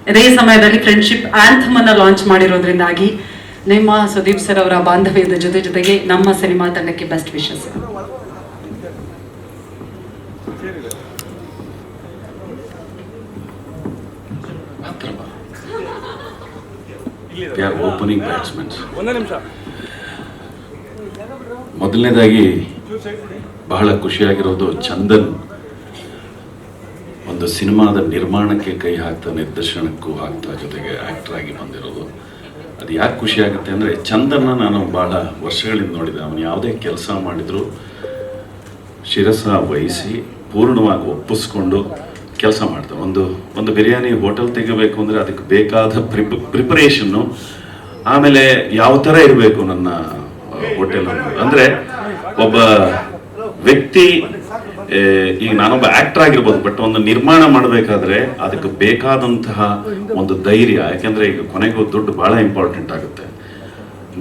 ಇದೇ ಸಮಯದಲ್ಲಿ friendship anthem ಅನ್ನ ಲಾಂಚ್ ಮಾಡಿರೋದ್ರಿಂದಾಗಿ ನಿಮ್ಮ ಸುದೀಪ್ ಸರ್ ಅವರ ಬಾಂಧವ್ಯದ ಜೊತೆಗೆ ನಮ್ಮ ಸಿನಿಮಾ ತಂಡಕ್ಕೆ ಬೆಸ್ಟ್ ವಿಶಸ್. Opening batsmen. ಮೊದಲನೇದಾಗಿ ಬಹಳ ಖುಷಿಯಾಗಿರೋದು ಚಂದನ್ ಒಂದು ಸಿನಿಮಾದ ನಿರ್ಮಾಣಕ್ಕೆ ಕೈ ಹಾಕ್ತಾ, ನಿರ್ದೇಶನಕ್ಕೂ ಹಾಕ್ತಾ, ಜೊತೆಗೆ ಆ್ಯಕ್ಟರ್ ಆಗಿ ಬಂದಿರೋದು. ಅದು ಯಾಕೆ ಖುಷಿ ಆಗುತ್ತೆ ಅಂದರೆ, ಚಂದನ್ನ ನಾನು ಭಾಳ ವರ್ಷಗಳಿಂದ ನೋಡಿದೆ. ಅವನು ಯಾವುದೇ ಕೆಲಸ ಮಾಡಿದರೂ ಶಿರಸ ವಹಿಸಿ ಪೂರ್ಣವಾಗಿ ಒಪ್ಪಿಸ್ಕೊಂಡು ಕೆಲಸ ಮಾಡ್ತಾನೆ. ಒಂದು ಬಿರಿಯಾನಿ ಹೋಟೆಲ್ ತೆಗಿಬೇಕು ಅಂದರೆ ಅದಕ್ಕೆ ಬೇಕಾದ ಪ್ರಿಪರೇಷನ್ನು, ಆಮೇಲೆ ಯಾವ ಥರ ಇರಬೇಕು ನನ್ನ ಹೋಟೆಲ್ ಅಂದರೆ, ಒಬ್ಬ ವ್ಯಕ್ತಿ ಈಗ ನಾನೊಬ್ಬ ಆಕ್ಟರ್ ಆಗಿರ್ಬೋದು, ಬಟ್ ಒಂದು ನಿರ್ಮಾಣ ಮಾಡಬೇಕಾದ್ರೆ ಅದಕ್ಕೆ ಬೇಕಾದಂತಹ ಒಂದು ಧೈರ್ಯ, ಯಾಕೆಂದ್ರೆ ಈಗ ಕೊನೆಗೂ ದುಡ್ಡು ಬಹಳ ಇಂಪಾರ್ಟೆಂಟ್ ಆಗುತ್ತೆ.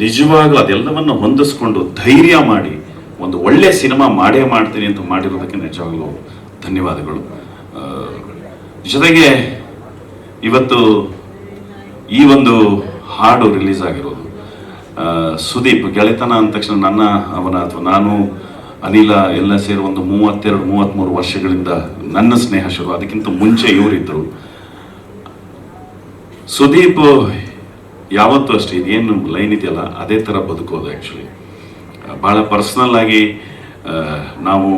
ನಿಜವಾಗ್ಲೂ ಅದೆಲ್ಲವನ್ನು ಹೊಂದಿಸ್ಕೊಂಡು ಧೈರ್ಯ ಮಾಡಿ ಒಂದು ಒಳ್ಳೆ ಸಿನಿಮಾ ಮಾಡ್ತೀನಿ ಅಂತ ಮಾಡಿರೋದಕ್ಕೆ ನಿಜವಾಗ್ಲೂ ಧನ್ಯವಾದಗಳು. ಜೊತೆಗೆ ಇವತ್ತು ಈ ಒಂದು ಹಾಡು ರಿಲೀಸ್ ಆಗಿರೋದು, ಸುದೀಪ್ ಗೆಳೆತನ ಅಂದ ತಕ್ಷಣ ಅವನ ಅಥವಾ ನಾನು ಅನಿಲ ಎಲ್ಲ ಸೇರಿ ಒಂದು 32-33 ವರ್ಷಗಳಿಂದ ನನ್ನ ಸ್ನೇಹ ಶುರು. ಅದಕ್ಕಿಂತ ಮುಂಚೆ ಇವರಿದ್ದರು. ಸುದೀಪ್ ಯಾವತ್ತೂ ಅಷ್ಟೇ, ಇದೇನು ಲೈನ್ ಇದೆಯಲ್ಲ ಅದೇ ಥರ ಬದುಕೋದು. ಆ್ಯಕ್ಚುಲಿ ಭಾಳ ಪರ್ಸ್ನಲ್ ಆಗಿ ನಾವು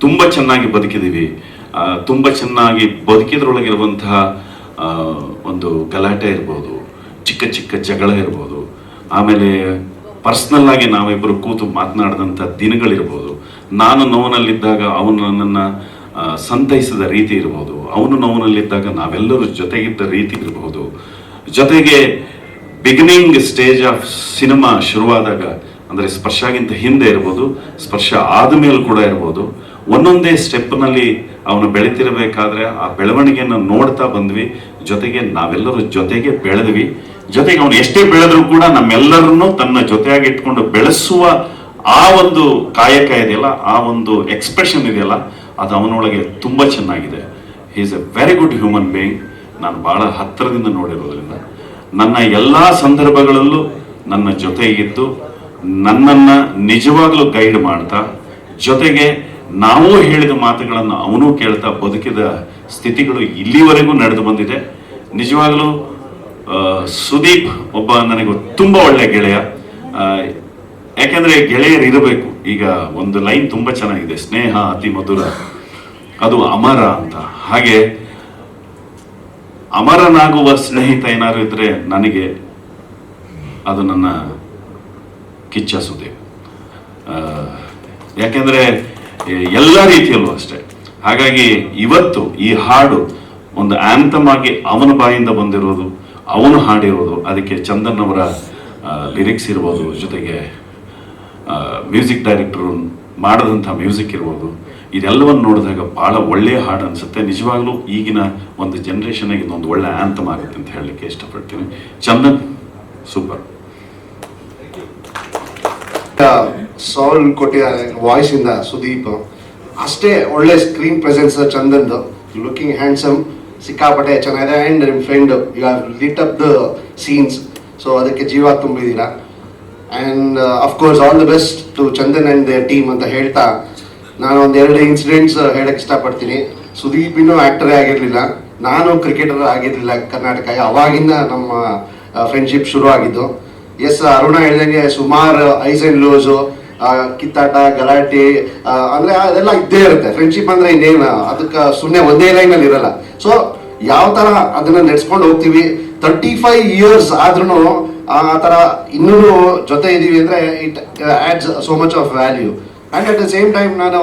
ತುಂಬ ಚೆನ್ನಾಗಿ ಬದುಕಿದ್ದೀವಿ. ತುಂಬ ಚೆನ್ನಾಗಿ ಬದುಕಿದ್ರೊಳಗಿರುವಂತಹ ಒಂದು ಗಲಾಟೆ ಇರ್ಬೋದು, ಚಿಕ್ಕ ಚಿಕ್ಕ ಜಗಳ ಇರ್ಬೋದು, ಆಮೇಲೆ ಪರ್ಸ್ನಲ್ ಆಗಿ ನಾವಿಬ್ಬರು ಕೂತು ಮಾತನಾಡಿದಂಥ ದಿನಗಳಿರ್ಬೋದು, ನಾನು ನೋವಿನಲ್ಲಿದ್ದಾಗ ಅವನು ನನ್ನನ್ನು ಸಂತೈಸಿದ ರೀತಿ ಇರ್ಬೋದು, ಅವನು ನೋವಿನಲ್ಲಿದ್ದಾಗ ನಾವೆಲ್ಲರೂ ಜೊತೆಗಿದ್ದ ರೀತಿ ಇರ್ಬೋದು, ಜೊತೆಗೆ ಬಿಗಿನಿಂಗ್ ಸ್ಟೇಜ್ ಆಫ್ ಸಿನಿಮಾ ಶುರುವಾದಾಗ ಅಂದರೆ ಸ್ಪರ್ಶಗಿಂತ ಹಿಂದೆ ಇರ್ಬೋದು, ಸ್ಪರ್ಶ ಆದಮೇಲೆ ಕೂಡ ಇರ್ಬೋದು, ಒಂದೊಂದೇ ಸ್ಟೆಪ್ನಲ್ಲಿ ಅವನು ಬೆಳೀತಿರಬೇಕಾದ್ರೆ ಆ ಬೆಳವಣಿಗೆಯನ್ನು ನೋಡ್ತಾ ಬಂದ್ವಿ. ಜೊತೆಗೆ ನಾವೆಲ್ಲರೂ ಜೊತೆಗೆ ಬೆಳೆದ್ವಿ. ಜೊತೆಗೆ ಅವನು ಎಷ್ಟೇ ಬೆಳೆದ್ರೂ ಕೂಡ ನಮ್ಮೆಲ್ಲರನ್ನು ತನ್ನ ಜೊತೆಯಾಗಿ ಇಟ್ಕೊಂಡು ಬೆಳೆಸುವ ಆ ಒಂದು ಕಾಯಕ ಇದೆಯಲ್ಲ, ಆ ಒಂದು ಎಕ್ಸ್ಪ್ರೆಷನ್ ಇದೆಯಲ್ಲ, ಅದು ಅವನೊಳಗೆ ತುಂಬ ಚೆನ್ನಾಗಿದೆ. He is A very good human being. ನಾನು ಬಹಳ ಹತ್ತಿರದಿಂದ ನೋಡಿರೋದ್ರಿಂದ ನನ್ನ ಎಲ್ಲ ಸಂದರ್ಭಗಳಲ್ಲೂ ನನ್ನ ಜೊತೆಗಿದ್ದು ನನ್ನನ್ನು ನಿಜವಾಗ್ಲೂ ಗೈಡ್ ಮಾಡ್ತಾ, ಜೊತೆಗೆ ನಾವು ಹೇಳಿದ ಮಾತುಗಳನ್ನು ಅವನು ಕೇಳ್ತಾ ಬದುಕಿದ ಸ್ಥಿತಿಗಳು ಇಲ್ಲಿವರೆಗೂ ನಡೆದು ಬಂದಿದೆ. ನಿಜವಾಗ್ಲೂ ಸುದೀಪ್ ಒಬ್ಬ ನನಗೆ ತುಂಬ ಒಳ್ಳೆ ಗೆಳೆಯ. ಯಾಕೆಂದ್ರೆ ಗೆಳೆಯರು ಇರಬೇಕು. ಈಗ ಒಂದು ಲೈನ್ ತುಂಬ ಚೆನ್ನಾಗಿದೆ, ಸ್ನೇಹ ಅತಿ ಮಧುರ ಅದು ಅಮರ ಅಂತ. ಹಾಗೆ ಅಮರನಾಗುವ ಸ್ನೇಹಿತ ಏನಾದ್ರು ಇದ್ರೆ ನನಗೆ ಅದು ನನ್ನ ಕಿಚ್ಚ ಸುದೀಪ್. ಯಾಕೆಂದ್ರೆ ಎಲ್ಲ ರೀತಿಯಲ್ಲೂ ಅಷ್ಟೇ. ಹಾಗಾಗಿ ಇವತ್ತು ಈ ಹಾಡು ಒಂದು ಆಂಥಮ್ ಆಗಿ ಅವನ ಬಾಯಿಂದ ಬಂದಿರೋದು, ಅವನು ಹಾಡಿರೋದು, ಅದಕ್ಕೆ ಚಂದನ್ ಅವರ ಲಿರಿಕ್ಸ್ ಇರ್ಬೋದು, ಜೊತೆಗೆ ಮ್ಯೂಸಿಕ್ ಡೈರೆಕ್ಟರ್ ಮಾಡಿದಂಥ ಮ್ಯೂಸಿಕ್ ಇರ್ಬೋದು, ಇದೆಲ್ಲವನ್ನು ನೋಡಿದಾಗ ಭಾಳ ಒಳ್ಳೆಯ ಹಾಡು ಅನಿಸುತ್ತೆ. ನಿಜವಾಗ್ಲೂ ಈಗಿನ ಒಂದು ಜನ್ರೇಷನ್ಗೆ ಇದೊಂದು ಒಳ್ಳೆ ಆಂಥಮ್ ಆಗುತ್ತೆ ಅಂತ ಹೇಳಲಿಕ್ಕೆ ಇಷ್ಟಪಡ್ತೀನಿ. ಚಂದನ್ ಸೂಪರ್. ಸಾಲ್ ಕೊಟ್ಟಿದ್ದಾರೆ ವಾಯ್ಸ್ ಇಂದ ಸುದೀಪ್. ಅಷ್ಟೇ ಒಳ್ಳೆ ಸ್ಕ್ರೀನ್ ಪ್ರೆಸೆನ್ಸ್ ಚಂದನ್ದು. ಲುಕಿಂಗ್ ಹ್ಯಾಂಡ್ಸಮ್, ಸಿಕ್ಕಾಪಟ್ಟೆ ಚೆನ್ನಾಗಿದೆ. ಆ್ಯಂಡ್ ನಿಮ್ಮ friend you have lit up the scenes, so ಅದಕ್ಕೆ ಜೀವ ತುಂಬಿದ್ದೀರಾ. And of course all the best to Chandan and the team ಅಂತ ಹೇಳ್ತಾ, ನಾನು ಒಂದೆರಡು ಇನ್ಸಿಡೆಂಟ್ಸ್ ಹೇಳಕ್ಕೆ ಇಷ್ಟಪಡ್ತೀನಿ. ಸುದೀಪ್ ಇನ್ನೂ ಆ್ಯಕ್ಟರೇ ಆಗಿರಲಿಲ್ಲ, ನಾನು ಕ್ರಿಕೆಟರ್ ಆಗಿರಲಿಲ್ಲ ಕರ್ನಾಟಕ. ಅವಾಗಿಂದ ನಮ್ಮ ಫ್ರೆಂಡ್ಶಿಪ್ ಶುರು ಆಗಿದ್ದು. ಎಸ್, ಅರುಣ ಹೇಳ್ದಂಗೆ ಸುಮಾರು ಐಸ್ ಆ್ಯಂಡ್ ಲೋಸು, ಕಿತ್ತಾಟ, ಗಲಾಟೆ, ಅಂದರೆ ಅದೆಲ್ಲ ಇದ್ದೇ ಇರುತ್ತೆ. ಫ್ರೆಂಡ್ಶಿಪ್ ಅಂದರೆ ಇನ್ನೇನು, ಅದಕ್ಕೆ ಸುಮ್ಮನೆ ಒಂದೇ ಲೈನಲ್ಲಿ ಇರಲ್ಲ. ಸೊ ಯಾವ ಥರ ಅದನ್ನು ನಡೆಸ್ಕೊಂಡು ಹೋಗ್ತೀವಿ. 35 years ಆದ್ರೂ ಆ ಥರ ಇನ್ನೂ ಜೊತೆ ಇದ್ದೀವಿ ಅಂದರೆ it ads so much of value. And at the same time ನಾನು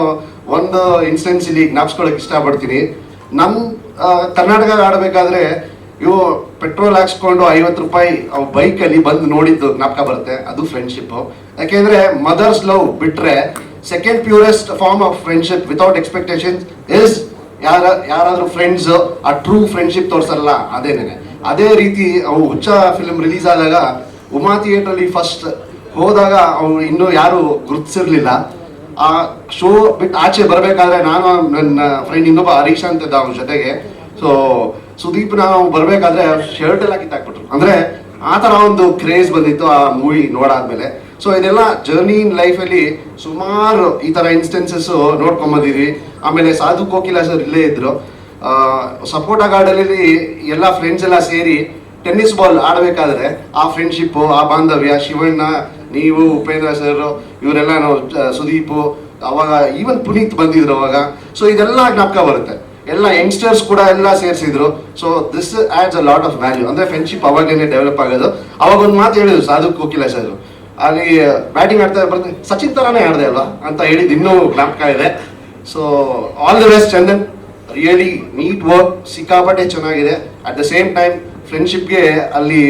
ಒಂದು ಇನ್ಸ್ಟೆನ್ಸ್ ಇಲ್ಲಿ ಜ್ಞಾಪಿಸ್ಕೊಳ್ಳೋಕೆ ಇಷ್ಟಪಡ್ತೀನಿ. ನಮ್ಮ ಕರ್ನಾಟಕ ಆಡಬೇಕಾದ್ರೆ ಇವು ಪೆಟ್ರೋಲ್ ಹಾಕ್ಸ್ಕೊಂಡು 50 ರೂಪಾಯಿ ಅವು ಬೈಕಲ್ಲಿ ಬಂದು ನೋಡಿದ್ದು ಜ್ಞಾಪಕ ಬರುತ್ತೆ. ಅದು ಫ್ರೆಂಡ್ಶಿಪ್ಪು. ಯಾಕೆಂದರೆ ಮದರ್ಸ್ ಲವ್ ಬಿಟ್ಟರೆ second purest form of friendship without expectations is ಯಾರಾದರೂ ಫ್ರೆಂಡ್ಸ್ ಆ ಟ್ರೂ ಫ್ರೆಂಡ್ಶಿಪ್ ತೋರಿಸಲ್ಲ ಅದೇನೇ. ಅದೇ ರೀತಿ ಅವು ಹುಚ್ಚ ಫಿಲ್ಮ್ ರಿಲೀಸ್ ಆದಾಗ ಉಮಾ ಥಿಯೇಟ್ರಲ್ಲಿ ಫಸ್ಟ್ ಹೋದಾಗ ಅವ್ರು ಇನ್ನೂ ಯಾರು ಗುರುತಿಸಿರ್ಲಿಲ್ಲ. ಆ ಶೋ ಬಿಟ್ಟು ಆಚೆ ಬರಬೇಕಾದ್ರೆ ನಾನು ನನ್ನ ಫ್ರೆಂಡ್ ಇನ್ನೊಬ್ಬ ಹರೀಶ್ ಅಂತ ಇದ್ದ ಅವ್ರ ಜೊತೆಗೆ. ಸೊ ಸುದೀಪ್ ನಾವು ಬರ್ಬೇಕಾದ್ರೆ ಶರ್ಟ್ ಎಲ್ಲ ಕಿತ್ತಾಕ್ಬಿಟ್ರು. ಅಂದ್ರೆ ಆ ತರ ಒಂದು ಕ್ರೇಜ್ ಬಂದಿತ್ತು ಆ ಮೂವಿ ನೋಡಾದ್ಮೇಲೆ. ಸೊ ಇದೆಲ್ಲ ಜರ್ನಿ ಇನ್ ಲೈಫಲ್ಲಿ ಸುಮಾರು ಈ ತರ ಇನ್ಸ್ಟೆನ್ಸಸ್ ನೋಡ್ಕೊಂಬಂದಿದ್ವಿ. ಆಮೇಲೆ ಸಾಧು ಕೋಕಿಲ ಸರ್ ಇಲ್ಲೇ ಇದ್ರು. ಸಪೋರ್ಟ್ ಗಾರ್ಡಲ್ಲಿ ಎಲ್ಲ ಫ್ರೆಂಡ್ಸ್ ಎಲ್ಲ ಸೇರಿ ಟೆನ್ನಿಸ್ ಬಾಲ್ ಆಡಬೇಕಾದ್ರೆ ಆ ಫ್ರೆಂಡ್ಶಿಪ್ಪು, ಆ ಬಾಂಧವ್ಯ, ಶಿವಣ್ಣ, ನೀವು, ಉಪೇಂದ್ರ ಸರ್, ಇವರೆಲ್ಲ ಸುದೀಪು, ಅವಾಗ ಈವನ್ ಪುನೀತ್ ಬಂದಿದ್ರು ಅವಾಗ. ಸೊ ಇದೆಲ್ಲ ಜ್ಞಾಪಕ ಬರುತ್ತೆ. ಎಲ್ಲ ಯಂಗ್ಸ್ಟರ್ಸ್ ಕೂಡ ಎಲ್ಲ ಸೇರಿಸಿದ್ರು. So this adds a lot of value. ಅಂದ್ರೆ ಫ್ರೆಂಡ್ಶಿಪ್ ಅವಾಗೇನೆ ಡೆವಲಪ್ ಆಗೋದು. ಅವಾಗ ಒಂದು ಮಾತು ಹೇಳಿದ್ರು ಸಾಧು ಕೋಕಿಲ ಸರ್, ಅಲ್ಲಿ ಬ್ಯಾಟಿಂಗ್ ಆಡ್ತಾ ಬರ್ತೀನಿ ಸಚಿನ್ ತರಾನೇ ಆಡ್ದೆ ಅಲ್ವಾ ಅಂತ ಹೇಳಿದ್ದು ಇನ್ನೂ ಜ್ಞಾಪಕ ಇದೆ. So all the best Chandan, really neat work, ಸಿಕ್ಕಾಪಟ್ಟೆ ಚೆನ್ನಾಗಿದೆ. ಅಟ್ ದ ಸೇಮ್ ಟೈಮ್ ಫ್ರೆಂಡ್ಶಿಪ್ಗೆ ಅಲ್ಲಿ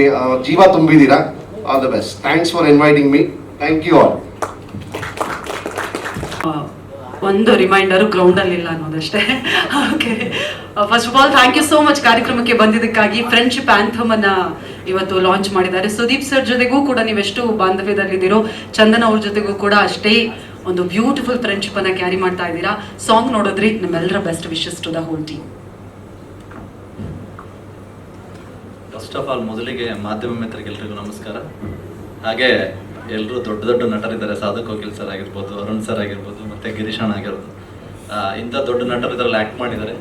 ಜೀವ ತುಂಬಿದ್ದೀರಾ. All the best. Thanks for inviting me. Thank you all. ಒಂದು ರಿಮೈಂಡರು ಗ್ರೌಂಡಲ್ಲಿ ಇಲ್ಲ ಅನ್ನೋದಷ್ಟೇ. Okay, first of all thank you so much ಕಾರ್ಯಕ್ರಮಕ್ಕೆ ಬಂದಿದ್ದಕ್ಕಾಗಿ. ಫ್ರೆಂಡ್ಶಿಪ್ ಆಂಥಮ್ ಅನ್ನ ಇವತ್ತು ಲಾಂಚ್ ಮಾಡಿದ್ದಾರೆ. ಸುದೀಪ್ ಸರ್ ಜೊತೆಗೂ ಕೂಡ ನೀವೆಷ್ಟು ಬಾಂಧವ್ಯದಲ್ಲಿದ್ದೀರೋ, ಚಂದನ್ ಅವ್ರ ಜೊತೆಗೂ ಕೂಡ ಅಷ್ಟೇ ಒಂದು ಬ್ಯೂಟಿಫುಲ್ ಫ್ರೆಂಡ್ಶಿಪ್ ಅನ್ನ ಕ್ಯಾರಿ ಮಾಡ್ತಾ ಇದ್ದೀರಾ. ಸಾಂಗ್ ನೋಡಿದ್ರಿ, ನಮ್ಮೆಲ್ಲರ best wishes to the whole team. First of all ಮೊದಲಿಗೆ ಮಾಧ್ಯಮ ಮಿತ್ರರಿಗೆಲ್ರಿಗೂ ನಮಸ್ಕಾರ. ಹಾಗೆ ಎಲ್ಲರೂ ದೊಡ್ಡ ದೊಡ್ಡ ನಟರಿದ್ದಾರೆ. ಸಾಧು ಕೋಕಿಲ್ ಸರ್ ಆಗಿರ್ಬೋದು, ಅರುಣ್ ಸರ್ ಆಗಿರ್ಬೋದು, ಮತ್ತು ಗಿರೀಶ್ ಅಣ್ಣ ಆಗಿರ್ಬೋದು. ಇಂಥ ದೊಡ್ಡ ನಟರು ಇದರಲ್ಲಿ ಆ್ಯಕ್ಟ್ ಮಾಡಿದ್ದಾರೆ.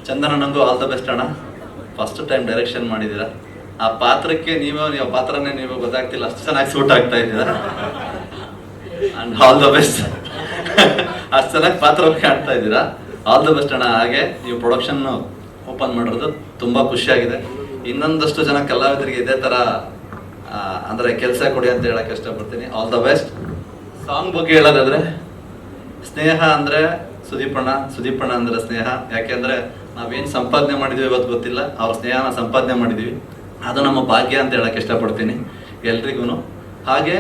ಚಂದನ, ನನಗೂ ಆಲ್ ದ ಬೆಸ್ಟ್ ಅಣ್ಣ. ಫಸ್ಟ್ ಟೈಮ್ ಡೈರೆಕ್ಷನ್ ಮಾಡಿದ್ದೀರಾ. ಆ ಪಾತ್ರಕ್ಕೆ ನೀವು ಪಾತ್ರನೇ ನೀವು ಗೊತ್ತಾಗ್ತಿಲ್ಲ, ಅಷ್ಟು ಚೆನ್ನಾಗಿ ಸೂಟ್ ಆಗ್ತಾ ಇದ್ದೀರಾ. And all the best. ಅಷ್ಟು ಚೆನ್ನಾಗಿ ಪಾತ್ರಕ್ಕೆ ಆಡ್ತಾ ಇದ್ದೀರಾ. ಆಲ್ ದ ಬೆಸ್ಟ್ ಅಣ್ಣ. ಹಾಗೆ ನೀವು ಪ್ರೊಡಕ್ಷನ್ ಓಪನ್ ಮಾಡಿರೋದು ತುಂಬ ಖುಷಿಯಾಗಿದೆ. ಇನ್ನೊಂದಷ್ಟು ಜನ ಕಲಾವಿದರಿಗೆ ಇದೇ ಥರ ಅಂದರೆ ಕೆಲಸ ಕೊಡಿ ಅಂತ ಹೇಳಕ್ಕೆ ಇಷ್ಟಪಡ್ತೀನಿ. All the best. ಸಾಂಗ್ ಬಗ್ಗೆ ಹೇಳೋದಾದ್ರೆ, ಸ್ನೇಹ ಅಂದರೆ ಸುದೀಪಣ್ಣ ಅಂದರೆ ಸ್ನೇಹ. ಯಾಕೆಂದರೆ ನಾವೇನು ಸಂಪಾದನೆ ಮಾಡಿದ್ವಿ ಇವತ್ತು ಗೊತ್ತಿಲ್ಲ, ಅವ್ರ ಸ್ನೇಹನ ಸಂಪಾದನೆ ಮಾಡಿದ್ವಿ. ಅದು ನಮ್ಮ ಭಾಗ್ಯ ಅಂತ ಹೇಳಕ್ಕೆ ಇಷ್ಟಪಡ್ತೀನಿ ಎಲ್ರಿಗೂ. ಹಾಗೆ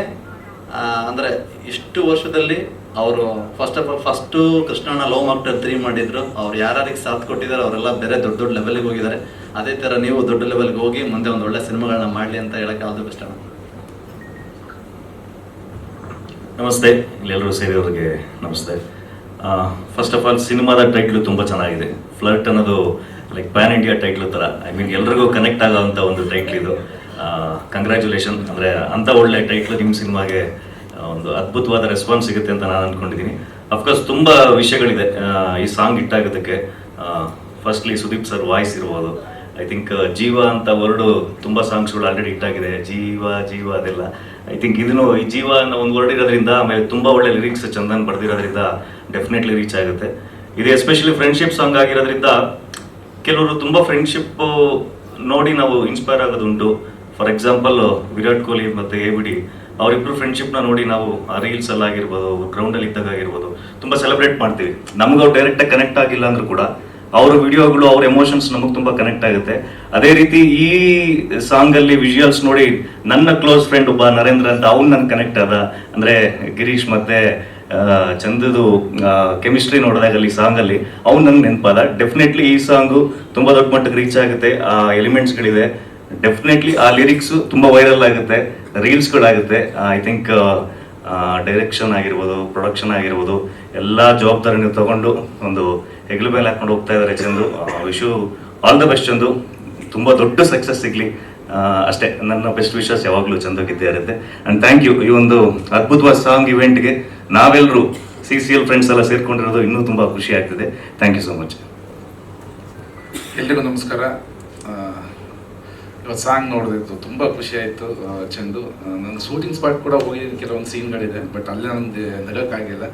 ಅಂದರೆ ಇಷ್ಟು ವರ್ಷದಲ್ಲಿ ಅವರು ಫಸ್ಟು ಕೃಷ್ಣಣ್ಣ ಲವ್ ಮಾಕ್ಟರ್ 3 ಮಾಡಿದ್ರು. ಅವ್ರು ಯಾರಿಗೆ ಸಾಥ್ ಕೊಟ್ಟಿದ್ದಾರೆ ಅವರೆಲ್ಲ ಬೇರೆ ದೊಡ್ಡ ದೊಡ್ಡ ಲೆವೆಲ್ಗೆ ಹೋಗಿದ್ದಾರೆ. ಅದೇ ಥರ ನೀವು ದೊಡ್ಡ ಲೆವೆಲ್ಗೆ ಹೋಗಿ ಮುಂದೆ ಒಂದು ಒಳ್ಳೆ ಸಿನಿಮಾಗಳನ್ನ ಮಾಡಲಿ ಅಂತ ಹೇಳಕ್ಕೆ ಆಲ್ ದಿ ಬೆಸ್ಟ್ ಅಣ್ಣ. ನಮಸ್ತೆ, ಇಲ್ಲೆಲ್ಲರೂ ಸೇರಿರೋರಿಗೆ ನಮಸ್ತೆ. ಫಸ್ಟ್ ಆಫ್ ಆಲ್ ಸಿನಿಮಾದ ಟೈಟ್ಲು ತುಂಬ ಚೆನ್ನಾಗಿದೆ. ಫ್ಲರ್ಟ್ ಅನ್ನೋದು ಲೈಕ್ ಪ್ಯಾನ್ ಇಂಡಿಯಾ ಟೈಟ್ಲು ಥರ, ಐ ಮೀನ್ ಎಲ್ರಿಗೂ ಕನೆಕ್ಟ್ ಆಗೋವಂಥ ಒಂದು ಟೈಟ್ಲ್ ಇದು. ಕಂಗ್ರ್ಯಾಚುಲೇಷನ್. ಅಂದರೆ ಅಂಥ ಒಳ್ಳೆ ಟೈಟ್ಲು ನಿಮ್ಮ ಸಿನಿಮಾಗೆ ಒಂದು ಅದ್ಭುತವಾದ ರೆಸ್ಪಾನ್ಸ್ ಸಿಗುತ್ತೆ ಅಂತ ನಾನು ಅಂದ್ಕೊಂಡಿದ್ದೀನಿ. ಅಫ್ಕೋರ್ಸ್ ತುಂಬ ವಿಷಯಗಳಿದೆ ಈ ಸಾಂಗ್ ಹಿಟ್ಟಾಗೋದಕ್ಕೆ. ಫಸ್ಟ್ಲಿ ಸುದೀಪ್ ಸರ್ ವಾಯ್ಸ್ ಇರ್ಬೋದು. ಐ ಥಿಂಕ್ ಜೀವ ಅಂತ ವರ್ಡು ತುಂಬ ಸಾಂಗ್ಸ್ಗಳು ಆಲ್ರೆಡಿ ಹಿಟ್ಟಾಗಿದೆ. ಜೀವ ಅದೆಲ್ಲ. ಐ ಥಿಂಕ್ ಇದನ್ನು ಈ ಜೀವ ಅನ್ನೋ ಒಂದು ವರ್ಡ್ ಇರೋದ್ರಿಂದ, ಆಮೇಲೆ ತುಂಬ ಒಳ್ಳೆ ಲಿರಿಕ್ಸ್ ಚಂದನ್ ಬರೆದಿರೋದ್ರಿಂದ ಡೆಫಿನೆಟ್ಲಿ ರೀಚ್ ಆಗುತ್ತೆ. ಇದು ಎಸ್ಪೆಷಲಿ ಫ್ರೆಂಡ್ಶಿಪ್ ಸಾಂಗ್ ಆಗಿರೋದ್ರಿಂದ ಕೆಲವರು ತುಂಬ ಫ್ರೆಂಡ್ಶಿಪ್ ನೋಡಿ ನಾವು ಇನ್ಸ್ಪೈರ್ ಆಗೋದುಂಟು. ಫಾರ್ ಎಕ್ಸಾಂಪಲ್ ವಿರಾಟ್ ಕೊಹ್ಲಿ ಮತ್ತು ABD ಅವರಿಬ್ಬರು ಫ್ರೆಂಡ್ಶಿಪ್ನ ನೋಡಿ ನಾವು ಆ ರೀಲ್ಸಲ್ಲಿ ಆಗಿರ್ಬೋದು, ಗ್ರೌಂಡಲ್ಲಿ ಇದ್ದಾಗ ಆಗಿರ್ಬೋದು ತುಂಬ ಸೆಲೆಬ್ರೇಟ್ ಮಾಡ್ತೀವಿ. ನಮ್ಗೆ ಅವ್ರು ಡೈರೆಕ್ಟಾಗಿ ಕನೆಕ್ಟ್ ಆಗಿಲ್ಲ ಅಂದ್ರೂ ಕೂಡ ಅವ್ರ ವಿಡಿಯೋಗಳು, ಅವ್ರ ಎಮೋಷನ್ಸ್ ನಮಗೆ ತುಂಬ ಕನೆಕ್ಟ್ ಆಗುತ್ತೆ. ಅದೇ ರೀತಿ ಈ ಸಾಂಗಲ್ಲಿ ವಿಜುವಲ್ಸ್ ನೋಡಿ ನನ್ನ ಕ್ಲೋಸ್ ಫ್ರೆಂಡ್ ಒಬ್ಬ ನರೇಂದ್ರ ಅಂತ ಅವ್ನು ನನ್ಗೆ ಕನೆಕ್ಟ್ ಆದ. ಅಂದರೆ ಗಿರೀಶ್ ಮತ್ತು ಚಂದದು ಕೆಮಿಸ್ಟ್ರಿ ನೋಡಿದಾಗ ಅಲ್ಲಿ ಸಾಂಗಲ್ಲಿ ಅವ್ನು ನಂಗೆ ನೆನಪಾದ. ಡೆಫಿನೆಟ್ಲಿ ಈ ಸಾಂಗು ತುಂಬ ದೊಡ್ಡ ಮಟ್ಟಕ್ಕೆ ರೀಚ್ ಆಗುತ್ತೆ. ಆ ಎಲಿಮೆಂಟ್ಸ್ಗಳಿದೆ. ಡೆಫಿನೆಟ್ಲಿ ಆ ಲಿರಿಕ್ಸು ತುಂಬ ವೈರಲ್ ಆಗುತ್ತೆ, ರೀಲ್ಸ್ಗಳಾಗುತ್ತೆ. ಐ ಥಿಂಕ್ ಡೈರೆಕ್ಷನ್ ಆಗಿರ್ಬೋದು, ಪ್ರೊಡಕ್ಷನ್ ಆಗಿರ್ಬೋದು, ಎಲ್ಲ ಜವಾಬ್ದಾರಿನ ತಗೊಂಡು ಒಂದು ಹೆಗ್ಲ ಮೇಲೆ ಹಾಕೊಂಡು ಹೋಗ್ತಾ ಇದ್ದಾರೆ Chandu. Vishu all the best Chandu. ತುಂಬ ದೊಡ್ಡ ಸಕ್ಸಸ್ ಸಿಗಲಿ ಅಷ್ಟೇ. ನನ್ನ ಬೆಸ್ಟ್ ವಿಶಸ್ ಯಾವಾಗಲೂ ಚಂದೋಗಿದ್ದೇ ಇರುತ್ತೆ. And thank you. ಈ ಒಂದು ಅದ್ಭುತವಾದ ಸಾಂಗ್ ಇವೆಂಟ್ಗೆ ನಾವೆಲ್ಲರೂ CCL ಫ್ರೆಂಡ್ಸ್ ಎಲ್ಲ ಸೇರ್ಕೊಂಡಿರೋದು ಇನ್ನೂ ತುಂಬ ಖುಷಿ ಆಗ್ತಿದೆ. Thank you so much. ಎಲ್ರಿಗೂ ನಮಸ್ಕಾರ. ಇವತ್ತು ಸಾಂಗ್ ನೋಡಿದ್ದು ತುಂಬ ಖುಷಿ ಆಯಿತು ಚಂದು. ನನ್ನ ಶೂಟಿಂಗ್ ಸ್ಪಾಟ್ ಕೂಡ ಹೋಗಿದ್ದೀನಿ, ಕೆಲವೊಂದು ಸೀನ್ಗಳಿದೆ, ಬಟ್ ಅಲ್ಲೇ ನನಗೆ ನಗೋಕ್ಕಾಗಿಲ್ಲ.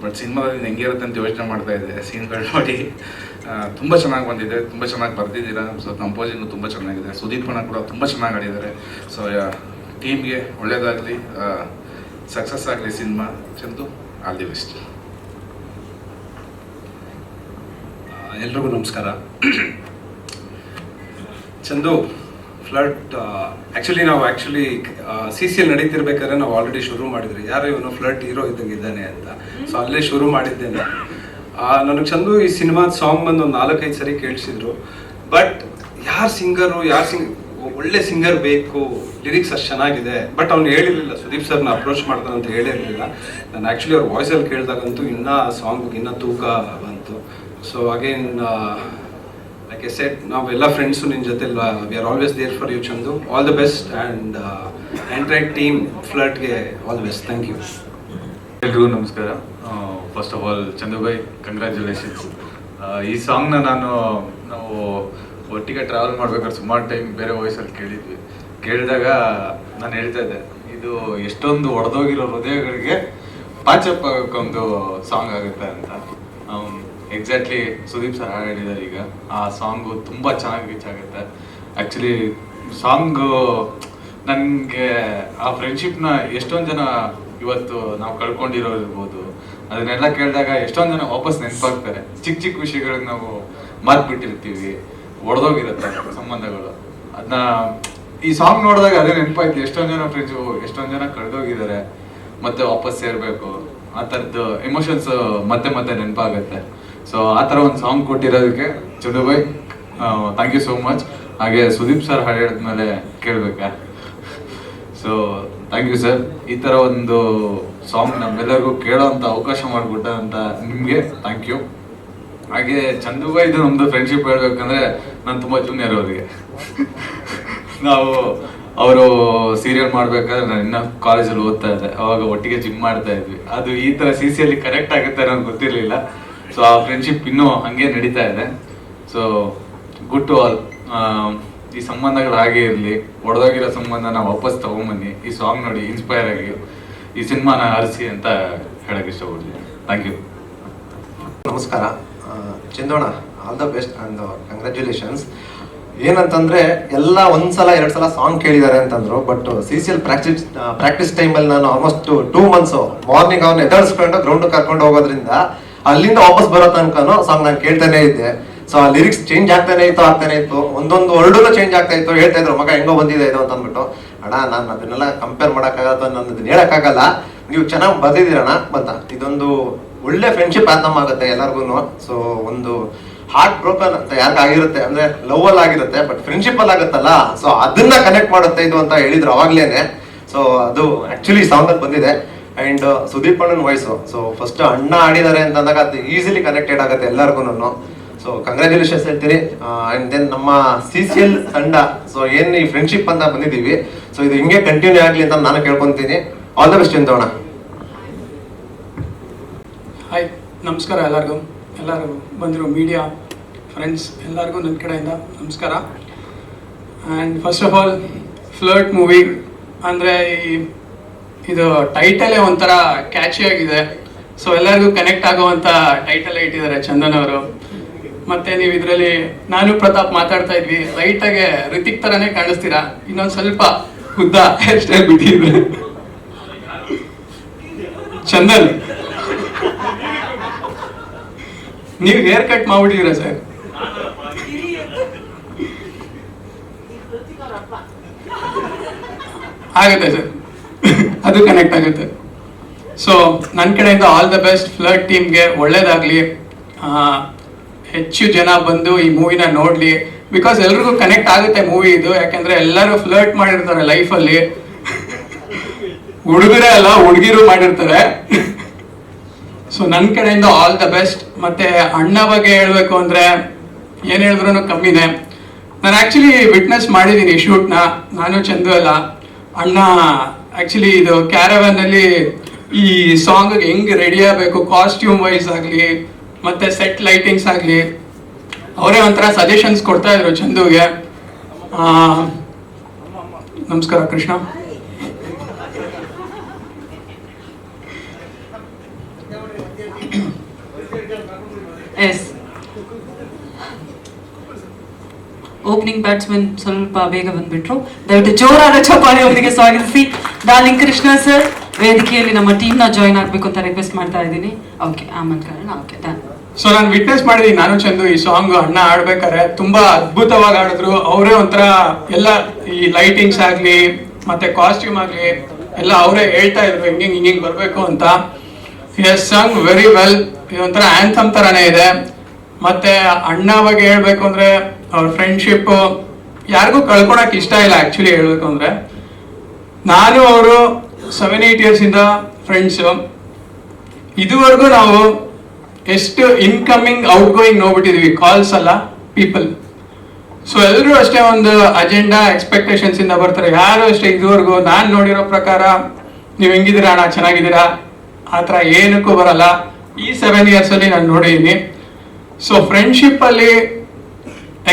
ಬಟ್ ಸಿನಿಮಾದಲ್ಲಿ ಹೆಂಗೆ ಇರುತ್ತೆ ಅಂತ ಯೋಚನೆ ಮಾಡ್ತಾ ಇದ್ದೆ. ಸೀನ್ಗಳು ನೋಡಿ ತುಂಬ ಚೆನ್ನಾಗಿ ಬಂದಿದೆ, ತುಂಬ ಚೆನ್ನಾಗಿ ಬರ್ದಿದ್ದೀರಾ. ಸೊ ಕಂಪೋಸಿಂಗು ತುಂಬ ಚೆನ್ನಾಗಿದೆ. ಸುದೀಪಣ್ಣ ಕೂಡ ತುಂಬ ಚೆನ್ನಾಗಿ ಆಡಿದ್ದಾರೆ. ಸೊ ಟೀಮ್ಗೆ ಒಳ್ಳೆಯದಾಗಲಿ, ಸಕ್ಸಸ್ ಆಗಲಿ cinema. Chandu, all the best. ಎಲ್ರಿಗೂ ನಮಸ್ಕಾರ. ಚಂದು, ಫ್ಲಡ್ ಆ್ಯಕ್ಚುಲಿ ನಾವು CCL ನಡೀತಿರ್ಬೇಕಾದ್ರೆ ನಾವು ಆಲ್ರೆಡಿ ಶುರು ಮಾಡಿದ್ರಿ, ಯಾರೋ ಇವನು ಫ್ಲಡ್ ಹೀರೋ ಇದ್ದಂಗೆ ಇದ್ದಾನೆ ಅಂತ. ಸೊ ಅಲ್ಲೇ ಶುರು ಮಾಡಿದ್ದೇನೆ. ನನಗೆ ಚಂದು ಈ ಸಿನಿಮಾದ ಸಾಂಗ್ ಬಂದು ಒಂದು 4-5 ಸರಿ ಕೇಳಿಸಿದ್ರು. ಬಟ್ ಒಳ್ಳೆ ಸಿಂಗರ್ ಬೇಕು, ಲಿರಿಕ್ಸ್ ಅಷ್ಟು ಚೆನ್ನಾಗಿದೆ. ಬಟ್ ಅವ್ನು ಹೇಳಿರಲಿಲ್ಲ, ಸುದೀಪ್ ಸರ್ನ ಅಪ್ರೋಚ್ ಮಾಡ್ತಾನಂತ ಹೇಳಿರಲಿಲ್ಲ. ನಾನು ಆ್ಯಕ್ಚುಲಿ ಅವ್ರ ವಾಯ್ಸಲ್ಲಿ ಕೇಳಿದಾಗಂತೂ ಇನ್ನೂ ಸಾಂಗ್ ಇನ್ನೂ ತೂಕ ಬಂತು. So again like I said ನಾವೆಲ್ಲ ಫ್ರೆಂಡ್ಸು ನಿನ್ನ ಜೊತೆ we are always there for you Chandu. All the best and entire team ಫ್ಲರ್ಟ್ಗೆ all the best. Thank you. ಎಲ್ರಿಗೂ ನಮಸ್ಕಾರ. First of all Chandubhai congratulations. ಈ ಸಾಂಗ್ನ ನಾವು ಒಟ್ಟಿಗೆ ಟ್ರಾವೆಲ್ ಮಾಡ್ಬೇಕಾದ್ರೆ ಸುಮಾರು ಟೈಮ್ ಬೇರೆ ವಾಯ್ಸಲ್ಲಿ ಕೇಳಿದಾಗ ನಾನು ಹೇಳ್ತಾ ಇದ್ದೆ, ಇದು ಎಷ್ಟೊಂದು ಒಡೆದೋಗಿರೋ ಹೃದಯಗಳಿಗೆ ಪ್ಯಾಚಪ್ ಆಗೋಕ್ಕೊಂದು ಸಾಂಗ್ ಆಗುತ್ತೆ ಅಂತ. ಎಕ್ಸಾಕ್ಟ್ಲಿ ಸುದೀಪ್ ಸರ್ ಹೇಳಿದ್ದಾರೆ. ಈಗ ಆ ಸಾಂಗು ತುಂಬ ಚೆನ್ನಾಗಿ ರೀಚ್ ಆಗುತ್ತೆ. ಆ್ಯಕ್ಚುಲಿ ಸಾಂಗು ನನಗೆ ಆ ಫ್ರೆಂಡ್ಶಿಪ್ನ ಎಷ್ಟೊಂದು ಜನ ಇವತ್ತು ನಾವು ಕಳ್ಕೊಂಡಿರೋರ್ಬೋದು, ಅದನ್ನೆಲ್ಲ ಕೇಳಿದಾಗ ಎಷ್ಟೊಂದು ಜನ ವಾಪಸ್ ನೆನಪಾಗ್ತಾರೆ. ಚಿಕ್ಕ ಚಿಕ್ಕ ವಿಷಯಗಳಿಗೆ ನಾವು ಮಾತು ಬಿಟ್ಟಿರ್ತೀವಿ, ಒಡೆದೋಗಿರುತ್ತೆ ಸಂಬಂಧಗಳು. ಅದನ್ನ ಈ ಸಾಂಗ್ ನೋಡಿದಾಗ ಅದೇ ನೆನಪಾಯ್ತು. ಎಷ್ಟೊಂದು ಜನ ಫ್ರೆಂಡ್ಸು ಎಷ್ಟೊಂದು ಜನ ಕಳೆದೋಗಿದ್ದಾರೆ, ಮತ್ತೆ ವಾಪಸ್ ಸೇರಬೇಕು, ಆ ಥರದ್ದು ಎಮೋಷನ್ಸ್ ಮತ್ತೆ ಮತ್ತೆ ನೆನಪಾಗುತ್ತೆ. ಸೊ ಆ ಥರ ಒಂದು ಸಾಂಗ್ ಕೊಟ್ಟಿರೋದಕ್ಕೆ Chandubhai thank you so much. ಹಾಗೆ ಸುದೀಪ್ ಸರ್ ಹೇಳಿದ್ಮೇಲೆ ಕೇಳಬೇಕಾ? So thank you sir. ಈ ಥರ ಒಂದು ಸಾಂಗ್ ನಮ್ಮೆಲ್ಲರಿಗೂ ಕೇಳೋಂಥ ಅವಕಾಶ ಮಾಡಿಕೊಟ್ಟಂತ ನಿಮಗೆ ಥ್ಯಾಂಕ್ ಯು. ಹಾಗೆ ಚಂದುಭಾಯ್ದು ನಮ್ಮದು ಫ್ರೆಂಡ್ಶಿಪ್ ಹೇಳ್ಬೇಕಂದ್ರೆ ನಾನು ತುಂಬ ಜೂನಿಯರ್ ಅವರಿಗೆ. ನಾವು ಅವರು ಸೀರಿಯಲ್ ಮಾಡ್ಬೇಕಾದ್ರೆ ನಾನು ಇನ್ನೂ ಕಾಲೇಜಲ್ಲಿ ಓದ್ತಾ ಇದ್ದೆ, ಅವಾಗ ಒಟ್ಟಿಗೆ ಜಿಮ್ ಮಾಡ್ತಾ ಇದ್ವಿ. ಅದು ಈ ಥರ CCಯಲ್ಲಿ ಕನೆಕ್ಟ್ ಆಗುತ್ತೆ ನನಗೆ ಗೊತ್ತಿರಲಿಲ್ಲ. ಸೊ ಆ ಫ್ರೆಂಡ್ಶಿಪ್ ಇನ್ನೂ ಹಾಗೆ ನಡೀತಾ ಇದೆ. So good to all. ಈ ಸಂಬಂಧಗಳು ಹಾಗೆ ಇರಲಿ, ಒಡೆದೋಗಿರೋ ಸಂಬಂಧನ ವಾಪಸ್ ತಗೊಂಬನ್ನಿ. ಈ ಸಾಂಗ್ ನೋಡಿ ಇನ್ಸ್ಪೈರ್ ಆಗಿ ಈ ಸಿನಿಮಾನ ಹರಿಸಿ ಅಂತ ಹೇಳಕ್ಕೆ ಇಷ್ಟಪಡ್ತೀನಿ. Thank you. ನಮಸ್ಕಾರ ಚಂದೋಣ, all the best and congratulations. ಏನಂತಂದ್ರೆ ಎಲ್ಲ ಒಂದ್ಸಲ 2 ಸಲ ಸಾಂಗ್ ಕೇಳಿದ್ದಾರೆ ಅಂತಂದ್ರು, ಬಟ್ CCL ಪ್ರಾಕ್ಟೀಸ್ ಟೈಮಲ್ಲಿ ನಾನು ಆಲ್ಮೋಸ್ಟ್ 2 months ಮಾರ್ನಿಂಗ್ ಅವ್ನು ಎದುರಿಸ್ಕೊಂಡು ಗ್ರೌಂಡ್ ಕರ್ಕೊಂಡು ಹೋಗೋದ್ರಿಂದ ಅಲ್ಲಿಂದ ವಾಪಸ್ ಬರೋ ತನಕನೂ ಸಾಂಗ್ ನಾನು ಕೇಳ್ತಾನೆ ಇದ್ದೆ. ಸೊ ಆ ಲಿರಿಕ್ಸ್ ಚೇಂಜ್ ಆಗ್ತಾನೆ ಇತ್ತು, ಒಂದೊಂದು ವರ್ಡೂ ಚೇಂಜ್ ಆಗ್ತಾ ಇತ್ತು. ಹೇಳ್ತಾ ಇದ್ರು ಮಗ ಹೆಂಗೋ ಬಂದಿದೆ ಇದು ಅಂತ ಅಂದ್ಬಿಟ್ಟು. ಅಣ್ಣ ನಾನು ಅದನ್ನೆಲ್ಲ ಕಂಪೇರ್ ಮಾಡೋಕ್ಕಾಗತ್ತ, ನಾನು ಅದನ್ನ ಹೇಳಕ್ಕಾಗಲ್ಲ, ನೀವು ಚೆನ್ನಾಗಿ ಬರ್ದಿದ್ದೀರಣ್ಣ ಬಂತ. ಇದೊಂದು ಒಳ್ಳೆ ಫ್ರೆಂಡ್ಶಿಪ್ ಆತಮ್ ಆಗುತ್ತೆ ಎಲ್ಲರಿಗೂ. ಸೊ ಒಂದು ಹಾರ್ಟ್ ಬ್ರೋಕನ್ ಅಂತ ಯಾರಿಗಾಗಿರುತ್ತೆ ಅಂದ್ರೆ ಲವ್ ಅಲ್ಲಿ ಆಗಿರುತ್ತೆ, ಬಟ್ ಫ್ರೆಂಡ್ಶಿಪ್ ಅಲ್ಲಿ ಆಗುತ್ತಲ್ಲ, ಸೊ ಅದನ್ನ ಕನೆಕ್ಟ್ ಮಾಡುತ್ತೆ ಇದು ಅಂತ ಹೇಳಿದ್ರು ಅವಾಗ್ಲೇನೆ. ಸೊ ಅದು ಆಕ್ಚುಲಿ ಸಾಂಗ್ ಅಲ್ಲಿ ಬಂದಿದೆ. ಅಂಡ್ ಸುದೀಪ್ ಅಣ್ಣನ ವಾಯ್ಸು, ಸೊ ಫಸ್ಟ್ ಅಣ್ಣ ಆಡಿದ್ದಾರೆ ಅಂತ ಅಂದಾಗ ಅದು ಈಸಿಲಿ ಕನೆಕ್ಟೆಡ್ ಆಗುತ್ತೆ ಎಲ್ಲರಿಗೂ. ಸೊ ಕಂಗ್ರ್ಯಾಚುಲೇಷನ್ಸ್ ಹೇಳ್ತೀನಿ. ಅಂಡ್ ದೆನ್ ನಮ್ಮ CCL ತಂಡ, ಸೊ ಏನ್ ಈ ಫ್ರೆಂಡ್ಶಿಪ್ ಅಂತ ಬಂದಿದ್ದೀವಿ, ಸೊ ಇದು ಹಿಂಗೆ ಕಂಟಿನ್ಯೂ ಆಗ್ಲಿ ಅಂತ ನಾನು ಕೇಳ್ಕೊಂತೀನಿ. ಆಲ್ ದ ಬೆಸ್ಟ್ ಅಂತೋಣ. ಹಾಯ್, ನಮಸ್ಕಾರ ಎಲ್ಲರಿಗೂ ಬಂದಿರೋ ಮೀಡಿಯಾ ಫ್ರೆಂಡ್ಸ್ ಎಲ್ಲರಿಗೂ ನನ್ನ ಕಡೆಯಿಂದ ನಮಸ್ಕಾರ. And first of all flirt movie ಅಂದರೆ ಇದು ಟೈಟಲೇ ಒಂಥರ ಕ್ಯಾಚಿ ಆಗಿದೆ. ಸೊ ಎಲ್ಲರಿಗೂ ಕನೆಕ್ಟ್ ಆಗುವಂಥ ಟೈಟಲೇ ಇಟ್ಟಿದ್ದಾರೆ ಚಂದನ್ ಅವರು. ಮತ್ತು ನೀವು ಇದರಲ್ಲಿ ನಾನು ಪ್ರತಾಪ್ ಮಾತಾಡ್ತಾ ಇದ್ವಿ, ಲೈಟಾಗೆ ರಿತಿಕ್ ಥರನೇ ಕಾಣಿಸ್ತೀರಾ, ಇನ್ನೊಂದು ಸ್ವಲ್ಪ ಉದ್ದ ಹೇರ್ ಸ್ಟೈಲ್ ಬಿಟ್ಟಿದ್ರೆ ಚಂದನ್ ನೀವು ಹೇರ್ ಕಟ್ ಮಾಡ್ಬಿಟ್ಟಿದ್ದೀರಾ ಸರ್. ಆಗುತ್ತೆ ಸರ್, ಅದು ಕನೆಕ್ಟ್ ಆಗುತ್ತೆ. ಸೊ ನನ್ನ ಕಡೆಯಿಂದ ಆಲ್ ದ ಬೆಸ್ಟ್. ಫ್ಲರ್ಟ್ ಟೀಮ್ಗೆ ಒಳ್ಳೇದಾಗಲಿ, ಹೆಚ್ಚು ಜನ ಬಂದು ಈ ಮೂವಿನ ನೋಡಲಿ. ಬಿಕಾಸ್ ಎಲ್ರಿಗೂ ಕನೆಕ್ಟ್ ಆಗುತ್ತೆ ಮೂವಿ ಇದು, ಯಾಕೆಂದರೆ ಎಲ್ಲರೂ ಫ್ಲರ್ಟ್ ಮಾಡಿರ್ತಾರೆ ಲೈಫಲ್ಲಿ. ಹುಡುಗರೇ ಅಲ್ಲ, ಹುಡುಗಿರು ಮಾಡಿರ್ತಾರೆ. ಸೊ ನನ್ನ ಕಡೆಯಿಂದ ಆಲ್ ದ ಬೆಸ್ಟ್. ಮತ್ತು ಅಣ್ಣ ಬಗ್ಗೆ ಹೇಳಬೇಕು ಅಂದರೆ ಏನು ಹೇಳಿದ್ರು ಕಮ್ಮಿನೇ. ನಾನು ಆ್ಯಕ್ಚುಲಿ ವಿಟ್ನೆಸ್ ಮಾಡಿದ್ದೀನಿ ಶೂಟ್ನ, ನಾನು ಚಂದು ಅಲ್ಲ. ಅಣ್ಣ ಆ್ಯಕ್ಚುಲಿ ಇದು ಕ್ಯಾರವ್ಯಾನಲ್ಲಿ ಈ ಸಾಂಗ್ಗೆ ಹೆಂಗೆ ರೆಡಿ ಆಗಬೇಕು, ಕಾಸ್ಟ್ಯೂಮ್ ವೈಸ್ ಆಗಲಿ ಮತ್ತು ಸೆಟ್ ಲೈಟಿಂಗ್ಸ್ ಆಗಲಿ, ಅವರೇ ಒಂಥರ ಸಜೆಷನ್ಸ್ ಕೊಡ್ತಾ ಇದ್ರು ಚಂದುಗೆ. ನಮಸ್ಕಾರ ಕೃಷ್ಣ. ಎಸ್, ಓಪನಿಂಗ್ ಬ್ಯಾಟ್ಸ್ಮನ್ ಸ್ವಲ್ಪ ಬೇಗ ಬಂದ್ಬಿಟ್ರು. ದಯವಿಟ್ಟು ಜೋರಾದ ಚಪ್ಪಾಳೆಯೊಂದಿಗೆ ಸ್ವಾಗತಿಸಿ ಡಾರ್ಲಿಂಗ್ ಕೃಷ್ಣ ಸರ್ ವೇದಿಕೆಯಲ್ಲಿ ನಮ್ಮ ಟೀಮ್ನ ಜಾಯ್ನ್ ಆಗಬೇಕು ಅಂತ ರಿಕ್ವೆಸ್ಟ್ ಮಾಡ್ತಾ ಇದ್ದೀನಿ. ಓಕೆ, ಆಮಂತ್ ಕಾರಣ. Okay, done. ಸೊ ನಾನು ವಿಟ್ನೆಸ್ ಮಾಡಿದ್ದೀನಿ, ನಾನು ಚಂದು ಈ ಸಾಂಗ್ ಅಣ್ಣ ಆಡ್ಬೇಕಾರೆ ತುಂಬಾ ಅದ್ಭುತವಾಗಿ ಆಡಿದ್ರು. ಅವರೇ ಒಂಥರ ಎಲ್ಲ ಈ ಲೈಟಿಂಗ್ಸ್ ಆಗಲಿ ಮತ್ತೆ ಕಾಸ್ಟ್ಯೂಮ್ ಆಗಲಿ ಎಲ್ಲ ಅವರೇ ಹೇಳ್ತಾ ಇದ್ರು ಹಿಂಗೆ ಬರಬೇಕು ಅಂತ. Yes, song very well. ಇದೊಂಥರ ಆ್ಯಂಥಮ್ ಥರನೇ ಇದೆ. ಮತ್ತೆ ಅಣ್ಣ ಬಗ್ಗೆ ಹೇಳ್ಬೇಕು ಅಂದರೆ ಅವ್ರ ಫ್ರೆಂಡ್ಶಿಪ್ ಯಾರಿಗೂ ಕಳ್ಕೊಳಕ್ಕೆ ಇಷ್ಟ ಇಲ್ಲ ಆ್ಯಕ್ಚುಲಿ ಹೇಳ್ಬೇಕು ಅಂದರೆ. ನಾನು ಅವರು 7-8 yearsಯಿಂದ ಫ್ರೆಂಡ್ಸು. ಇದುವರೆಗೂ ನಾವು ಎಷ್ಟು ಇನ್ಕಮಿಂಗ್ ಔಟ್ ಗೋಯಿಂಗ್ ನೋಡ್ಬಿಟ್ಟಿದ್ವಿ, ಕಾಲ್ಸ್ ಅಲ್ಲ ಪೀಪಲ್. ಸೊ ಎಲ್ಲರೂ ಅಷ್ಟೇ ಒಂದು ಅಜೆಂಡಾ ಎಕ್ಸ್ಪೆಕ್ಟೇಷನ್ಸ್ ಇಂದ ಬರ್ತಾರೆ. ಯಾರು ಅಷ್ಟೇ ಇದುವರೆಗೂ ನಾನು ನೋಡಿರೋ ಪ್ರಕಾರ ನೀವು ಹೆಂಗಿದ್ದೀರಾ ಅಣ್ಣ, ಚೆನ್ನಾಗಿದ್ದೀರಾ, ಆ ಥರ ಏನಕ್ಕೂ ಬರಲ್ಲ. ಈ 7 years ಅಲ್ಲಿ ನಾನು ನೋಡಿದ್ದೀನಿ. ಸೊ ಫ್ರೆಂಡ್ಶಿಪ್ ಅಲ್ಲಿ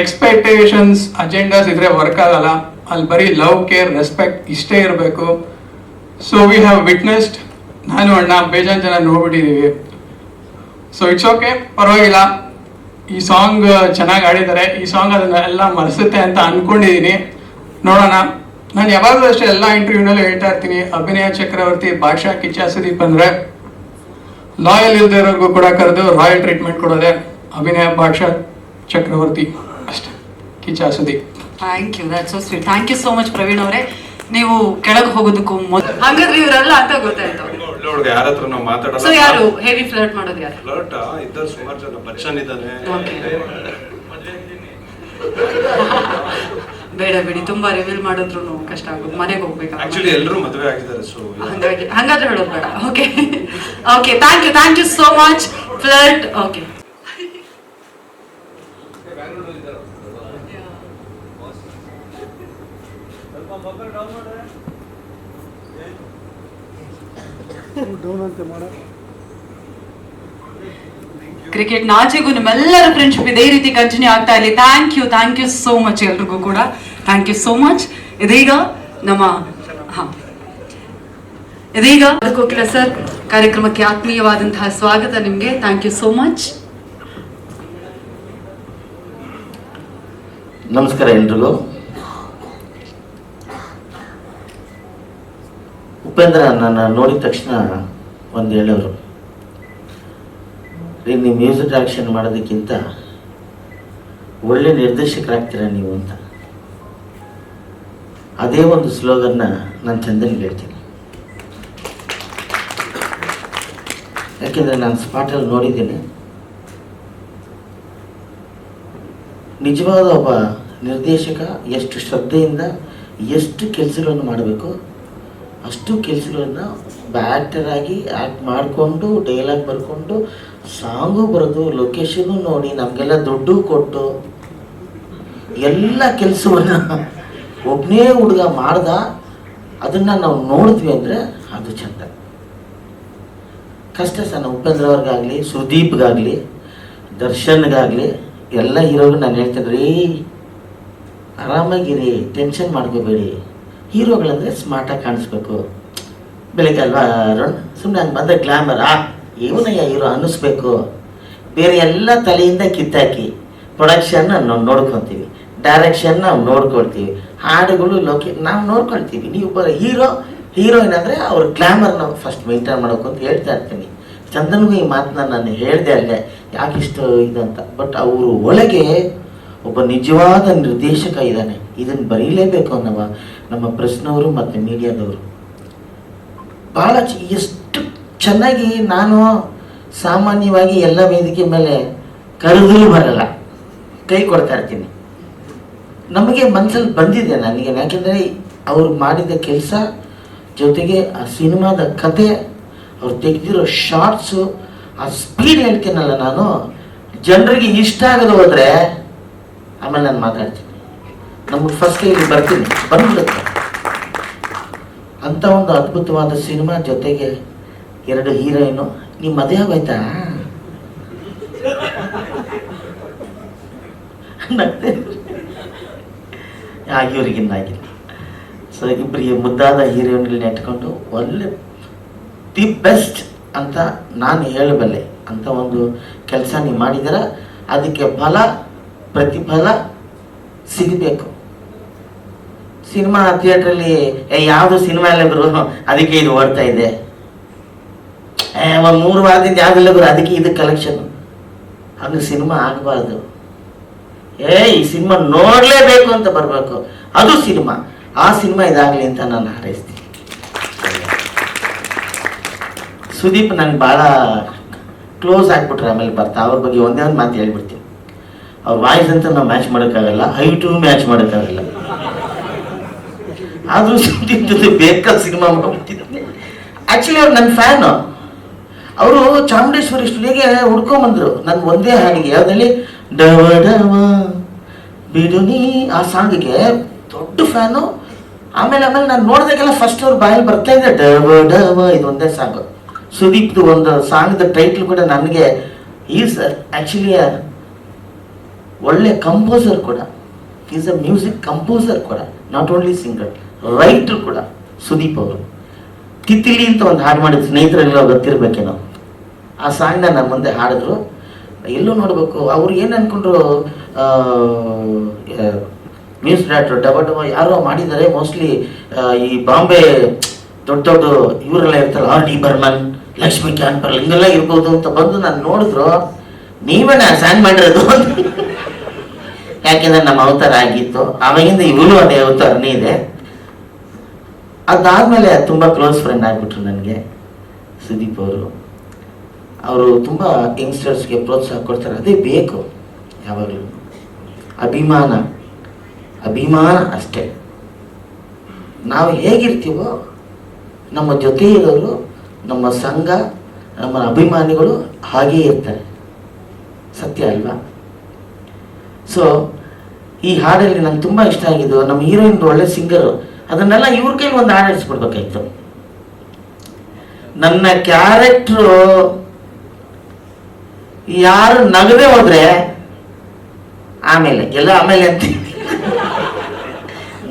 ಎಕ್ಸ್ಪೆಕ್ಟೇಷನ್ಸ್ ಅಜೆಂಡಾಸ್ ಇದ್ರೆ ವರ್ಕ್ ಆಗಲ್ಲ. ಅಲ್ಲಿ ಬರೀ ಲವ್, ಕೇರ್, ರೆಸ್ಪೆಕ್ಟ್ ಇಷ್ಟೇ ಇರಬೇಕು. ಸೊ ವಿ ಹ್ಯಾವ್ ವಿಟ್ನೆಸ್ಡ್, ನಾನು ಅಣ್ಣ ಬೇಜಾನ್ ಜನ ನೋಡ್ಬಿಟ್ಟಿದ್ದೀವಿ. ಸೊ ಇಟ್ಸ್ ಓಕೆ, ಪರವಾಗಿಲ್ಲ. ಈ ಸಾಂಗ್ ಚೆನ್ನಾಗಿ ಆಡಿದ್ದಾರೆ. ಈ ಸಾಂಗ್ ಅದನ್ನ ಎಲ್ಲ ಮರೆಸುತ್ತೆ ಅಂತ ಅನ್ಕೊಂಡಿದ್ದೀನಿ. ನೋಡೋಣ. ನಾನು ಯಾವಾಗಲೂ ಅಷ್ಟೇ ಎಲ್ಲ ಇಂಟರ್ವ್ಯೂನಲ್ಲಿ ಹೇಳ್ತಾ ಇರ್ತೀನಿ, ಅಭಿನಯ ಚಕ್ರವರ್ತಿ, ಬಾದ್ಶಾ, ಕಿಚ್ಚ ಸುದೀಪ್ ಅಂದ್ರೆ ಲಾಯಲ್ ಇಲ್ದೇ ಇರೋರ್ಗೂ ಕೂಡ ಕರೆದು ರಾಯಲ್ ಟ್ರೀಟ್ಮೆಂಟ್ ಕೊಡೋದೆ ಅಭಿನಯ, ಬಾದ್ಶಾ, ಚಕ್ರವರ್ತಿ ಅಷ್ಟೇ, Kichcha Sudeep. Thank you, that's so sweet. Thank you so much Praveen ಅವರೇ. ನೀವು ಕೆಳಗೆ ಹೋಗೋದಕ್ಕೂ ಮೊದಲು ಹಾಗಾದ್ರೆ ಇವರೆಲ್ಲ ಅಂತ ಗೊತ್ತಾಯ್ತು. ಒಳ್ಳೆ ಹುಡುಗ, ಯಾರ ಹತ್ರ ನಾವು ಮಾತಾಡೋದು. ಸೊ ಯಾರು ಹೆವಿ ಫ್ಲರ್ಟ್ ಮಾಡೋದು ಯಾರು? ಫ್ಲರ್ಟ್ ಇದ್ದಾರೆ ಸುಮಾರು ಜನ. ಬಚ್ಚನ್ ಇದ್ದಾನೆ. ಬೇಡ ಬಿಡಿ, ತುಂಬಾ ರಿವೀಲ್ ಮಾಡಿದ್ರು ಕಷ್ಟ ಆಗೋದು, ಮನೆಗೆ ಹೋಗ್ಬೇಕು. ಆಕ್ಚುಲಿ ಎಲ್ಲರೂ ಮದುವೆ ಆಗಿದ್ದಾರೆ. ಸೊ ಹಂಗಾದ್ರೆ ಹೇಳೋದು ಬೇಡ. Okay okay, thank you so much flirt. Okay, cricket ನಾಚೆಗೂ ನಿಮ್ಮೆಲ್ಲರ ಫ್ರೆಂಡ್ಶಿಪ್ ಇದೇ ರೀತಿ ಕಂಟಿನ್ಯೂ ಆಗ್ತಾ ಇಲ್ಲಿ. ಥ್ಯಾಂಕ್ ಯು ಸೋ ಮಚ್ ಎಲ್ರಿಗೂ ಕೂಡ. Thank you so much. ಇದೀಗ ಕೋಕಿಲ ಸರ್, ಕಾರ್ಯಕ್ರಮಕ್ಕೆ ಆತ್ಮೀಯವಾದಂತಹ ಸ್ವಾಗತ ನಿಮ್ಗೆ. Thank you so much. ನಮಸ್ಕಾರ ಎಲ್ರಿಗೂ. ಉಪೇಂದ್ರ ನನ್ನ ನೋಡಿದ ತಕ್ಷಣ ಒಂದು ಹೇಳೋರು, ನೀವು ಮ್ಯೂಸಿಕ್ ಡೈರೆಕ್ಷನ್ ಮಾಡೋದಕ್ಕಿಂತ ಒಳ್ಳೆ ನಿರ್ದೇಶಕರಾಗ್ತೀರಾ ನೀವು ಅಂತ. ಅದೇ ಒಂದು ಸ್ಲೋಗನ್ನ ನಾನು ಚಂದನ್ಗೆ ಹೇಳ್ತೀನಿ. ಯಾಕೆಂದರೆ ನಾನು ಸ್ಪಾಟಲ್ಲಿ ನೋಡಿದ್ದೀನಿ. ನಿಜವಾದ ಒಬ್ಬ ನಿರ್ದೇಶಕ ಎಷ್ಟು ಶ್ರದ್ಧೆಯಿಂದ ಎಷ್ಟು ಕೆಲಸಗಳನ್ನು ಮಾಡಬೇಕು ಅಷ್ಟು ಕೆಲಸಗಳನ್ನು ಒಬ್ಬ ಆ್ಯಕ್ಟರ್ ಆಗಿ ಆ್ಯಕ್ಟ್ ಮಾಡಿಕೊಂಡು, ಡೈಲಾಗ್ ಬರ್ಕೊಂಡು, ಸಾಂಗು ಬರೋದು, ಲೊಕೇಶನ್ನು ನೋಡಿ, ನಮಗೆಲ್ಲ ದುಡ್ಡು ಕೊಟ್ಟು ಎಲ್ಲ ಕೆಲಸವನ್ನು ಒಬ್ಬನೇ ಹುಡುಗ ಮಾಡ್ದ. ಅದನ್ನು ನಾವು ನೋಡಿದ್ವಿ ಅಂದರೆ ಅದು ಚಂದ. ಕಷ್ಟ ಸಣ್ಣ ಉಪೇಂದ್ರ ಅವ್ರಿಗಾಗಲಿ, ಸುದೀಪ್ಗಾಗಲಿ, ದರ್ಶನ್ಗಾಗಲಿ, ಎಲ್ಲ ಹೀರೋಗೂ ನಾನು ಹೇಳ್ತೇನೆ ರೀ, ಆರಾಮಾಗಿರಿ, ಟೆನ್ಷನ್ ಮಾಡ್ಕೋಬೇಡಿ. ಹೀರೋಗಳಂದರೆ ಸ್ಮಾರ್ಟಾಗಿ ಕಾಣಿಸ್ಬೇಕು. ಬೆಳಿಗ್ಗೆ ಅಲ್ವಾ ಅರುಣ್, ಸುಮ್ಮನೆ ಹಂಗೆ ಬಂದ ಗ್ಲಾಮರ್ ಇವನಯ್ಯ ಹೀರೋ ಅನ್ನಿಸ್ಬೇಕು. ಬೇರೆ ಎಲ್ಲ ತಲೆಯಿಂದ ಕಿತ್ತಾಕಿ ಪ್ರೊಡಕ್ಷನ್ ನಾವು ನೋಡ್ಕೊತೀವಿ, ಡೈರೆಕ್ಷನ್ ನಾವು ನೋಡ್ಕೊಳ್ತೀವಿ, ಹಾಡುಗಳು ನಾವು ನೋಡ್ಕೊಳ್ತೀವಿ. ನೀವು ಬರೋ ಹೀರೋಯಿನ್ ಅಂದರೆ ಅವ್ರ ಗ್ಲಾಮರ್ ನಾವು ಫಸ್ಟ್ ಮೇಂಟೈನ್ ಮಾಡೋಕು ಅಂತ ಹೇಳ್ತಾ ಇರ್ತೀನಿ. ಚಂದನ್ಗೂ ಈ ಮಾತನ್ನ ನಾನು ಹೇಳಿದೆ ಅಲ್ಲೇ, ಯಾಕಿಷ್ಟು ಇದಂತ. ಬಟ್ ಅವರು ಒಳಗೆ ಒಬ್ಬ ನಿಜವಾದ ನಿರ್ದೇಶಕ ಇದ್ದಾನೆ. ಇದನ್ನು ಬರೀಲೇಬೇಕು ಅನ್ನವ ನಮ್ಮ ಪ್ರೆಸ್ನವರು ಮತ್ತು ಮೀಡಿಯಾದವರು ಭಾಳ ಎಷ್ಟು ಚೆನ್ನಾಗಿ. ನಾನು ಸಾಮಾನ್ಯವಾಗಿ ಎಲ್ಲ ವೇದಿಕೆ ಮೇಲೆ ಕರೆದರೂ ಬರಲ್ಲ, ಕೈ ಕೊಡ್ತಾ ಇರ್ತೀನಿ. ನಮಗೆ ಮನಸ್ಸಲ್ಲಿ ಬಂದಿದೆ ನನಗೆ, ಯಾಕೆಂದರೆ ಅವ್ರು ಮಾಡಿದ ಕೆಲಸ ಜೊತೆಗೆ ಆ ಸಿನಿಮಾದ ಕತೆ, ಅವ್ರು ತೆಗೆದಿರೋ ಶಾರ್ಟ್ಸು, ಆ ಸ್ಪೀಡ್ ಹೇಳ್ತೀನಲ್ಲ ನಾನು, ಜನರಿಗೆ ಇಷ್ಟ ಆಗದೆ ಹೋದರೆ ಆಮೇಲೆ ನಾನು ಮಾತಾಡ್ತೀನಿ. ನಮಗೆ ಫಸ್ಟ್ ಇಲ್ಲಿ ಬರ್ತೀನಿ, ಬಂದ್ಬಿಡುತ್ತೆ. ಅಂಥ ಒಂದು ಅದ್ಭುತವಾದ ಸಿನಿಮಾ, ಜೊತೆಗೆ 2 ಹೀರೋಯಿನು. ನಿಮ್ಮ ಮದುವೆ ಆಗೋಯ್ತಾ? ಇವ್ರಿಗಿನ್ನಾಗಿಲ್ಲ. ಸೊ ಇಬ್ಬರಿಗೆ ಮುದ್ದಾದ ಹೀರೋಯಿನ್ಗಳನ್ನ ಇಟ್ಕೊಂಡು ಒಳ್ಳೆ ದಿ ಬೆಸ್ಟ್ ಅಂತ ನಾನು ಹೇಳಬಲ್ಲೆ. ಅಂತ ಒಂದು ಕೆಲಸ ನೀವು ಮಾಡಿದರೆ ಅದಕ್ಕೆ ಪ್ರತಿಫಲ ಸಿಗಬೇಕು. ಸಿನಿಮಾ ಥಿಯೇಟ್ರಲ್ಲಿ ಯಾವುದು ಸಿನಿಮಾ ಇಲ್ಲ ಗುರು, ಅದಕ್ಕೆ ಇದು ಓಡ್ತಾ ಇದೆ, ಒಂದು 3 ವಾರದಿಂದ ಯಾವುದಿಲ್ಲ ಗುರು, ಅದಕ್ಕೆ ಇದು ಕಲೆಕ್ಷನ್. ಹಂಗೆ ಸಿನಿಮಾ ಆಗಬಾರ್ದು. ಈ ಸಿನಿಮಾ ನೋಡಲೇಬೇಕು ಅಂತ ಬರಬೇಕು, ಅದು ಸಿನಿಮಾ. ಆ ಸಿನಿಮಾ ಇದಾಗಲಿ ಅಂತ ನಾನು ಹಾರೈಸ್ತೀನಿ. ಸುದೀಪ್ ನನಗೆ ಭಾಳ ಕ್ಲೋಸ್ ಆಗಿಬಿಟ್ರೆ ಆಮೇಲೆ ಬರ್ತಾ ಅವ್ರ ಬಗ್ಗೆ ಒಂದೇ ಒಂದು ಮಾತು ಹೇಳ್ಬಿಡ್ತೀನಿ. ಅವ್ರ ವಾಯ್ಸ್ ಅಂತ ನಾವು ಮ್ಯಾಚ್ ಮಾಡೋಕ್ಕಾಗಲ್ಲ, ಹೈಟು ಮ್ಯಾಚ್ ಮಾಡೋಕ್ಕಾಗಲ್ಲ. ಆದರೂ ಸುದೀಪ್ ಜೊತೆ ಬೇಕಾದ ಸಿನಿಮಾ ಮಾಡ್ಬಿಟ್ಟಿದ್ದೀನಿ. ಆ್ಯಕ್ಚುಲಿ ಅವ್ರು ನನ್ನ ಫ್ಯಾನು. ಅವರು ಚಾಮುಂಡೇಶ್ವರಿ ಸ್ಟುಡಿಯೋಗೆ ಹುಡ್ಕೊಂಬಂದರು ನನ್ನ ಒಂದೇ ಹಾಡಿಗೆ. ಯಾವುದಲ್ಲಿ ಡವ ಡವ ಬಿಡುನಿ ಆ ಸಾಂಗಿಗೆ ದೊಡ್ಡ ಫ್ಯಾನು. ಆಮೇಲೆ ನಾನು ನೋಡಿದಾಗೆಲ್ಲ ಫಸ್ಟ್ ಅವ್ರ ಬಾಯಲ್ಲಿ ಬರ್ತಾ ಇದೆ ಡವ ಡವ, ಇದು ಒಂದೇ ಸಾಂಗ್. ಸುದೀಪ್ದು ಒಂದು ಸಾಂಗ್ದ ಟೈಟ್ಲ್ ಕೂಡ ನನಗೆ ಈಸ್ ಆ್ಯಕ್ಚುಲಿ ಒಳ್ಳೆ ಕಂಪೋಸರ್ ಕೂಡ, ಈಸ್ ಅ ಮ್ಯೂಸಿಕ್ ಕಂಪೋಸರ್ ಕೂಡ, ನಾಟ್ ಓನ್ಲಿ ಸಿಂಗರ್, ರೈಟರ್ ಕೂಡ ಸುದೀಪ್ ಅವರು. ತಿತ್ತಿಲಿ ಅಂತ ಒಂದು ಹಾಡು ಮಾಡಿದ್ರು, ಸ್ನೇಹಿತರೆಲ್ಲ ಗೊತ್ತಿರ್ಬೇಕೇನೋ. ಆ ಸಾಂಗ್ನ ನನ್ನ ಮುಂದೆ ಹಾಡಿದ್ರು. ಎಲ್ಲೂ ನೋಡಬೇಕು ಅವ್ರು ಏನು ಅಂದ್ಕೊಂಡ್ರು, ಮ್ಯೂಸಿಕ್ ಡೈರೆಕ್ಟರ್ ಡಬ ಡಬ ಯಾರೋ ಮಾಡಿದ್ದಾರೆ, ಮೋಸ್ಟ್ಲಿ ಈ ಬಾಂಬೆ ದೊಡ್ಡ ದೊಡ್ಡ ಇವರೆಲ್ಲ ಇರ್ತಾರೆ, R D Burman, Lakshmi cancer ಹಿಂಗೆಲ್ಲ ಇರ್ಬೋದು ಅಂತ ಬಂದು ನಾನು ನೋಡಿದ್ರು. ನೀವೇನ ಸಾಂಗ್ ಮಾಡಿರೋದು ಯಾಕೆಂದ್ರೆ ನಮ್ಮ ಅವತಾರ ಆಗಿತ್ತು, ಆವಾಗಿಂದ ಇವಳು ಅದೇ ಅವತಾರನೇ ಇದೆ. ಅದಾದ್ಮೇಲೆ ತುಂಬ ಕ್ಲೋಸ್ ಫ್ರೆಂಡ್ ಆಗಿಬಿಟ್ರು ನನಗೆ ಸುದೀಪ್ ಅವರು. ಅವರು ತುಂಬ ಯಂಗ್ಸ್ಟರ್ಸ್ಗೆ ಪ್ರೋತ್ಸಾಹ ಕೊಡ್ತಾರೆ, ಅದೇ ಬೇಕು ಯಾವಾಗಲೂ. ಅಭಿಮಾನ ಅಷ್ಟೇ. ನಾವು ಹೇಗಿರ್ತೀವೋ ನಮ್ಮ ಜೊತೆ ಇರೋರು, ನಮ್ಮ ಸಂಘ, ನಮ್ಮ ಅಭಿಮಾನಿಗಳು ಹಾಗೇ ಇರ್ತಾರೆ. ಸತ್ಯ ಅಲ್ವಾ? ಸೊ ಈ ಹಾಡಲ್ಲಿ ನಂಗೆ ತುಂಬ ಇಷ್ಟ ಆಗಿದ್ದು, ನಮ್ಮ ಹೀರೋಯಿನ್ ಒಳ್ಳೆ ಸಿಂಗರು, ಅದನ್ನೆಲ್ಲ ಇವ್ರ ಕೈಲಿ ಒಂದು ಹಾಡು ಹಾಡಿಸ್ಬಿಡ್ಬೇಕಾಯ್ತು. ನನ್ನ ಕ್ಯಾರೆಕ್ಟ್ರು ಯಾರು ನಗದೆ ಹೋದ್ರೆ ಆಮೇಲೆ ಎಲ್ಲ ಆಮೇಲೆ ಅಂತ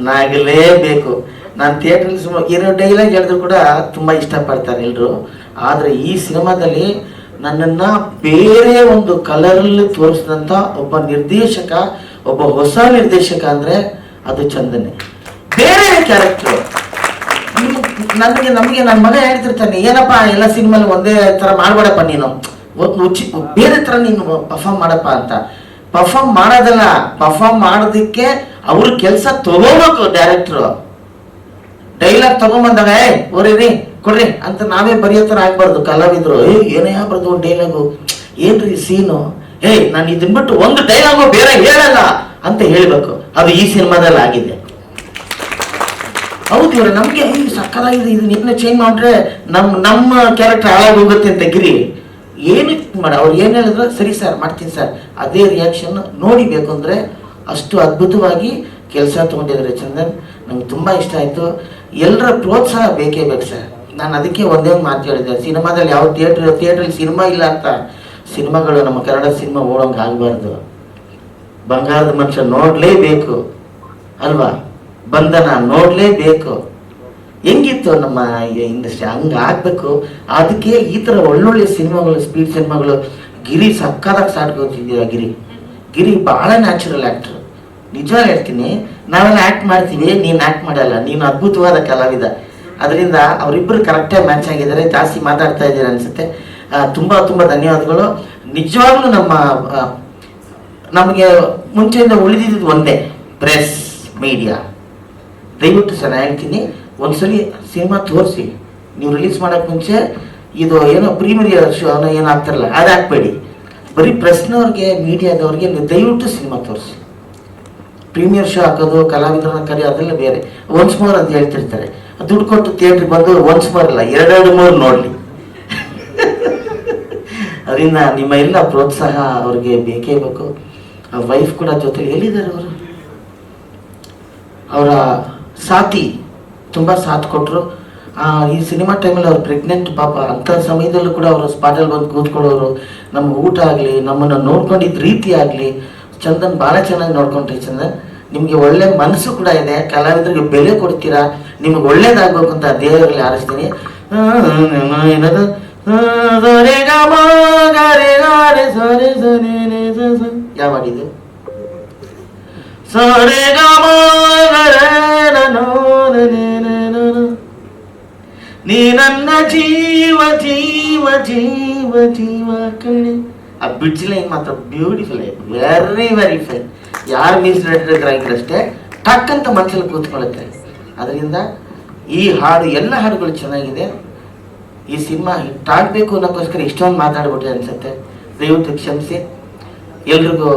ನಗಲೇಬೇಕು. ನಾನು ಥಿಯೇಟ್ರಲ್ಲಿ ಇರೋ ಡೈಲಾಗ್ ಹೇಳಿದ್ರು ಕೂಡ ತುಂಬ ಇಷ್ಟಪಡ್ತಾರೆ ಎಲ್ಲರೂ. ಆದರೆ ಈ ಸಿನಿಮಾದಲ್ಲಿ ನನ್ನನ್ನು ಬೇರೆ ಒಂದು ಕಲರಲ್ಲಿ ತೋರಿಸಿದಂಥ ಒಬ್ಬ ನಿರ್ದೇಶಕ, ಒಬ್ಬ ಹೊಸ ನಿರ್ದೇಶಕ ಅಂದರೆ ಅದು ಚಂದನೆ. ಬೇರೆ ಕ್ಯಾರೆಕ್ಟ್ರು ನಮಗೆ ನನ್ನ ಮಗ ಹೇಳ್ತಿರ್ತಾನೆ, ಏನಪ್ಪ ಎಲ್ಲ ಸಿನಿಮಾಲಿ ಒಂದೇ ಥರ ಮಾಡಬೇಡಪ್ಪ ನೀನು, ಬೇರೆ ಥರ ನೀನು ಪರ್ಫಾರ್ಮ್ ಮಾಡಪ್ಪ ಅಂತ. ಪರ್ಫಾರ್ಮ್ ಮಾಡೋದಲ್ಲ, ಪರ್ಫಾರ್ಮ್ ಮಾಡೋದಕ್ಕೆ ಅವ್ರ ಕೆಲಸ ತಗೋಬೇಕು ಡೈರೆಕ್ಟ್ರು. ಡೈಲಾಗ್ ತಗೊಂಬಂದಾಗ ಓರಿ ಕೊಡ್ರಿ ಅಂತ ನಾವೇ ಬರೆಯೋ ಥರ ಆಗ್ಬಾರ್ದು. ಕಲಾವಿದ್ರು ಏನೇ ಬರ್ದು ಒಂದು ಡೈಲಾಗು, ಏನ್ರಿ ಸೀನು, ನಾನು ಇದನ್ ಬಿಟ್ಟು ಒಂದು ಡೈಲಾಗು ಬೇರೆ ಹೇಳಲ್ಲ ಅಂತ ಹೇಳ್ಬೇಕು. ಅದು ಈ ಸಿನಿಮಾದಲ್ಲಿ ಆಗಿದೆ. ಹೌದು ಇವ್ರೆ, ನಮಗೆ ಸಕ್ಕತ್ತಾಗಿದೆ, ಇದನ್ನ ಇನ್ನೂ ಚೇಂಜ್ ಮಾಡಿದ್ರೆ ನಮ್ಮ ಕ್ಯಾರೆಕ್ಟರ್ ಹಾಳಾಗಿ ಹೋಗುತ್ತೆ ಅಂತ ಗಿರಿ ಏನಕ್ಕೆ ಮಾಡ. ಅವ್ರು ಏನು ಹೇಳಿದ್ರು ಸರಿ ಸರ್ ಮಾಡ್ತೀನಿ ಸರ್, ಅದೇ ರಿಯಾಕ್ಷನ್ ನೋಡಿಬೇಕು ಅಂದರೆ ಅಷ್ಟು ಅದ್ಭುತವಾಗಿ ಕೆಲಸ ತೊಗೊಂಡಿದ್ದಾರೆ ಚಂದನ್. ನಂಗೆ ತುಂಬ ಇಷ್ಟ ಆಯಿತು. ಎಲ್ಲರ ಪ್ರೋತ್ಸಾಹ ಬೇಕೇ ಬೇಕು ಸರ್. ನಾನು ಅದಕ್ಕೆ ಒಂದೇ ಒಂದು ಮಾತು ಹೇಳಿದ್ದೆ, ಸಿನಿಮಾದಲ್ಲಿ ಯಾವ ಥಿಯೇಟ್ರಲ್ಲಿ ಸಿನಿಮಾ ಇಲ್ಲ ಅಂತ ಸಿನಿಮಾಗಳು ನಮ್ಮ ಕನ್ನಡ ಸಿನಿಮಾ ಓಡೋಂಗೆ ಆಗಬಾರ್ದು. ಬಂಗಾರದ ಮನುಷ್ಯ ನೋಡಲೇಬೇಕು ಅಲ್ವಾ, ಬಂಧನ ನೋಡಲೇಬೇಕು. ಹೆಂಗಿತ್ತು ನಮ್ಮ ಇಂಡಸ್ಟ್ರಿ, ಹಂಗೆ ಆಗಬೇಕು. ಅದಕ್ಕೆ ಈ ಥರ ಒಳ್ಳೊಳ್ಳೆ ಸಿನಿಮಾಗಳು, ಸ್ಪೀಡ್ ಸಿನಿಮಾಗಳು. ಗಿರಿ ಸಕ್ಕದಾಗಿ ಸಾಟ್ಕೋತಿದ್ದೀರಾ. ಗಿರಿ ಭಾಳ ನ್ಯಾಚುರಲ್ ಆ್ಯಕ್ಟ್ರು. ನಿಜ ಹೇಳ್ತೀನಿ, ನಾವೆಲ್ಲ ಆ್ಯಕ್ಟ್ ಮಾಡ್ತೀವಿ, ನೀನು ಆ್ಯಕ್ಟ್ ಮಾಡಲ್ಲ, ನೀನು ಅದ್ಭುತವಾದ ಕಲಾವಿದ. ಅದರಿಂದ ಅವರಿಬ್ಬರು ಕರೆಕ್ಟಾಗಿ ಮ್ಯಾಚ್ ಆಗಿದ್ದಾರೆ. ಜಾಸ್ತಿ ಮಾತಾಡ್ತಾ ಇದ್ದೀರಾ ಅನಿಸುತ್ತೆ. ತುಂಬ ತುಂಬ ಧನ್ಯವಾದಗಳು. ನಿಜವಾಗ್ಲೂ ನಮಗೆ ಮುಂಚೆಯಿಂದ ಉಳಿದಿದ್ದು ಒಂದೇ, ಪ್ರೆಸ್ ಮೀಡಿಯಾ. ದಯವಿಟ್ಟು ಸರ್ ನಾನು ಹೇಳ್ತೀನಿ, ಒಂದ್ಸಲಿ ಸಿನಿಮಾ ತೋರಿಸಿ, ನೀವು ರಿಲೀಸ್ ಮಾಡೋಕ್ಕೆ ಮುಂಚೆ ಇದು ಏನೋ ಪ್ರೀಮಿಯರ್ ಶೋ ಅನ್ನೋ ಏನೋ ಆಗ್ತಾರಲ್ಲ ಅದು ಹಾಕ್ಬೇಡಿ. ಬರೀ ಪ್ರೆಸ್ನವ್ರಿಗೆ, ಮೀಡಿಯಾದವ್ರಿಗೆ ನೀವು ದಯವಿಟ್ಟು ಸಿನಿಮಾ ತೋರಿಸಿ. ಪ್ರೀಮಿಯರ್ ಶೋ ಹಾಕೋದು, ಕಲಾವಿದರನ್ನ ಕರಿ ಅದೆಲ್ಲ ಬೇರೆ. ಒನ್ಸ್ ಮೋರ್ ಅಂತ ಹೇಳ್ತಿರ್ತಾರೆ. ದುಡ್ಡು ಕೊಟ್ಟು ಥಿಯೇಟ್ರಿಗೆ ಬಂದು ಒನ್ಸ್ ಮೋರ್ ಅಲ್ಲ, 2-3 ನೋಡಲಿ. ಅದರಿಂದ ನಿಮ್ಮ ಎಲ್ಲ ಪ್ರೋತ್ಸಾಹ ಅವ್ರಿಗೆ ಬೇಕೇ ಬೇಕು. ಆ ವೈಫ್ ಕೂಡ ಜೊತೆಲಿ ಎಲ್ಲಿದ್ದಾರೆ ಅವರು, ಅವರ ಸಾಥಿ ತುಂಬ ಸಾಥ್ ಕೊಟ್ಟರು. ಈ ಸಿನಿಮಾ ಟೈಮಲ್ಲಿ ಅವ್ರು ಪ್ರೆಗ್ನೆಂಟ್ ಪಾಪ, ಅಂಥ ಸಮಯದಲ್ಲೂ ಕೂಡ ಅವರು ಸ್ಪಾಟಲ್ಲಿ ಬಂದು ಕೂತ್ಕೊಳ್ಳೋರು. ನಮ್ಮ ಊಟ ಆಗಲಿ, ನಮ್ಮನ್ನು ನೋಡ್ಕೊಂಡಿದ್ದ ರೀತಿ ಆಗಲಿ, ಚಂದನ್ ಭಾಳ ಚೆನ್ನಾಗಿ ನೋಡ್ಕೊಂಡ್ರಿ ಚಂದನ್. ನಿಮಗೆ ಒಳ್ಳೆ ಮನಸ್ಸು ಕೂಡ ಇದೆ, ಕಲಾವಿದರಿಗೆ ಬೆಲೆ ಕೊಡ್ತೀರಾ, ನಿಮಗೆ ಒಳ್ಳೇದಾಗಬೇಕು ಅಂತ ದೇವರಲ್ಲಿ ಹಾರೈಸ್ತೀನಿ. ಏನದು ಯಾವಾಗಿದೆ ನೀ ನನ್ನ ಜೀವ ಜೀವ ಜೀವ ಜೀವ ಕಣ್ಣೆ. ಆ ಬಿಡ್ಸ್ ಲೈನ್ ಮಾತ್ರ ಬ್ಯೂಟಿಫುಲ್ ಆಯ್ತು, ವೆರಿ ವೆರಿ ಫೈನ್. ಯಾರು ಮ್ಯೂಸಿಕ್ ಡೈರೆಕ್ಟರ್ ಆಗಿರಷ್ಟೇ ಟಕ್ ಅಂತ ಮನಸ್ಸಲ್ಲಿ ಕೂತ್ಕೊಳ್ಳುತ್ತೆ. ಅದರಿಂದ ಈ ಹಾಡು, ಎಲ್ಲ ಹಾಡುಗಳು ಚೆನ್ನಾಗಿದೆ. ಈ ಸಿನಿಮಾ ಹಿಟ್ ಆಗಬೇಕು ಅನ್ನೋಕ್ಕೋಸ್ಕರ ಇಷ್ಟೊಂದು ಮಾತಾಡ್ಬಿಟ್ಟೆ ಅನ್ಸುತ್ತೆ. ದಯವಿಟ್ಟು ಕ್ಷಮಿಸಿ. ಎಲ್ರಿಗೂ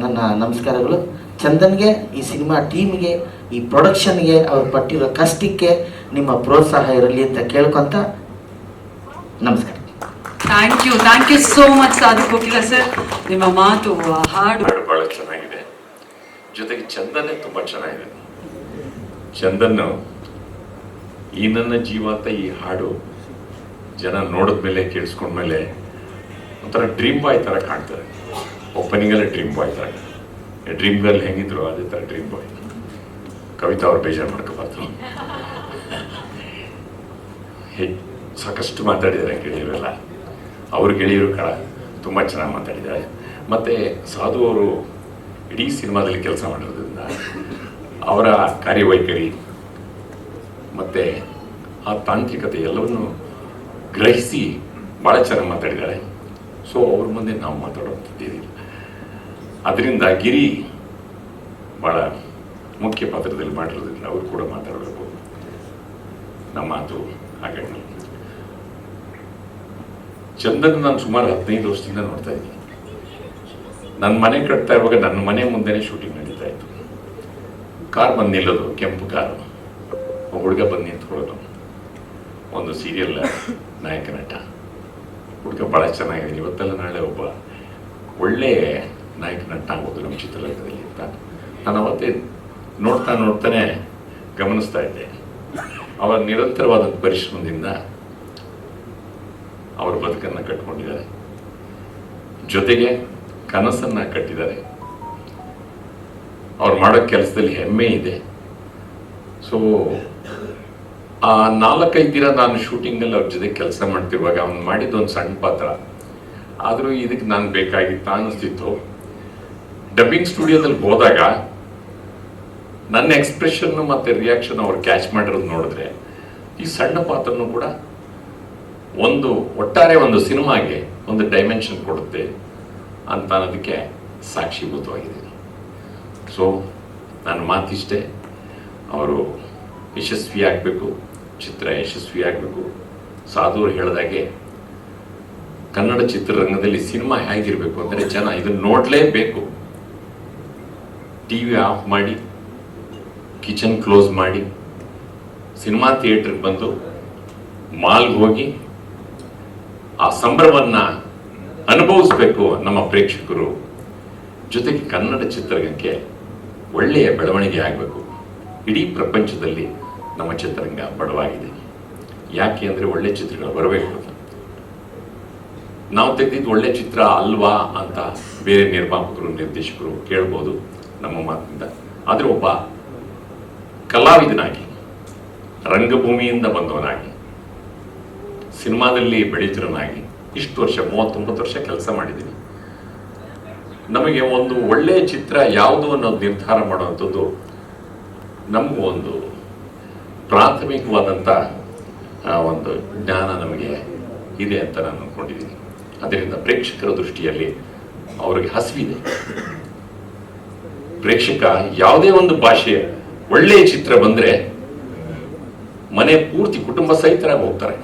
ನನ್ನ ನಮಸ್ಕಾರಗಳು. ಚಂದನ್ಗೆ, ಈ ಸಿನಿಮಾ ಟೀಮ್ಗೆ, ಈ ಪ್ರೊಡಕ್ಷನ್ಗೆ, ಅವ್ರು ಪಟ್ಟಿರೋ ಕಷ್ಟಕ್ಕೆ ನಿಮ್ಮ ಪ್ರೋತ್ಸಾಹ ಇರಲಿ ಅಂತ ಕೇಳ್ಕೊತ ನಮಸ್ಕಾರ. Thank you so much Sadhu Kokila sir. ನಿಮ್ಮ ಮಾತು, ಆ ಹಾಡು ಬಹಳ ಚೆನ್ನಾಗಿದೆ. ಜೊತೆಗೆ ಚಂದನೇ ತುಂಬ ಚೆನ್ನಾಗಿದೆ. ಚಂದನ್ ಈ ನನ್ನ ಜೀವ ಅಂತ ಈ ಹಾಡು ಜನ ನೋಡಿದ್ಮೇಲೆ ಕೇಳಿಸ್ಕೊಂಡ್ಮೇಲೆ ಒಂಥರ ಡ್ರೀಮ್ ಬಾಯ್ ಥರ ಕಾಣ್ತಾರೆ. ಓಪನಿಂಗಲ್ಲೇ ಡ್ರೀಮ್ ಬಾಯ್ ಥರ, ಡ್ರೀಮ್ ಗರ್ಲ್ ಹೆಂಗಿದ್ರು ಅದೇ ಥರ ಡ್ರೀಮ್ ಬಾಯ್. ಕವಿತಾ ಅವ್ರು ಬೇಜಾರು ಮಾಡ್ಕೋಬಾರ್ದು. ಸಾಕಷ್ಟು ಮಾತಾಡಿದ್ದಾರೆ ಗೆಳೆಯರೆಲ್ಲ. ಅವ್ರ ಗೆಳೆಯರು ತುಂಬ ಚೆನ್ನಾಗಿ ಮಾತಾಡಿದ್ದಾರೆ. ಮತ್ತು ಸಾಧು ಅವರು ಇಡೀ ಸಿನಿಮಾದಲ್ಲಿ ಕೆಲಸ ಮಾಡಿರೋದ್ರಿಂದ ಅವರ ಕಾರ್ಯವೈಖರಿ ಮತ್ತು ಆ ತಾಂತ್ರಿಕತೆ ಎಲ್ಲವನ್ನೂ ಗ್ರಹಿಸಿ ಭಾಳ ಚೆನ್ನಾಗಿ ಮಾತಾಡಿದ್ದಾರೆ. ಸೊ ಅವ್ರ ಮುಂದೆ ನಾವು ಮಾತಾಡೋಂಥದ್ದೇನಿಲ್ಲ. ಅದರಿಂದ ಗಿರಿ ಭಾಳ ಮುಖ್ಯ ಪಾತ್ರದಲ್ಲಿ ಮಾಡಿರೋದ್ರಿಂದ ಅವರು ಕೂಡ ಮಾತಾಡಬೇಕು. ನಮ್ಮ ಮಾತು ಹಾಗಾಗಿ ಚಂದನ್ ನಾನು ಸುಮಾರು 15 ವರ್ಷದಿಂದ ನೋಡ್ತಾ ಇದ್ದೀನಿ. ನನ್ನ ಮನೆ ಕಟ್ತಾ ಇರುವಾಗ ನನ್ನ ಮನೆ ಮುಂದೆನೇ ಶೂಟಿಂಗ್ ನಡೀತಾ ಇತ್ತು. ಕಾರ್ ಬಂದು ನಿಲ್ಲೋದು, ಕೆಂಪು ಕಾರು, ಹುಡುಗ ಬಂದು ನಿಂತ್ಕೊಳ್ಳೋದು. ಒಂದು ಸೀರಿಯಲ್ ನಾಯಕ ನಟ ಹುಡುಗ ಭಾಳ ಚೆನ್ನಾಗಿದೆ. ಇವತ್ತೆಲ್ಲ ನಾಳೆ ಒಬ್ಬ ಒಳ್ಳೆ ನಾಯಕ ನಟ ಆಗೋದು ನಮ್ಮ ಚಿತ್ರರಂಗದಲ್ಲಿ ಅಂತ ನಾನು ಅವತ್ತೇ ನೋಡ್ತಾನೆ ಗಮನಿಸ್ತಾ ಇದ್ದೆ. ಅವರ ನಿರಂತರವಾದ ಪರಿಶ್ರಮದಿಂದ ಅವರ ಬದುಕನ್ನು ಕಟ್ಕೊಂಡಿದ್ದಾರೆ. ಜೊತೆಗೆ ಕನಸನ್ನು ಕಟ್ಟಿದ್ದಾರೆ. ಅವ್ರು ಮಾಡೋ ಕೆಲಸದಲ್ಲಿ ಹೆಮ್ಮೆ ಇದೆ. ಸೊ ಆ 4-5 ದಿನ ನಾನು ಶೂಟಿಂಗಲ್ಲಿ ಅವ್ರ ಜೊತೆ ಕೆಲಸ ಮಾಡ್ತಿರುವಾಗ ಅವ್ನು ಮಾಡಿದ್ದು ಒಂದು ಸಣ್ಣ ಪಾತ್ರ, ಆದರೂ ಇದಕ್ಕೆ ನಾನು ಬೇಕಾಗಿತ್ತು ಅನ್ನಿಸ್ತಿತ್ತು. ಡಬ್ಬಿಂಗ್ ಸ್ಟುಡಿಯೋದಲ್ಲಿ ಹೋದಾಗ ನನ್ನ ಎಕ್ಸ್ಪ್ರೆಷನ್ನು ಮತ್ತು ರಿಯಾಕ್ಷನ್ ಅವ್ರು ಕ್ಯಾಚ್ ಮಾಡಿರೋದು ನೋಡಿದ್ರೆ ಈ ಸಣ್ಣ ಪಾತ್ರನೂ ಕೂಡ ಒಟ್ಟಾರೆ ಒಂದು ಸಿನಿಮಾಗೆ ಒಂದು ಡೈಮೆನ್ಷನ್ ಕೊಡುತ್ತೆ ಅಂತ ಅನ್ನೋದಕ್ಕೆ ಸಾಕ್ಷೀಭೂತವಾಗಿದೆ. ಸೊ ನನ್ನ ಮಾತಿಷ್ಟೇ, ಅವರು ಯಶಸ್ವಿಯಾಗಬೇಕು, ಚಿತ್ರ ಯಶಸ್ವಿಯಾಗಬೇಕು. ಸಾಧು ಹೇಳಿದಾಗೆ ಕನ್ನಡ ಚಿತ್ರರಂಗದಲ್ಲಿ ಸಿನಿಮಾ ಹೇಗಿರಬೇಕು ಅಂದರೆ ಜನ ಇದನ್ನು ನೋಡಲೇಬೇಕು. ಟಿ ವಿ ಆಫ್ ಮಾಡಿ, ಕಿಚನ್ ಕ್ಲೋಸ್ ಮಾಡಿ, ಸಿನಿಮಾ ಥಿಯೇಟ್ರಿಗೆ ಬಂದು ಮಾಲ್ಗೆ ಹೋಗಿ ಆ ಸಂಭ್ರಮವನ್ನು ಅನುಭವಿಸ್ಬೇಕು ನಮ್ಮ ಪ್ರೇಕ್ಷಕರು. ಜೊತೆಗೆ ಕನ್ನಡ ಚಿತ್ರರಂಗಕ್ಕೆ ಒಳ್ಳೆಯ ಬೆಳವಣಿಗೆ ಆಗಬೇಕು. ಇಡೀ ಪ್ರಪಂಚದಲ್ಲಿ ನಮ್ಮ ಚಿತ್ರರಂಗ ಬಡವಾಗಿದೆ. ಯಾಕೆ ಅಂದರೆ ಒಳ್ಳೆ ಚಿತ್ರಗಳು ಬರಬೇಕು. ನಾವು ತೆಗೆದಿದ್ದು ಒಳ್ಳೆ ಚಿತ್ರ ಅಲ್ವಾ ಅಂತ ಬೇರೆ ನಿರ್ಮಾಪಕರು, ನಿರ್ದೇಶಕರು ಕೇಳ್ಬೋದು ನಮ್ಮ ಮಾತಿನಿಂದ. ಆದರೆ ಒಬ್ಬ ಕಲಾವಿದನಾಗಿ, ರಂಗಭೂಮಿಯಿಂದ ಬಂದವನಾಗಿ, ಸಿನಿಮಾದಲ್ಲಿ ಬೆಳೀತಿರೋನಾಗಿ ಇಷ್ಟು ವರ್ಷ 39 ವರ್ಷ ಕೆಲಸ ಮಾಡಿದ್ದೀನಿ. ನಮಗೆ ಒಂದು ಒಳ್ಳೆಯ ಚಿತ್ರ ಯಾವುದು ಅನ್ನೋದು ನಿರ್ಧಾರ ಮಾಡುವಂಥದ್ದು ನಮಗೂ ಒಂದು ಪ್ರಾಥಮಿಕವಾದಂಥ ಒಂದು ಜ್ಞಾನ ನಮಗೆ ಇದೆ ಅಂತ ನಾನು ಅಂದ್ಕೊಂಡಿದ್ದೀನಿ. ಅದರಿಂದ ಪ್ರೇಕ್ಷಕರ ದೃಷ್ಟಿಯಲ್ಲಿ ಅವರಿಗೆ ಹಸಿವಿದೆ. ಪ್ರೇಕ್ಷಕ ಯಾವುದೇ ಒಂದು ಭಾಷೆಯ ಒಳ್ಳೆಯ ಚಿತ್ರ ಬಂದರೆ ಮನೆ ಪೂರ್ತಿ ಕುಟುಂಬ ಸಹಿತರಾಗಿ ಹೋಗ್ತಾರೆ.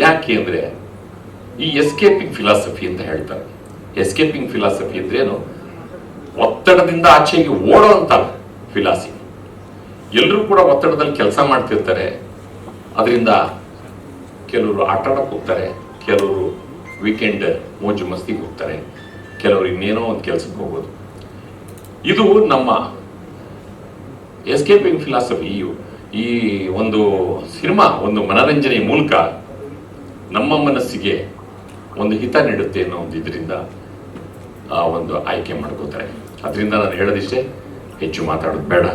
ಯಾಕೆ ಅಂದರೆ ಈ ಎಸ್ಕೇಪಿಂಗ್ ಫಿಲಾಸಫಿ ಅಂತ ಹೇಳ್ತಾರೆ. ಎಸ್ಕೇಪಿಂಗ್ ಫಿಲಾಸಫಿ ಅಂದ್ರೆ ಏನು? ಒತ್ತಡದಿಂದ ಆಚೆಗೆ ಓಡೋಂಥ ಫಿಲಾಸಫಿ. ಎಲ್ಲರೂ ಕೂಡ ಒತ್ತಡದಲ್ಲಿ ಕೆಲಸ ಮಾಡ್ತಿರ್ತಾರೆ. ಅದರಿಂದ ಕೆಲವರು ಆಟ ಆಡಕ್ಕೆ ಹೋಗ್ತಾರೆ, ಕೆಲವರು ವೀಕೆಂಡ್ ಮೋಜು ಮಸ್ತಿಗೆ ಹೋಗ್ತಾರೆ, ಕೆಲವರು ಇನ್ನೇನೋ ಒಂದು ಕೆಲಸಕ್ಕೆ ಹೋಗೋದು. ಇದು ನಮ್ಮ ಎಸ್ಕೇಪಿಂಗ್ ಫಿಲಾಸಫಿ. ಈ ಒಂದು ಸಿನಿಮಾ ಒಂದು ಮನರಂಜನೆಯ ಮೂಲಕ ನಮ್ಮ ಮನಸ್ಸಿಗೆ ಒಂದು ಹಿತ ನೀಡುತ್ತೆ ಅನ್ನೋ ಒಂದು ಇದರಿಂದ ಒಂದು ಆಯ್ಕೆ ಮಾಡ್ಕೋತಾರೆ. ಅದರಿಂದ ನಾನು ಹೇಳೋದಿಷ್ಟೇ, ಹೆಚ್ಚು ಮಾತಾಡೋದು ಬೇಡ.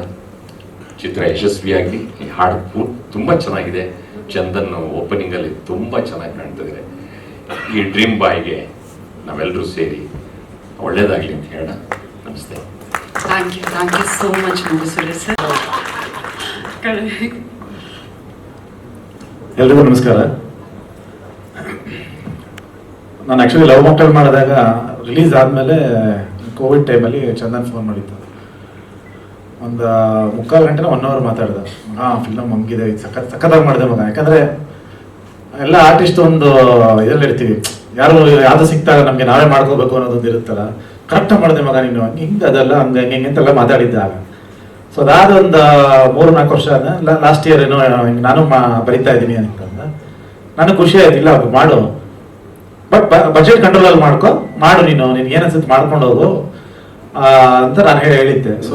ಚಿತ್ರ ಯಶಸ್ವಿಯಾಗಲಿ. ಈ ಹಾಡು ತುಂಬ ಚೆನ್ನಾಗಿದೆ. ಚಂದನ್ ಓಪನಿಂಗಲ್ಲಿ ತುಂಬ ಚೆನ್ನಾಗಿ ಕಾಣ್ತಿದ್ದಾರೆ. ಈ ಡ್ರೀಮ್ ಬಾಯ್ಗೆ ನಾವೆಲ್ಲರೂ ಸೇರಿ ಒಳ್ಳೇದಾಗಲಿ ಅಂತ ಹೇಳೋಣ. ನಮಸ್ತೆ. Thank you so much Suresh sir. ಎಲ್ರಿಗೂ ನಮಸ್ಕಾರ. ನಾನು ಆ್ಯಕ್ಚುಲಿ ಲವ್ ಮಾಕ್ಟೇಲ್ ಮಾಡಿದಾಗ ರಿಲೀಸ್ ಆದಮೇಲೆ ಕೋವಿಡ್ ಟೈಮಲ್ಲಿ ಚಂದನ್ ಫೋನ್ ಮಾಡಿದ್ದು. ಒಂದು 3/4 ಗಂಟೆ 1 ಅವರ್ ಮಾತಾಡ್ದೆ. ಫಿಲ್ಮ್ ಮುಗಿದಿದೆ, ಸಖತ್ತಾಗಿ ಮಾಡಿದೆ ಮಗ. ಯಾಕಂದರೆ ಎಲ್ಲ ಆರ್ಟಿಸ್ಟ್ ಒಂದು ಇದರಲ್ಲಿ ಇರ್ತೀವಿ, ಯಾವುದು ಸಿಕ್ತಾಗ ನಮಗೆ ನಾವೇ ಮಾಡ್ಕೋಬೇಕು ಅನ್ನೋದೊಂದು ಇರುತ್ತಲ್ಲ. ಕರೆಕ್ಟಾಗಿ ಮಾಡಿದೆ ಮಗ ನೀನು, ಹಿಂಗೆ ಅದೆಲ್ಲ ಹಂಗೆ ಹಿಂಗೆ ಅಂತೆಲ್ಲ ಮಾತಾಡಿದ್ದೆ ಆಗ. ಸೊ ಅದಾದ ಒಂದು 3-4 ವರ್ಷ ಆದ ಲಾಸ್ಟ್ ಇಯರ್ ಏನೋ ನಾನು ಬರಿತಾ ಇದ್ದೀನಿ ಅಂತಂದ. ನನಗೆ ಖುಷಿ ಆಯ್ತು. ಇಲ್ಲ ಮಾಡು, ಬಟ್ ಬಜೆಟ್ ಕಂಟ್ರೋಲಲ್ಲಿ ಮಾಡು ನೀನು ನಿನ್ಗೆ ಏನು ಅನ್ಸುತ್ತೆ ಮಾಡ್ಕೊಂಡು ಹೋಗು ಅಂತ ನಾನು ಹೇಳಿದ್ದೆ. ಸೊ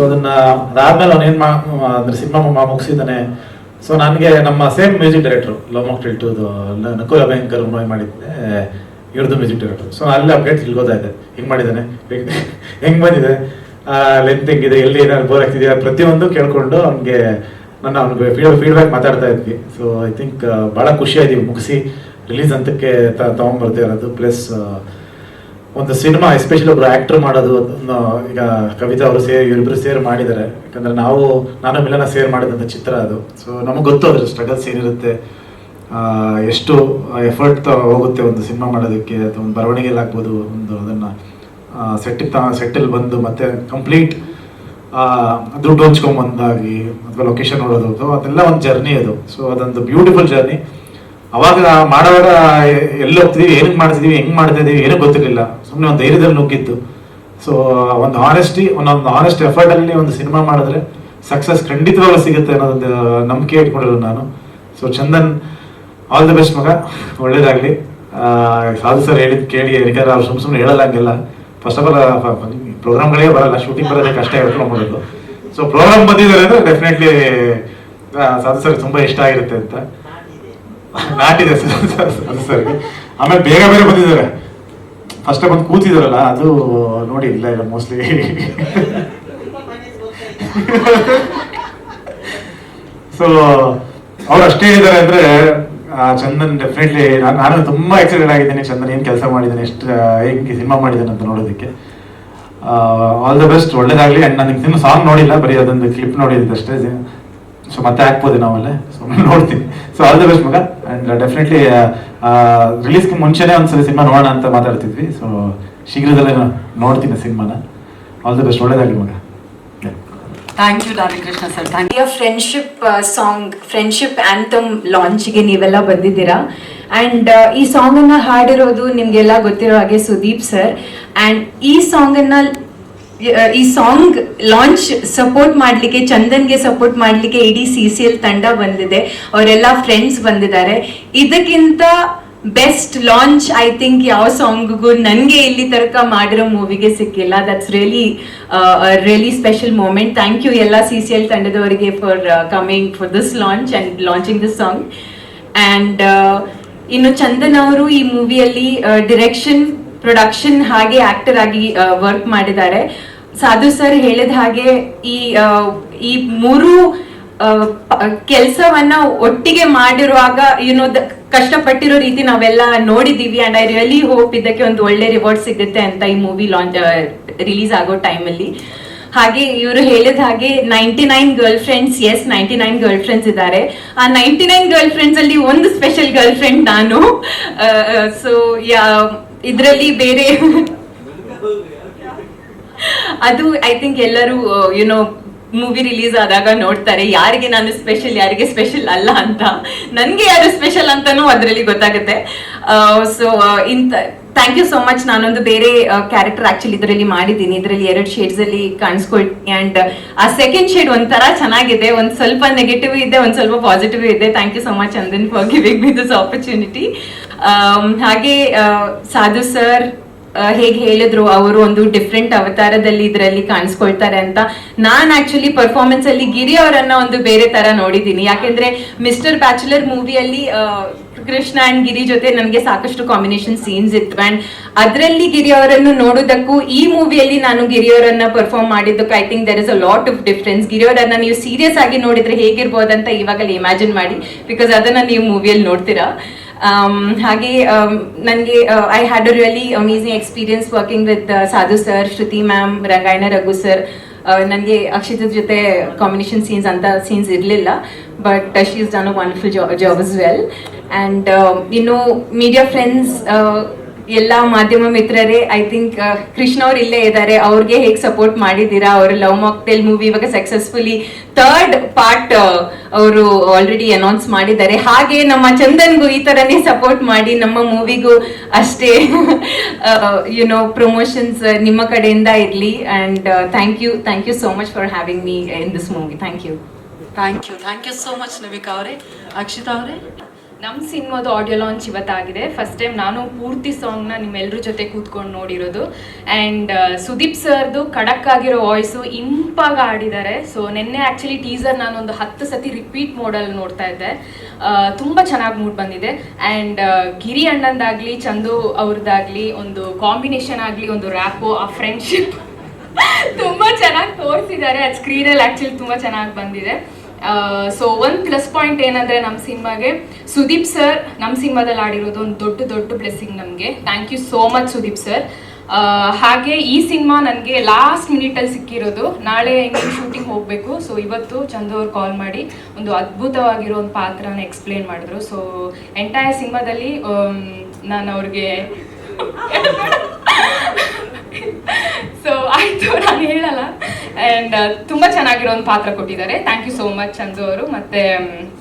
ಅದಾದ್ಮೇಲೆ ಅವನು ಏನು ಅಂದ್ರೆ ಸಿನಿಮಾ ಮುಗಿಸಿದ್ದಾನೆ. ಸೊ ನನಗೆ ನಮ್ಮ same music director love mocktail 2 ನಕುಲ ಭಯಂಕರ್ ಮೂವಿ ಮಾಡಿದ್ದೆ, ಇವ್ರದ್ದು ಮ್ಯೂಸಿಕ್ ಡೈರೆಕ್ಟ್ರು. ಸೊ ಅಲ್ಲಿ ಅಪ್ಡೇಟ್ ತಿಳ್ಕೋತಾ ಹಿಂಗೆ ಮಾಡಿದ್ದಾನೆ, ಹೆಂಗೆ ಬಂದಿದೆ, ಲೆಂತ್ ಹೆಂಗಿದೆ, ಎಲ್ಲಿ ಏನಾದ್ರು ಬೋರ್ ಆಗ್ತಿದೆಯಾ, ಪ್ರತಿಯೊಂದು ಕೇಳ್ಕೊಂಡು ಅವ್ನಿಗೆ ಅವ್ನಿಗೆ ಫೀಡ್ಬ್ಯಾಕ್ ಮಾತಾಡ್ತಾ ಇದ್ವಿ. ಸೊ ಐ ಥಿಂಕ್ ಭಾಳ ಖುಷಿ ಆಯ್ತು ಮುಗಿಸಿ ರಿಲೀಸ್ ಅಂತಕ್ಕೆ ತಗೊಂಡ್ಬರ್ತಾ ಇರೋದು. ಪ್ಲಸ್ ಒಂದು ಸಿನಿಮಾ ಎಸ್ಪೆಷಲಿ ಒಬ್ರು ಆಕ್ಟರ್ ಮಾಡೋದು, ಈಗ ಕವಿತಾ ಅವರು ಇವರಿಬ್ರು ಸೇರ್ ಮಾಡಿದ್ದಾರೆ. ಯಾಕಂದ್ರೆ ನಾನು ಮಿಲನ ಸೇರ್ ಮಾಡಿದಂಥ ಚಿತ್ರ ಅದು. ಸೊ ನಮಗೆ ಗೊತ್ತು ಅದ್ರ ಸ್ಟ್ರಗಲ್ಸ್ ಏನಿರುತ್ತೆ, ಎಷ್ಟು ಎಫರ್ಟ್ ಹೋಗುತ್ತೆ ಒಂದು ಸಿನಿಮಾ ಮಾಡೋದಕ್ಕೆ, ಅಥವಾ ಒಂದು ಬರವಣಿಗೆಯಲ್ಲಿ ಆಗ್ಬೋದು, ಒಂದು ಅದನ್ನು ಸೆಟ್ಟಲ್ಲಿ ಬಂದು ಮತ್ತೆ ಕಂಪ್ಲೀಟ್ ದುಡ್ಡು ಹಂಚ್ಕೊಂಬಂದಾಗಿ ಅಥವಾ ಲೊಕೇಶನ್ ನೋಡೋದು, ಅದೆಲ್ಲ ಒಂದು ಜರ್ನಿ ಅದು. ಸೊ ಅದೊಂದು ಬ್ಯೂಟಿಫುಲ್ ಜರ್ನಿ. ಅವಾಗ ಮಾಡುವಾಗ ಎಲ್ಲಿ ಹೋಗ್ತಿದೀವಿ, ಏನಕ್ಕೆ ಮಾಡ್ತಿದೀವಿ, ಹೆಂಗೆ ಮಾಡ್ತಾ ಇದೀವಿ ಏನೂ ಗೊತ್ತಿರಲಿಲ್ಲ. ಸುಮ್ಮನೆ ಒಂದು ಧೈರ್ಯದಲ್ಲಿ ನುಗ್ಗಿತ್ತು. ಸೊ ಒಂದು ಆನೆಸ್ಟ್ ಎಫರ್ಟಲ್ಲಿ ಒಂದು ಸಿನಿಮಾ ಮಾಡಿದ್ರೆ ಸಕ್ಸಸ್ ಖಂಡಿತವಾಗ್ಲೂ ಸಿಗುತ್ತೆ ಅನ್ನೋದೊಂದು ನಂಬಿಕೆ ಇಟ್ಕೊಂಡಿರೋದು ನಾನು. So Chandan, all the best ಮಗ, ಒಳ್ಳೇದಾಗಲಿ. ಸಾಧು ಸರ್ ಹೇಳಿದ್ ಕೇಳಿ, ಯಾಕಂದ್ರೆ ಅವ್ರು ಸುಮ್ಮನೆ ಹೇಳಲ್ಲ ಹಂಗೆಲ್ಲ. ಫಸ್ಟ್ ಆಫ್ ಆಲ್ ಪ್ರೋಗ್ರಾಮ್ಗಳೇ ಬರಲ್ಲ, ಶೂಟಿಂಗ್ ಬರೋದೇ ಕಷ್ಟ ಹೇಳ್ಕೊಂಡ್ಬಿಡೋದು. ಸೊ ಪ್ರೋಗ್ರಾಮ್ ಬಂದಿದ್ದಾರೆ ಅಂದರೆ ಡೆಫಿನೆಟ್ಲಿ ಸಾಧು ಸರ್ ತುಂಬ ಇಷ್ಟ ಆಗಿರುತ್ತೆ ಅಂತ ನಾಟಿದೆ ಸಾಧು ಸರ್ಗೆ. ಆಮೇಲೆ ಬೇಗ ಬಂದಿದ್ದಾರೆ, ಫಸ್ಟ್ ಬಂದು ಕೂತಿದಾರಲ್ಲ, ಅದು ನೋಡಿ ಇಲ್ಲ ಮೋಸ್ಟ್ಲಿ ಸೊ ಅವ್ರು ಅಷ್ಟೇ ಹೇಳಿದ್ದಾರೆ ಅಂದರೆ ಚಂದನ್ ಡೆಫಿನೆಟ್ಲಿ ನಾನು ತುಂಬಾ ಎಕ್ಸೈಟೆಡ್ ಆಗಿದ್ದೇನೆ. ಚಂದನ್ ಏನು ಕೆಲಸ ಮಾಡಿದ್ದಾನೆ, ಎಷ್ಟು ಹೆಂಗೆ ಸಿನಿಮಾ ಮಾಡಿದ್ದಾನೆ ಅಂತ ನೋಡೋದಕ್ಕೆ. ಆಲ್ ದ ಬೆಸ್ಟ್, ಒಳ್ಳೇದಾಗಲಿ. ಆ್ಯಂಡ್ ನಾನು ಸಿನಿಮಾ ಸಾಂಗ್ ನೋಡಿಲ್ಲ, ಬರೀ ಅದೊಂದು ಕ್ಲಿಪ್ ನೋಡಿದ್ದು ಅಷ್ಟೇ. ಸೊ ಮತ್ತೆ ಹಾಕ್ಬೋದು ನಾವಲ್ಲೇ, ಸೊ ನೋಡ್ತೀನಿ. ಸೊ ಆಲ್ ದ ಬೆಸ್ಟ್ ಮಗ. ಆ್ಯಂಡ್ ಡೆಫಿನೆಟ್ಲಿ ರಿಲೀಸ್ಗೆ ಮುಂಚೆನೇ ಒಂದ್ಸಲ ಸಿನಿಮಾ ನೋಡೋಣ ಅಂತ ಮಾತಾಡ್ತಿದ್ವಿ. ಸೊ ಶೀಘ್ರದಲ್ಲೇ ನೋಡ್ತೀನಿ ಸಿನಿಮಾನ. ಆಲ್ ದ ಬೆಸ್ಟ್, ಒಳ್ಳೇದಾಗಲಿ ಮಗ. Thank you darling Krishna sir. Thank you. Friendship song, friendship anthem ಲಾಂಚ್ಗೆ ನೀವೆಲ್ಲ ಬಂದಿದ್ದೀರಾ. ಆ್ಯಂಡ್ ಈ ಸಾಂಗನ್ನು ಹಾಡಿರೋದು ನಿಮಗೆಲ್ಲ ಗೊತ್ತಿರೋ ಹಾಗೆ ಸುದೀಪ್ ಸರ್. ಆ್ಯಂಡ್ ಈ ಸಾಂಗ್ ಲಾಂಚ್ ಸಪೋರ್ಟ್ ಮಾಡಲಿಕ್ಕೆ, ಚಂದನ್ಗೆ ಸಪೋರ್ಟ್ ಮಾಡಲಿಕ್ಕೆ ಇಡೀ CCL ತಂಡ ಬಂದಿದೆ, ಅವರೆಲ್ಲ ಫ್ರೆಂಡ್ಸ್ ಬಂದಿದ್ದಾರೆ. ಇದಕ್ಕಿಂತ ಬೆಸ್ಟ್ ಲಾಂಚ್ ಐ ಥಿಂಕ್ ಯಾವ ಸಾಂಗ್ಗೂ ನನಗೆ ಇಲ್ಲಿ ತನಕ ಮಾಡಿರೋ ಮೂವಿಗೆ ಸಿಕ್ಕಿಲ್ಲ. That's really special moment. Thank you ಎಲ್ಲ CCL ತಂಡದವರಿಗೆ for coming for this launch and launching this song. And ಇನ್ನು ಚಂದನ್ ಅವರು ಈ ಮೂವಿಯಲ್ಲಿ ಡಿರೆಕ್ಷನ್, ಪ್ರೊಡಕ್ಷನ್ ಹಾಗೆ ಆಕ್ಟರ್ ಆಗಿ ವರ್ಕ್ ಮಾಡಿದ್ದಾರೆ. ಸಾಧು ಸರ್ ಹೇಳಿದ ಹಾಗೆ ಈ ಮೂರು ಕೆಲಸವನ್ನ ಒಟ್ಟಿಗೆ ಮಾಡಿರುವಾಗ ಕಷ್ಟಪಟ್ಟಿರೋ ರೀತಿ ನಾವೆಲ್ಲ ನೋಡಿದೀವಿ. ಅಂಡ್ ಐ ರಿಯಲಿ ಹೋಪ್ ಇದಕ್ಕೆ ಒಂದು ಒಳ್ಳೆ ರಿವಾರ್ಡ್ ಸಿಗುತ್ತೆ ಅಂತ ಈ ಮೂವಿ ರಿಲೀಸ್ ಆಗೋ ಟೈಮಲ್ಲಿ. ಹಾಗೆ ಇವರು ಹೇಳಿದ ಹಾಗೆ 99 ಗರ್ಲ್ ಫ್ರೆಂಡ್ಸ್, 99 ಗರ್ಲ್ ಫ್ರೆಂಡ್ಸ್ ಇದ್ದಾರೆ. ಆ 99 ಗರ್ಲ್ ಫ್ರೆಂಡ್ಸ್ ಅಲ್ಲಿ ಒಂದು ಸ್ಪೆಷಲ್ ಗರ್ಲ್ ಫ್ರೆಂಡ್ ನಾನು. ಸೊ ಇದರಲ್ಲಿ ಬೇರೆ ಅದು ಐ ಥಿಂಕ್ ಎಲ್ಲರೂ ಮೂವಿ ರಿಲೀಸ್ ಆದಾಗ ನೋಡ್ತಾರೆ ಯಾರಿಗೆ ನಾನು ಸ್ಪೆಷಲ್, ಯಾರಿಗೆ ಸ್ಪೆಷಲ್ ಅಲ್ಲ ಅಂತ. ನನಗೆ ಯಾರು ಸ್ಪೆಷಲ್ ಅಂತಾನೂ ಅದರಲ್ಲಿ ಗೊತ್ತಾಗುತ್ತೆ. So thank you so much. ನಾನೊಂದು ಬೇರೆ ಕ್ಯಾರೆಕ್ಟರ್ ಆಕ್ಚುಲಿ ಇದರಲ್ಲಿ ಮಾಡಿದ್ದೀನಿ. ಇದರಲ್ಲಿ 2 ಶೇಡ್ಸ್ ಅಲ್ಲಿ ಕಾಣಿಸ್ಕೊಳ್ತೀನಿ. ಅಂಡ್ ಆ ಸೆಕೆಂಡ್ ಶೇಡ್ ಒಂಥರ ಚೆನ್ನಾಗಿದೆ, ಒಂದ್ ಸ್ವಲ್ಪ ನೆಗೆಟಿವ್ ಇದೆ, ಒಂದ್ ಸ್ವಲ್ಪ ಪಾಸಿಟಿವ್ ಇದೆ. Thank you so much Chandan for giving me this opportunity. ಹಾಗೆ ಸಾಧು ಸರ್ ಹೇಗೆ ಹೇಳಿದ್ರು, ಅವರು ಒಂದು ಡಿಫ್ರೆಂಟ್ ಅವತಾರದಲ್ಲಿ ಇದರಲ್ಲಿ ಕಾಣಿಸ್ಕೊಳ್ತಾರೆ ಅಂತ. ನಾನ್ ಆಕ್ಚುಲಿ ಪರ್ಫಾರ್ಮೆನ್ಸ್ ಅಲ್ಲಿ ಗಿರಿ ಅವರನ್ನ ಒಂದು ಬೇರೆ ತರ ನೋಡಿದ್ದೀನಿ. ಯಾಕೆಂದ್ರೆ ಮಿಸ್ಟರ್ ಬ್ಯಾಚುಲರ್ ಮೂವಿಯಲ್ಲಿ ಕೃಷ್ಣ ಅಂಡ್ ಗಿರಿ ಜೊತೆ ನನಗೆ ಸಾಕಷ್ಟು ಕಾಂಬಿನೇಷನ್ ಸೀನ್ಸ್ ಇತ್ತು. ಅಂಡ್ ಅದರಲ್ಲಿ ಗಿರಿ ಅವರನ್ನು ನೋಡೋದಕ್ಕೂ ಈ ಮೂವಿಯಲ್ಲಿ ನಾನು ಗಿರಿ ಅವರನ್ನ ಪರ್ಫಾರ್ಮ್ ಮಾಡಿದ್ದಕ್ಕೂ I think there is a lot of difference. Giri ಅವರನ್ನ ನೀವು ಸೀರಿಯಸ್ ಆಗಿ ನೋಡಿದ್ರೆ ಹೇಗಿರ್ಬೋದಂತ ಇವಾಗಲೇ ಇಮ್ಯಾಜಿನ್ ಮಾಡಿ, ಬಿಕಾಸ್ ಅದನ್ನ ನೀವು ಮೂವಿಯಲ್ಲಿ ನೋಡ್ತೀರಾ. ಹಾಗೆ ನನಗೆ I had a really amazing experience working with ಸಾಧು ಸರ್, ಶ್ರುತಿ ಮ್ಯಾಮ್, ರಂಗಾಯಣ ರಘು ಸರ್. ನನಗೆ ಅಕ್ಷಿತ ಜೊತೆ ಕಾಂಬಿನೇಷನ್ ಸೀನ್ಸ್ ಇರಲಿಲ್ಲ, but she is done a wonderful job as well. And ಇನ್ನು ಮೀಡಿಯಾ ಫ್ರೆಂಡ್ಸ್, ಎಲ್ಲ ಮಾಧ್ಯಮ ಮಿತ್ರರೇ, ಐ ಥಿಂಕ್ ಕೃಷ್ಣ ಅವ್ರು ಇಲ್ಲೇ ಇದ್ದಾರೆ. ಅವ್ರಿಗೆ ಹೇಗೆ ಸಪೋರ್ಟ್ ಮಾಡಿದ್ದೀರಾ, ಅವರು ಲವ್ ಮಾಕ್ಟೇಲ್ ಮೂವಿ ಇವಾಗ ಸಕ್ಸಸ್ಫುಲಿ 3rd ಪಾರ್ಟ್ ಅವರು ಆಲ್ರೆಡಿ ಅನೌನ್ಸ್ ಮಾಡಿದ್ದಾರೆ. ಹಾಗೆ ನಮ್ಮ ಚಂದನ್ಗೂ ಈ ತರನೇ ಸಪೋರ್ಟ್ ಮಾಡಿ, ನಮ್ಮ ಮೂವಿಗೂ ಅಷ್ಟೇ ಪ್ರಮೋಷನ್ಸ್ ನಿಮ್ಮ ಕಡೆಯಿಂದ ಇರಲಿ. And thank you so much for having me in this movie. Thank you so much Navika ಅವರೇ. ಅಕ್ಷಿತಾ ಅವರೇ, ನಮ್ಮ ಸಿನಿಮಾದ ಆಡಿಯೋ ಲಾಂಚ್ ಇವತ್ತಾಗಿದೆ. ಫಸ್ಟ್ ಟೈಮ್ ನಾನು ಪೂರ್ತಿ ಸಾಂಗ್ನ ನಿಮ್ಮೆಲ್ಲರ ಜೊತೆ ಕೂತ್ಕೊಂಡು ನೋಡಿರೋದು. ಆ್ಯಂಡ್ ಸುದೀಪ್ ಸರ್ದು ಖಡಕ್ ಆಗಿರೋ ವಾಯ್ಸು ಇಂಪಾಗಿ ಆಡಿದ್ದಾರೆ. ಸೊ ನಿನ್ನೆ ಆ್ಯಕ್ಚುಲಿ ಟೀಸರ್ ನಾನೊಂದು 10 ಸತಿ ರಿಪೀಟ್ ಮೋಡಲ್ಲಿ ನೋಡ್ತಾ ಇದ್ದೆ. ತುಂಬ ಚೆನ್ನಾಗಿ ಮೂಡ್ ಬಂದಿದೆ. ಆ್ಯಂಡ್ ಗಿರಿ ಅಣ್ಣಂದಾಗಲಿ ಚಂದು ಅವ್ರದ್ದಾಗಲಿ ಒಂದು ಕಾಂಬಿನೇಷನ್ ಆಗಲಿ, ಒಂದು ರ್ಯಾಪು, ಆ ಫ್ರೆಂಡ್ಶಿಪ್ ತುಂಬ ಚೆನ್ನಾಗಿ ತೋರಿಸಿದ್ದಾರೆ. ಅದು ಸ್ಕ್ರೀನಲ್ಲಿ ಆ್ಯಕ್ಚುಲಿ ತುಂಬ ಚೆನ್ನಾಗಿ ಬಂದಿದೆ. ಸೊ ಒಂದು ಪ್ಲಸ್ ಪಾಯಿಂಟ್ ಏನಂದರೆ ನಮ್ಮ ಸಿನಿಮಾಗೆ ಸುದೀಪ್ ಸರ್ ನಮ್ಮ ಸಿನಿಮಾದಲ್ಲಿ ಆಡಿರೋದು ಒಂದು ದೊಡ್ಡ ಬ್ಲೆಸ್ಸಿಂಗ್ ನಮಗೆ. Thank you so much Sudeep sir. ಹಾಗೆ ಈ ಸಿನಿಮಾ ನನಗೆ ಲಾಸ್ಟ್ ಮಿನಿಟಲ್ಲಿ ಸಿಕ್ಕಿರೋದು. ನಾಳೆ ಹೆಂಗೆ ಶೂಟಿಂಗ್ ಹೋಗಬೇಕು. ಸೊ ಇವತ್ತು ಚಂದು ಅವ್ರು ಕಾಲ್ ಮಾಡಿ ಒಂದು ಅದ್ಭುತವಾಗಿರೋ ಒಂದು ಪಾತ್ರನ ಎಕ್ಸ್ಪ್ಲೇನ್ ಮಾಡಿದ್ರು. ಸೊ ಎಂಟೈರ್ ಸಿನಿಮಾದಲ್ಲಿ ನಾನು ಅವ್ರಿಗೆ ಸೊ ಆಯಿತು, ನಾನು ಹೇಳಲ್ಲ. ಆ್ಯಂಡ್ ತುಂಬ ಚೆನ್ನಾಗಿರೋ ಒಂದು ಪಾತ್ರ ಕೊಟ್ಟಿದ್ದಾರೆ. Thank you so much Chandu ಅವರು. ಮತ್ತು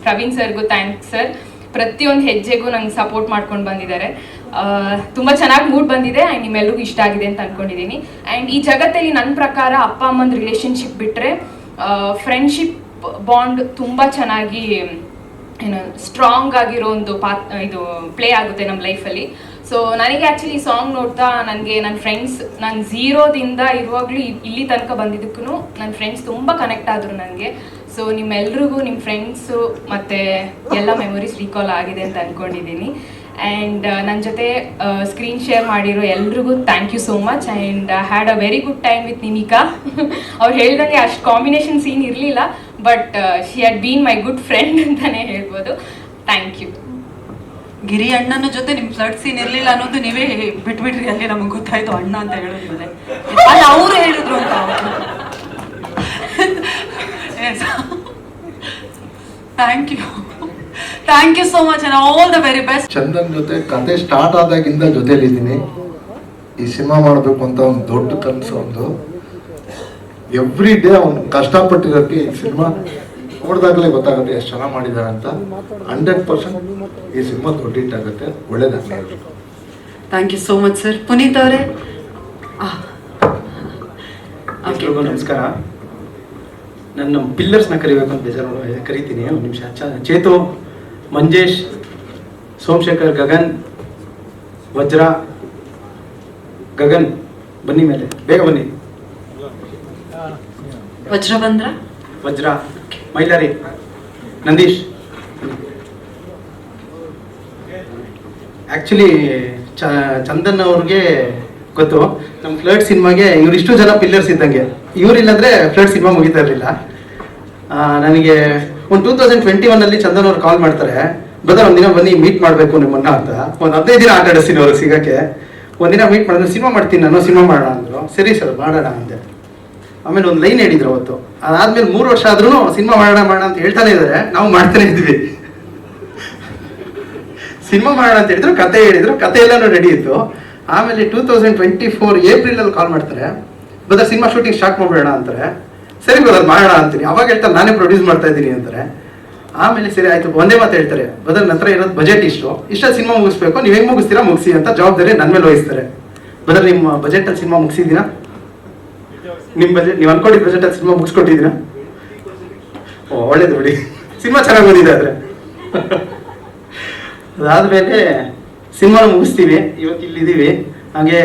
ಪ್ರವೀಣ್ ಸರ್ಗೂ ಥ್ಯಾಂಕ್ಸ್ ಸರ್. ಪ್ರತಿಯೊಂದು ಹೆಜ್ಜೆಗೂ ನಂಗೆ ಸಪೋರ್ಟ್ ಮಾಡ್ಕೊಂಡು ಬಂದಿದ್ದಾರೆ. ತುಂಬ ಚೆನ್ನಾಗಿ ಮೂಡ್ ಬಂದಿದೆ. ಆ್ಯಂಡ್ ನಿಮ್ಮೆಲ್ರಿಗೂ ಇಷ್ಟ ಆಗಿದೆ ಅಂತ ಅಂದ್ಕೊಂಡಿದ್ದೀನಿ. ಆ್ಯಂಡ್ ಈ ಜಗತ್ತಲ್ಲಿ ನನ್ನ ಪ್ರಕಾರ ಅಪ್ಪ ಅಮ್ಮನ ರಿಲೇಷನ್ಶಿಪ್ ಬಿಟ್ಟರೆ ಫ್ರೆಂಡ್ಶಿಪ್ ಬಾಂಡ್ ತುಂಬ ಚೆನ್ನಾಗಿ ಏನು ಸ್ಟ್ರಾಂಗ್ ಆಗಿರೋ ಒಂದು ಇದು ಪ್ಲೇ ಆಗುತ್ತೆ ನಮ್ಮ ಲೈಫಲ್ಲಿ. ಸೊ ನನಗೆ ಆ್ಯಕ್ಚುಲಿ ಈ ಸಾಂಗ್ ನೋಡ್ತಾ ನನಗೆ ನನ್ನ ಫ್ರೆಂಡ್ಸ್, ನಾನು ಝೀರೋದಿಂದ ಇರುವಾಗಲೂ ಇಲ್ಲಿ ತನಕ ಬಂದಿದ್ದಕ್ಕೂ ನನ್ನ ಫ್ರೆಂಡ್ಸ್ ತುಂಬ ಕನೆಕ್ಟ್ ಆದರು ನನಗೆ. ಸೊ ನಿಮ್ಮೆಲ್ರಿಗೂ ನಿಮ್ಮ ಫ್ರೆಂಡ್ಸು ಮತ್ತು ಎಲ್ಲ ಮೆಮೊರೀಸ್ ರೀಕಾಲ್ ಆಗಿದೆ ಅಂತ ಅಂದ್ಕೊಂಡಿದ್ದೀನಿ. ಆ್ಯಂಡ್ ನನ್ನ ಜೊತೆ ಸ್ಕ್ರೀನ್ ಶೇರ್ ಮಾಡಿರೋ ಎಲ್ರಿಗೂ thank you so much. And had a very good time with Nimika. ಅವ್ರು ಹೇಳ್ದಂಗೆ ಅಷ್ಟು ಕಾಂಬಿನೇಷನ್ ಸೀನ್ ಇರಲಿಲ್ಲ, but she had been my good friend ಅಂತಲೇ ಹೇಳ್ಬೋದು. Thank you. ಗಿರಿ ಅಣ್ಣನ ಜೊತೆ ನಿಮ್ ಫ್ಲಡ್ ಸೀನ್ ಇರ್ಲಿಲ್ಲ ಅನ್ನೋದು ನೀವೇ ಬಿಟ್ಬಿಟ್ರಿ. ಅಲ್ಲಿ ನಮಗೆ ಗೊತ್ತಾಯ್ತು ಅಣ್ಣ ಅಂತ ಹೇಳಿದ್ಮೇಲೆ ಅಲ್ಲಿ ಅವ್ರು ಹೇಳಿದ್ರು ಅಂತ. Thank you so much and all the very best. Chandan ಜೊತೆ ಕತೆ ಸ್ಟಾರ್ಟ್ ಆದಾಗಿಂದ ಜೊತೆಲಿದ್ದೀನಿ. ಈ ಸಿನಿಮಾ ಮಾಡಬೇಕು ಅಂತ ಒಂದು ದೊಡ್ಡ ಕನಸು. ಒಂದು ಎವ್ರಿ ಡೇ ಅವನು ಕಷ್ಟಪಟ್ಟಿರೋಕ್ಕೆ ಈ ಸಿನಿಮಾ ನೋಡಿದಾಗಲೇ ಗೊತ್ತಾಗುತ್ತೆ ಎಷ್ಟು ಚೆನ್ನಾಗಿ ಮಾಡಿದ್ದಾರೆ ಅಂತ. 100% ಈ ಸಿನಿಮಾ ದೊಡ್ಡ ಹಿಟ್ ಆಗುತ್ತೆ. ಒಳ್ಳೇದಾಗಲಿ. Thank you so much sir. Puneeth ಅವರೇ, ಎಲ್ರಿಗೂ ನಮಸ್ಕಾರ. ನನ್ನ ಪಿಲ್ಲರ್ಸ್ನ ಕರಿಬೇಕು ಅಂತ ಬೇಜಾರು ಕರಿತೀನಿ. ಒಂದು ನಿಮಿಷ. ಚೇತು, ಮಂಜೇಶ್, ಸೋಮಶೇಖರ್, ಗಗನ್, ವಜ್ರ. ಗಗನ್ ಬನ್ನಿ ಮೇಲೆ, ಬೇಗ ಬನ್ನಿ. ವಜ್ರ ಬಂದ್ರ? ವಜ್ರ, ಮೈಲಾರಿ, ನಂದೀಶ್. ಆ್ಯಕ್ಚುಲಿ ಚಂದನ್ ಅವ್ರಿಗೆ ಗೊತ್ತು, ನಮ್ಮ ಫ್ಲಡ್ ಸಿನಿಮಾಗೆ ಇವರಿಷ್ಟು ಜನ ಪಿಲ್ಲರ್ಸ್ ಇದ್ದಂಗೆ. ಇವರಿಲ್ಲಂದ್ರೆ ಫ್ಲಡ್ ಸಿನಿಮಾ ಮುಗಿತಾ ಇರಲಿಲ್ಲ. ನನಗೆ ಒಂದು 2021 ಚಂದನ್ ಅವ್ರು ಕಾಲ್ ಮಾಡ್ತಾರೆ, ಬ್ರದರ್ ಒಂದಿನ ಬನ್ನಿ ಮೀಟ್ ಮಾಡಬೇಕು ನಿಮ್ಮನ್ನ ಅಂತ. ಒಂದು 15 ದಿನ ಆಟ ಆಡಿಸ್ತೀನಿ ಅವ್ರಿಗೆ ಸಿಗೋಕ್ಕೆ. ಒಂದಿನ ಮೀಟ್ ಮಾಡಿದ್ರೆ ಸಿನಿಮಾ ಮಾಡ್ತೀನಿ ನಾನು, ಸಿನಿಮಾ ಮಾಡೋಣ ಅಂದರು. ಸರಿ ಸರ್ ಮಾಡೋಣ ಅಂದೆ. ಆಮೇಲೆ ಒಂದು ಲೈನ್ ಹೇಳಿದ್ರು ಅವತ್ತು. ಅದಾದ್ಮೇಲೆ 3 ವರ್ಷ ಆದ್ರೂ ಸಿನಿಮಾ ಮಾಡೋಣ ಅಂತ ಹೇಳ್ತಾನೆ ಇದ್ದಾರೆ. ನಾವು ಮಾಡ್ತಾನೆ ಇದ್ವಿ. ಸಿನಿಮಾ ಮಾಡೋಣ ಅಂತ ಹೇಳಿದ್ರು, ಕತೆ ಹೇಳಿದ್ರು, ಕತೆ ಎಲ್ಲಾನು ರೆಡಿ ಇತ್ತು. ಆಮೇಲೆ 2024 ಏಪ್ರಿಲಲ್ಲಿ ಕಾಲ್ ಮಾಡ್ತಾರೆ, ಬ್ರದರ್ ಸಿನಿಮಾ ಶೂಟಿಂಗ್ ಸ್ಟಾರ್ಟ್ ಮಾಡ್ಬೇಡ ಅಂತಾರೆ. ಸರಿ ಬ್ರದರ್ ಮಾಡೋಣ ಅಂತೀನಿ. ಅವಾಗ ಹೇಳ್ತಾರೆ ನಾನೇ ಪ್ರೊಡ್ಯೂಸ್ ಮಾಡ್ತಾ ಇದ್ದೀನಿ ಅಂತಾರೆ. ಆಮೇಲೆ ಸರಿ ಆಯ್ತು, ಒಂದೇ ಮಾತು ಹೇಳ್ತಾರೆ, ಬ್ರದರ್ ನಂತರ ಇರೋದು ಬಜೆಟ್ ಇಷ್ಟ ಸಿನಿಮಾ ಮುಗಿಸ್ಬೇಕು, ನೀವು ಹೆಂಗೆ ಮುಗಿಸ್ತೀರಾ ಮುಗಿಸಿ ಅಂತ ಜವಾಬ್ದಾರಿ ನನ್ನ ಮೇಲೆ ವಹಿಸ್ತಾರೆ. ಬ್ರದರ್ ನಿಮ್ಮ ಬಜೆಟಲ್ಲಿ ಸಿನಿಮಾ ಮುಗಿಸಿದ್ದೀರಾ? ನಿಮ್ಮ ಬಜೆಟ್ ನೀವು ಅನ್ಕೊಂಡಿದ್ದ ಬಜೆಟಲ್ಲಿ ಸಿನಿಮಾ ಮುಗಿಸ್ಕೊಟ್ಟಿದ್ದೀರಾ? ಓ ಒಳ್ಳೇದು ಬಿಡಿ, ಸಿನಿಮಾ ಚೆನ್ನಾಗಿ ಬಂದಿದೆ. ಆದರೆ ಅದಾದಮೇಲೆ ಸಿನಿಮಾನ ಮುಗಿಸ್ತೀವಿ. ಇವತ್ತು ಇಲ್ಲಿದ್ದೀವಿ. ಹಾಗೆ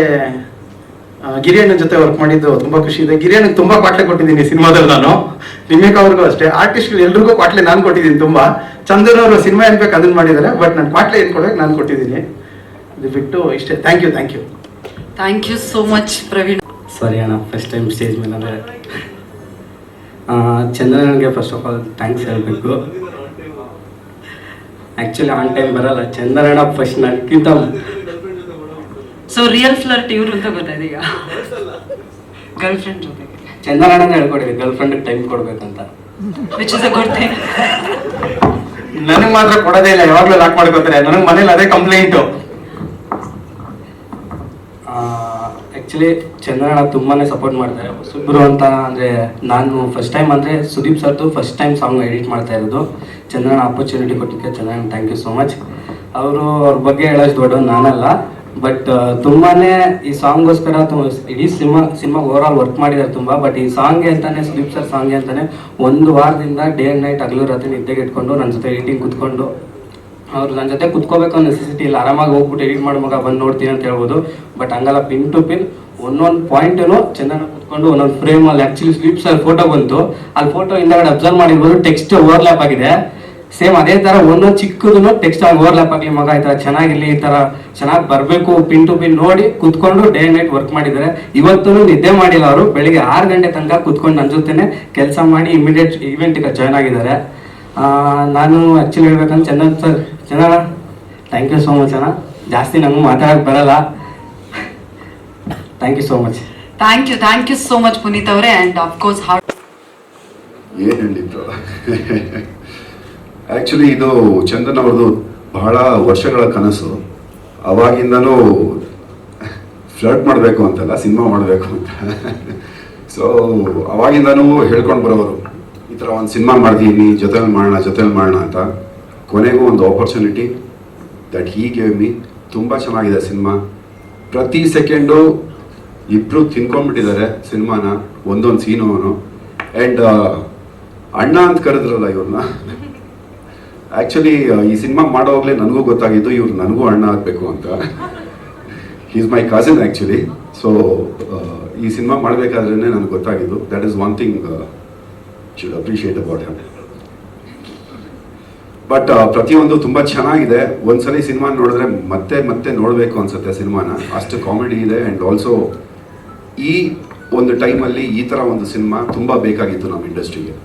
ಗಿರಿಯಣ್ಣನ ಜೊತೆ ವರ್ಕ್ ಮಾಡಿದ್ದು ತುಂಬ ಖುಷಿ ಇದೆ. ಗಿರಿಯಣ್ಣಗೆ ತುಂಬ ಕ್ವಾಟ್ಲೆ ಕೊಟ್ಟಿದ್ದೀನಿ ಸಿನಿಮಾದಲ್ಲಿ ನಾನು. ನಿಮಗೆ ಅವ್ರಿಗೂ ಅಷ್ಟೇ, ಆರ್ಟಿಸ್ಟ್ಗಳು ಎಲ್ರಿಗೂ ಕ್ವಾಟ್ಲೆ ನಾನು ಕೊಟ್ಟಿದ್ದೀನಿ ತುಂಬ. ಚಂದನ್ ಅವರು ಸಿನಿಮಾ ಏನ್ ಬೇಕು ಅದನ್ನ ಮಾಡಿದ್ದಾರೆ, ಬಟ್ ನಾನು ಕ್ವಾಟ್ಲೆ ಏನು ಕೊಡೋಕೆ ನಾನು ಕೊಟ್ಟಿದ್ದೀನಿ. ಇದು ಬಿಟ್ಟು ಇಷ್ಟೇ. Thank you. Thank you so much Praveen. Sorry ಅಣ್ಣ, ಫಸ್ಟ್ ಟೈಮ್ ಸ್ಟೇಜ್ ಮೇಲೆ. ಅಂದರೆ ಚಂದ್ರನಿಗೆ ಫಸ್ಟ್ ಆಫ್ ಆಲ್ ಥ್ಯಾಂಕ್ಸ್ ಹೇಳಬೇಕು. ಆ್ಯಕ್ಚುಲಿ ಆನ್ ಟೈಮ್ ಬರಲ್ಲ ಚಂದ್ರಣ್ಣ ಫಸ್ಟ್ ನನಗಿಂತ. ಸೊ ರಿಯಲ್ ಫ್ಲರ್ಟ್ ಇವ್ರು ಅಂತ ಗೊತ್ತಾಯ್ತು ಈಗ. ಗರ್ಲ್ ಫ್ರೆಂಡ್ ಜೊತೆ ಚಂದ್ರಣ್ಣನೇ ಹೇಳ್ಕೊಡಿದೆ ಗರ್ಲ್ ಫ್ರೆಂಡ್ಗೆ ಟೈಮ್ ಕೊಡ್ಬೇಕಂತ. Which is a good thing. ನನಗೆ ಮಾತ್ರ ಕೊಡೋದೇ ಇಲ್ಲ, ಯಾವಾಗಲೂ ಲಾಕ್ ಮಾಡ್ಕೋತಾರೆ. ನನಗೆ ಮನೇಲಿ ಅದೇ ಕಂಪ್ಲೇಂಟು. ಆ್ಯಕ್ಚುಲಿ ಚಂದ್ರಣ್ಣ ತುಂಬಾ ಸಪೋರ್ಟ್ ಮಾಡ್ತಾರೆ. ಸುಬ್ರು ಅಂತ ಅಂದರೆ ನಾನು ಫಸ್ಟ್ ಟೈಮ್ ಅಂದರೆ ಸುದೀಪ್ ಸರ್ದು ಫಸ್ಟ್ ಟೈಮ್ ಸಾಂಗ್ ಎಡಿಟ್ ಮಾಡ್ತಾ ಇರೋದು. ಚಂದ್ರಣ್ಣ ಆಪರ್ಚುನಿಟಿ ಕೊಟ್ಟಿದ್ದೆ. Chandranna thank you so much. ಅವ್ರ ಬಗ್ಗೆ ಹೇಳೋಷ್ಟು ದೊಡ್ಡ ನಾನಲ್ಲ, ಬಟ್ ತುಂಬಾ ಈ ಸಾಂಗ್ಗೋಸ್ಕರ ಇಡೀ ಸಿನಿಮಾ ಓವರ್ ಆಲ್ ವರ್ಕ್ ಮಾಡಿದ್ದಾರೆ ತುಂಬ. ಬಟ್ ಈ ಸಾಂಗ್ಗೆ ಅಂತಾನೆ, ಸುದೀಪ್ ಸರ್ ಸಾಂಗ್ಗೆ ಅಂತಾನೆ 1 ವಾರದಿಂದ ಡೇ ಆ್ಯಂಡ್ ನೈಟ್ ಹಗಲು ರಾತ್ರಿ ನಿದ್ದೆಗೆ ಇಟ್ಕೊಂಡು ನನ್ನ ಜೊತೆ ಎಡಿಟಿಂಗ್ ಕುತ್ಕೊಂಡು ಅವ್ರು ನನ್ನ ಜೊತೆ ಕುತ್ಕೋಬೇಕು ನೆಸೆಸಿಟಿ ಇಲ್ಲ, ಆರಾಮಾಗಿ ಹೋಗ್ಬಿಟ್ಟು ಎಡಿಟ್ ಮಾಡೋ ಮಗ ಬಂದು ನೋಡ್ತೀನಿ ಅಂತ ಹೇಳ್ಬೋದು. ಬಟ್ ಹಂಗಲ್ಲ, ಪಿನ್ ಟು ಪಿನ್ ಒಂದೊಂದು ಪಾಯಿಂಟನ್ನು ಚೆನ್ನಾಗಿ ಕುತ್ಕೊಂಡು ಒಂದೊಂದು ಫ್ರೇಮಲ್ಲಿ ಆ್ಯಕ್ಚುಲಿ ಸ್ಲಿಪ್ಸಲ್ಲಿ ಫೋಟೋ ಬಂತು, ಅಲ್ಲಿ ಫೋಟೋ ಹಿಂದಗಡೆ ಅಬ್ಸರ್ವ್ ಮಾಡಿರ್ಬೋದು ಟೆಕ್ಸ್ಟ್ ಓವರ್ಲ್ಯಾಪ್ ಆಗಿದೆ. ಸೇಮ್ ಅದೇ ಥರ ಒಂದೊಂದು ಚಿಕ್ಕದನ್ನು ಟೆಕ್ಸ್ಟ್ ಆಗಿ ಓವರ್ಲ್ಯಾಪ್ ಆಗಲಿ ಮಗ, ಈ ಥರ ಚೆನ್ನಾಗಿರಲಿ, ಈ ಥರ ಚೆನ್ನಾಗಿ ಬರಬೇಕು, ಪಿನ್ ಟು ಪಿನ್ ನೋಡಿ ಕುತ್ಕೊಂಡು ಡೇ ಆ್ಯಂಡ್ ನೈಟ್ ವರ್ಕ್ ಮಾಡಿದ್ದಾರೆ. ಇವತ್ತೂ ನಿದ್ದೆ ಮಾಡಿಲ್ಲ ಅವರು, ಬೆಳಿಗ್ಗೆ 6 ಗಂಟೆ ತನಕ ಕುತ್ಕೊಂಡು ನನ್ನ ಜೊತೆನೇ ಕೆಲಸ ಮಾಡಿ ಇಮಿಡಿಯೇಟ್ ಇವೆಂಟಿಗೆ ಜಾಯ್ನ್ ಆಗಿದ್ದಾರೆ. ನಾನು ಆ್ಯಕ್ಚುಲಿ ಹೇಳ್ಬೇಕಂದ್ರೆ ಚಂದನ ಥ್ಯಾಂಕ್ ಯು ಸೋ ಮಚ್ ಅಣ್ಣ. ಜಾಸ್ತಿ ನಂಗೆ ಮಾತಾಡೋಕ್ಕೆ ಬರಲ್ಲ. Thank you so much. Thank you so much Puneeth ಅವರೇ. ಆ್ಯಂಡ್ ಅಫ್ಕೋರ್ಸ್ ಏನು ಹೇಳಿದ್ರು ಆ್ಯಕ್ಚುಲಿ ಇದು ಚಂದನ್ ಅವ್ರದ್ದು ಬಹಳ ವರ್ಷಗಳ ಕನಸು. ಅವಾಗಿಂದನೂ ಫ್ಲರ್ಟ್ ಮಾಡಬೇಕು ಅಂತಲ್ಲ, ಸಿನಿಮಾ ಮಾಡಬೇಕು ಅಂತ. ಸೊ ಅವಾಗಿಂದನೂ ಹೇಳ್ಕೊಂಡು ಬರೋರು, ಈ ಥರ ಒಂದು ಸಿನಿಮಾ ಮಾಡ್ತೀನಿ, ಜೊತೆಲಿ ಮಾಡೋಣ ಅಂತ. ಕೊನೆಗೂ ಒಂದು opportunity that he gave me. ತುಂಬ ಚೆನ್ನಾಗಿದೆ ಸಿನಿಮಾ. ಪ್ರತಿ ಸೆಕೆಂಡು ಇಬ್ಬರು ತಿನ್ಕೊಂಡ್ಬಿಟ್ಟಿದ್ದಾರೆ ಸಿನಿಮಾನ, ಒಂದೊಂದು ಸೀನು. ಆ್ಯಂಡ್ ಅಣ್ಣ ಅಂತ ಕರೆದ್ರಲ್ಲ ಇವ್ರನ್ನ, ಆ್ಯಕ್ಚುಲಿ ಈ ಸಿನಿಮಾ ಮಾಡೋವಾಗಲೇ ನನಗೂ ಗೊತ್ತಾಗಿದ್ದು ಇವ್ರು ನನಗೂ ಅಣ್ಣ ಆಗಬೇಕು ಅಂತ. Is my cousin actually. So ಈ ಸಿನಿಮಾ ಮಾಡಬೇಕಾದ್ರೇ ನನಗೆ ಗೊತ್ತಾಗಿದ್ದು. That is one thing should appreciate about him. But ಪ್ರತಿಯೊಂದು ತುಂಬ ಚೆನ್ನಾಗಿದೆ. ಒಂದ್ಸಲಿ ಸಿನಿಮಾ ನೋಡಿದ್ರೆ ಮತ್ತೆ ನೋಡಬೇಕು ಅನ್ಸುತ್ತೆ ಸಿನಿಮಾನ, ಅಷ್ಟು ಕಾಮಿಡಿ ಇದೆ. ಆ್ಯಂಡ್ ಆಲ್ಸೋ ಈ ಒಂದು ಟೈಮಲ್ಲಿ ಈ ಥರ ಒಂದು ಸಿನಿಮಾ ತುಂಬ ಬೇಕಾಗಿತ್ತು ನಮ್ಮ ಇಂಡಸ್ಟ್ರಿಗೆ.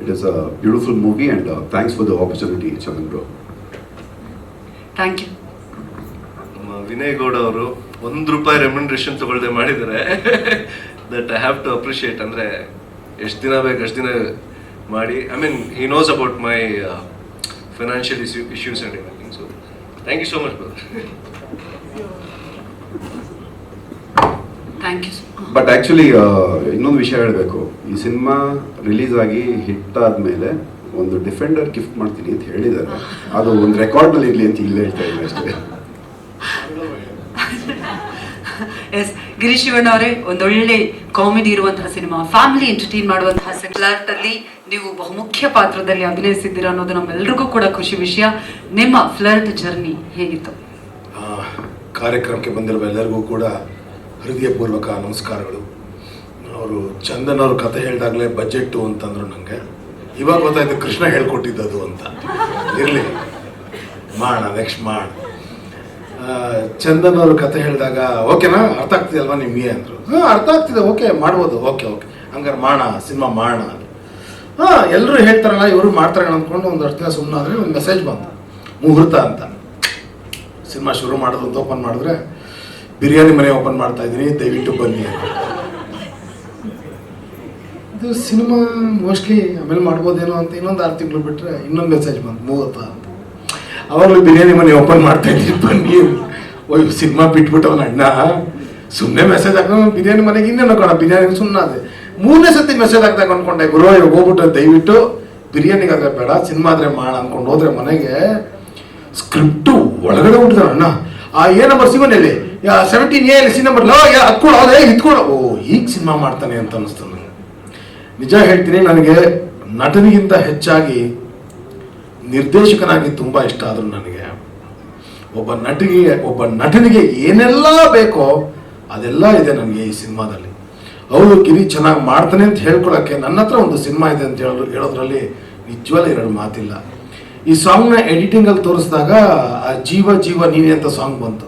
It is a beautiful movie and thanks for the opportunity Chandan bro. Thank you. ನಮ್ಮ ವಿನಯ್ ಗೌಡ ಅವರು ₹1 ರೆಮ್ಯುನರೇಷನ್ ತಗೊಳ್ಳದೆ ಮಾಡಿದ್ದಾರೆ. That I have to appreciate. ಅಂದರೆ ಎಷ್ಟು ದಿನ ಬೇಕು ಅಷ್ಟು ದಿನ ಮಾಡಿ. I mean he knows about my financial issues and everything. So thank you so much brother. But actually ಇನ್ನೊಂದು ವಿಷಯ ಹೇಳಬೇಕು. ಈ ಸಿನಿಮಾ ರಿಲೀಸ್ ಆಗಿ ಹಿಟ್ ಆದಮೇಲೆ ಒಂದು ಡಿಫೆಂಡರ್ ಗಿಫ್ಟ್ ಮಾಡ್ತೀನಿ ಅಂತ ಹೇಳಿದ್ದಾರೆ. ಅದು ಒಂದು ರೆಕಾರ್ಡ್ನಲ್ಲಿ ಇರಲಿ ಅಂತ ಇಲ್ಲೇ ಹೇಳ್ತಾ ಇದ್ದೀನಿ ಅಷ್ಟೇ. ಎಸ್, ಗಿರೀಶ್ ಶಿವಣ್ಣ ಅವರೇ, ಒಂದೊಳ್ಳೆ ಕಾಮಿಡಿ ಇರುವಂತಹ ಸಿನಿಮಾ, ಫ್ಯಾಮಿಲಿ ಎಂಟರ್ಟೈನ್ ಮಾಡುವಂತಹ ಫ್ಲರ್ಟ್ ಅಲ್ಲಿ ನೀವು ಬಹುಮುಖ್ಯ ಪಾತ್ರದಲ್ಲಿ ಅಭಿನಯಿಸಿದ್ದೀರಾ ಅನ್ನೋದು ನಮ್ಮೆಲ್ರಿಗೂ ಕೂಡ ಖುಷಿ ವಿಷಯ. ನಿಮ್ಮ ಫ್ಲರ್ಟ್ ಜರ್ನಿ ಹೇಗಿತ್ತು? ಕಾರ್ಯಕ್ರಮಕ್ಕೆ ಬಂದಿರುವ ಎಲ್ಲರಿಗೂ ಕೂಡ ಹೃದಯಪೂರ್ವಕ ನಮಸ್ಕಾರಗಳು. ಅವರು ಚಂದನ್ ಅವ್ರ ಕತೆ ಹೇಳಿದಾಗಲೇ ಬಜೆಟ್ಟು ಅಂತಂದ್ರು ನನಗೆ. ಇವಾಗ ಗೊತ್ತಾಯ್ತು ಕೃಷ್ಣ ಹೇಳ್ಕೊಟ್ಟಿದ್ದದು ಅಂತ. ಇರಲಿ, ಮಾಡೋಣ, ನೆಕ್ಸ್ಟ್ ಮಾಡೋಣ. ಚಂದನ್ ಅವ್ರ ಕತೆ ಹೇಳಿದಾಗ ಓಕೆನಾ, ಅರ್ಥ ಆಗ್ತಿದಲ್ವಾ ನಿಮಗೆ ಅಂದರು. ಅರ್ಥ ಆಗ್ತಿದೆ, ಓಕೆ ಮಾಡ್ಬೋದು, ಓಕೆ ಹಂಗಾರೆ ಮಾಡೋಣ, ಸಿನಿಮಾ ಮಾಡೋಣ ಅಂದರು. ಎಲ್ಲರೂ ಹೇಳ್ತಾರಲ್ಲ ಇವರು ಮಾಡ್ತಾರೆ ಅಂದ್ಕೊಂಡು ಒಂದು ಅಷ್ಟು ದಿನ ಸುಮ್ಮನೆ ಆದರೆ ಒಂದು ಮೆಸೇಜ್ ಬಂತು, ಮುಹೂರ್ತ ಅಂತ. ಸಿನಿಮಾ ಶುರು ಮಾಡೋದು ಅಂತ ಓಪನ್ ಮಾಡಿದ್ರೆ ಬಿರಿಯಾನಿ ಮನೆ ಓಪನ್ ಮಾಡ್ತಾ ಇದ್ದೀನಿ, ದಯವಿಟ್ಟು ಬನ್ನಿ ಅಂತ. ಇದು ಸಿನಿಮಾ ಮೋಸ್ಟ್ಲಿ ಆಮೇಲೆ ಮಾಡ್ಬೋದೇನೋ ಅಂತ ಇನ್ನೊಂದು 6 ತಿಂಗಳು ಬಿಟ್ಟರೆ ಇನ್ನೊಂದು ಮೆಸೇಜ್ ಬಂತು, ಮುಹೂರ್ತ ಅಂತ. ಅವಾಗಲೂ ಬಿರಿಯಾನಿ ಮನೆ ಓಪನ್ ಮಾಡ್ತಾ ಇದ್ದೀನಿ ಬನ್ನಿ. ಓಯ್ ಸಿನಿಮಾ ಬಿಟ್ಬಿಟ್ಟವನ ಅಣ್ಣ, ಸುಮ್ಮನೆ ಮೆಸೇಜ್ ಹಾಕೋ ಬಿರಿಯಾನಿ ಮನೆಗೆ ಇನ್ನೇನೋ ಕಣ, ಬಿರಿಯಾನಿಗೆ ಸುಮ್ಮನೆ ಅದೇ 3ನೇ ಸತಿ ಮೆಸೇಜ್ ಹಾಕ್ದಾಗ ಅಂದ್ಕೊಂಡೆ, ಗುರು ಇವಾಗ ಹೋಗ್ಬಿಟ್ಟು ದಯವಿಟ್ಟು ಬಿರಿಯಾನಿಗಾದ್ರೆ ಬೇಡ, ಸಿನಿಮಾ ಆದರೆ ಮಾಡ ಅಂದ್ಕೊಂಡು ಹೋದ್ರೆ ಮನೆಗೆ ಸ್ಕ್ರಿಪ್ಟು ಒಳಗಡೆ ಹುಟ್ಟಿದಾರೆ ಅಣ್ಣ. A ನಂಬರ್ ಸಿಗೋನಲ್ಲಿ 17A ಸಿ ನಂಬರ್ ಹತ್ಕೊಡು, ಅದೇ ಹಿತ್ಕೊಡು. ಓ ಈಗ ಸಿನಿಮಾ ಮಾಡ್ತಾನೆ ಅಂತ ಅನಿಸ್ತು ನನಗೆ. ನಿಜ ಹೇಳ್ತೀನಿ, ನನಗೆ ನಟನಿಗಿಂತ ಹೆಚ್ಚಾಗಿ ನಿರ್ದೇಶಕನಾಗಿ ತುಂಬ ಇಷ್ಟ ಆದರು ನನಗೆ. ಒಬ್ಬ ನಟನಿಗೆ ಏನೆಲ್ಲ ಬೇಕೋ ಅದೆಲ್ಲ ಇದೆ ನನಗೆ ಈ ಸಿನಿಮಾದಲ್ಲಿ. ಹೌದು, ಗಿರಿ ಚೆನ್ನಾಗಿ ಮಾಡ್ತಾನೆ ಅಂತ ಹೇಳ್ಕೊಳಕ್ಕೆ ನನ್ನ ಹತ್ರ ಒಂದು ಸಿನಿಮಾ ಇದೆ ಅಂತ ಹೇಳೋದ್ರಲ್ಲಿ ನಿಜವಾಗ್ಲೂ 2 ಮಾತಿಲ್ಲ. ಈ ಸಾಂಗ್ನ ಎಡಿಟಿಂಗಲ್ಲಿ ತೋರಿಸಿದಾಗ ಆ ಜೀವ ಜೀವ ನೀನೆ ಅಂತ ಸಾಂಗ್ ಬಂತು.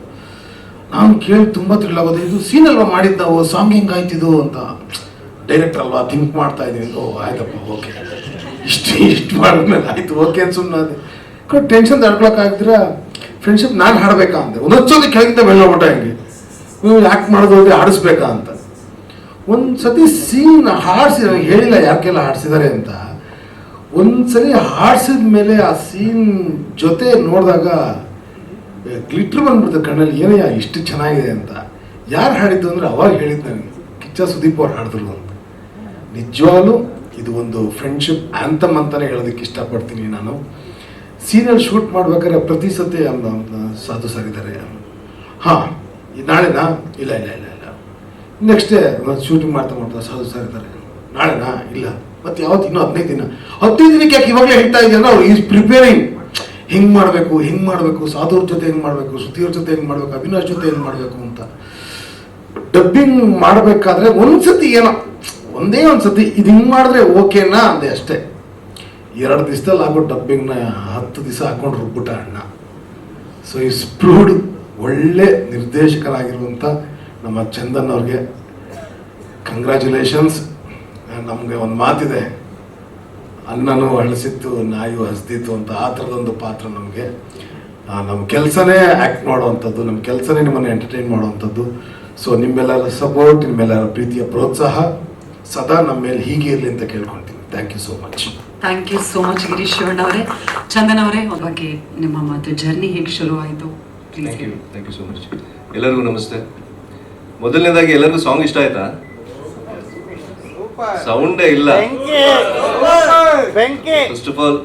ನಾನು ಕೇಳಿ ತುಂಬ ಥ್ರಿಲ್ ಆಗೋದು, ಇದು ಸೀನ್ ಅಲ್ವಾ ಮಾಡಿದ್ದು ನಾವು, ಸಾಂಗ್ ಹೆಂಗಾಯ್ತಿದು ಅಂತ. ಡೈರೆಕ್ಟರ್ ಅಲ್ವಾ ಥಿಂಕ್ ಮಾಡ್ತಾ ಇದ್ದೀನಿ. ಓ ಆಯ್ತಪ್ಪ, ಓಕೆ, ಇಷ್ಟು ಮಾಡಿದ್ಮೇಲೆ ಆಯ್ತು ಓಕೆ ಅಂತ ಸುಮ್ಮನೆ ಅದೇ ಟೆನ್ಷನ್ ತಡ್ಕೊಳಕ್ಕಾಗಿದ್ರೆ ಫ್ರೆಂಡ್ಶಿಪ್ ನಾನು ಹಾಡಬೇಕಾ ಅಂತೆ. ಒಂದೊಂದ್ಸತಿ ಕೆಳಗಿಂದ ಬೆಳ್ಳೋಗ್ಬಿಟ್ಟ ಹೆಂಗೆ ಯಾಕೆ ಮಾಡೋದು ಹೋಗಿ ಹಾಡಿಸ್ಬೇಕಾ ಅಂತ. ಒಂದು ಸತಿ ಸೀನ್ ಹಾಡಿಸಿ ಹೇಳಿಲ್ಲ ಯಾಕೆಲ್ಲ ಹಾಡಿಸಿದ್ದಾರೆ ಅಂತ. ಒಂದ್ಸಲಿ ಹಾಡಿಸಿದ ಮೇಲೆ ಆ ಸೀನ್ ಜೊತೆ ನೋಡಿದಾಗ ಗ್ಲಿಟ್ರ್ ಬಂದ್ಬಿಡ್ತದೆ ಕಣ್ಣಲ್ಲಿ, ಏನಯ್ಯ ಇಷ್ಟು ಚೆನ್ನಾಗಿದೆ ಅಂತ. ಯಾರು ಹಾಡಿದ್ದು ಅಂದರೆ ಅವಾಗ ಹೇಳಿದ್ದು ನನಗೆ, ಕಿಚ್ಚ ಸುದೀಪ್ ಅವ್ರು ಹಾಡಿದ್ರು ಅಂತ. ನಿಜವಾಗ್ಲೂ ಇದು ಒಂದು ಫ್ರೆಂಡ್ಶಿಪ್ ಆ್ಯಂಥಮ್ ಅಂತಲೇ ಹೇಳೋದಕ್ಕೆ ಇಷ್ಟಪಡ್ತೀನಿ ನಾನು. ಸೀರಿಯಲ್ ಶೂಟ್ ಮಾಡ್ಬೇಕಾದ್ರೆ ಪ್ರತಿ ಸತಿ ಸಾಧು ಸರ್ ಇದ್ದಾರೆ. ಹಾಂ ನಾಳೆನಾ? ಇಲ್ಲ ಇಲ್ಲ ಇಲ್ಲ ಇಲ್ಲ ನೆಕ್ಸ್ಟ್ ಡೇ ಶೂಟಿಂಗ್ ಮಾಡ್ತಾ ಸಾಧು ಸರ್ ಇದ್ದಾರೆ. ನಾಳೆನಾ? ಇಲ್ಲ. ಮತ್ತು ಯಾವತ್ತು ಇನ್ನೂ 15 ದಿನ. 15 ದಿನಕ್ಕೆ ಯಾಕೆ ಇವಾಗಲೇ ಹೇಳ್ತಾ ಇದ್ದೀರ? ಅವ್ರು ಈಸ್ ಪ್ರಿಪೇರಿಂಗ್. ಹಿಂಗೆ ಮಾಡಬೇಕು, ಸಾಧುವ್ರ ಜೊತೆ ಹೆಂಗೆ ಮಾಡಬೇಕು, ಶ್ರುತಿಯವ್ರ ಜೊತೆ ಹೆಂಗೆ ಮಾಡಬೇಕು, ಅವಿನಾಶ್ ಜೊತೆ ಹೆಂಗೆ ಮಾಡಬೇಕು ಅಂತ. ಡಬ್ಬಿಂಗ್ ಮಾಡಬೇಕಾದ್ರೆ ಒಂದ್ಸತಿ ಒಂದೇ ಒಂದ್ಸತಿ ಇದು ಹಿಂಗೆ ಮಾಡಿದ್ರೆ ಓಕೆನಾ ಅಂದೆ ಅಷ್ಟೇ. 2 ದಿವಸದಲ್ಲಿ ಆಗೋ ಡಬ್ಬಿಂಗ್ನ 10 ದಿವಸ ಹಾಕೊಂಡು ರುಬ್ಬಿಟ್ಟ ಅಣ್ಣ. So is proved. ಒಳ್ಳೆ ನಿರ್ದೇಶಕರಾಗಿರುವಂಥ ನಮ್ಮ ಚಂದನ್ ಅವ್ರಿಗೆ ಕಂಗ್ರ್ಯಾಚುಲೇಷನ್ಸ್. ನಮಗೆ ಒಂದು ಮಾತಿದೆ, ಅನ್ನನೂ ಅಳಿಸಿತ್ತು ನಾಯು ಹಸ್ದಿತ್ತು ಅಂತ. ಆ ಥರದೊಂದು ಪಾತ್ರ ನಮಗೆ. ನಮ್ಮ ಕೆಲಸನೇ ಆ್ಯಕ್ಟ್ ಮಾಡುವಂಥದ್ದು, ನಮ್ಮ ಕೆಲಸನೇ ನಿಮ್ಮನ್ನು ಎಂಟರ್ಟೈನ್ ಮಾಡುವಂಥದ್ದು. ಸೊ ನಿಮ್ಮೆಲ್ಲರ ಸಪೋರ್ಟ್, ನಿಮ್ಮೆಲ್ಲರ ಪ್ರೀತಿಯ ಪ್ರೋತ್ಸಾಹ ಸದಾ ನಮ್ಮ ಮೇಲೆ ಹೀಗೆ ಇರಲಿ ಅಂತ ಕೇಳ್ಕೊಳ್ತೀನಿ. Thank you so much. Thank you so much Girish Shivanna ಅವರೇ. ಚಂದನ್ ಅವರೇ, ಬಗ್ಗೆ ನಿಮ್ಮ ಮಾತು ಜರ್ನಿ ಹೇಗೆ ಶುರು ಆಯಿತು? Thank you so much. ಎಲ್ಲರಿಗೂ ನಮಸ್ತೆ. ಮೊದಲನೇದಾಗಿ ಎಲ್ಲರಿಗೂ ಸಾಂಗ್ ಇಷ್ಟ ಆಯ್ತಾ? ಸೌಂಡೇ ಇಲ್ಲ. ಫಸ್ಟ್ ಆಫ್ ಆಲ್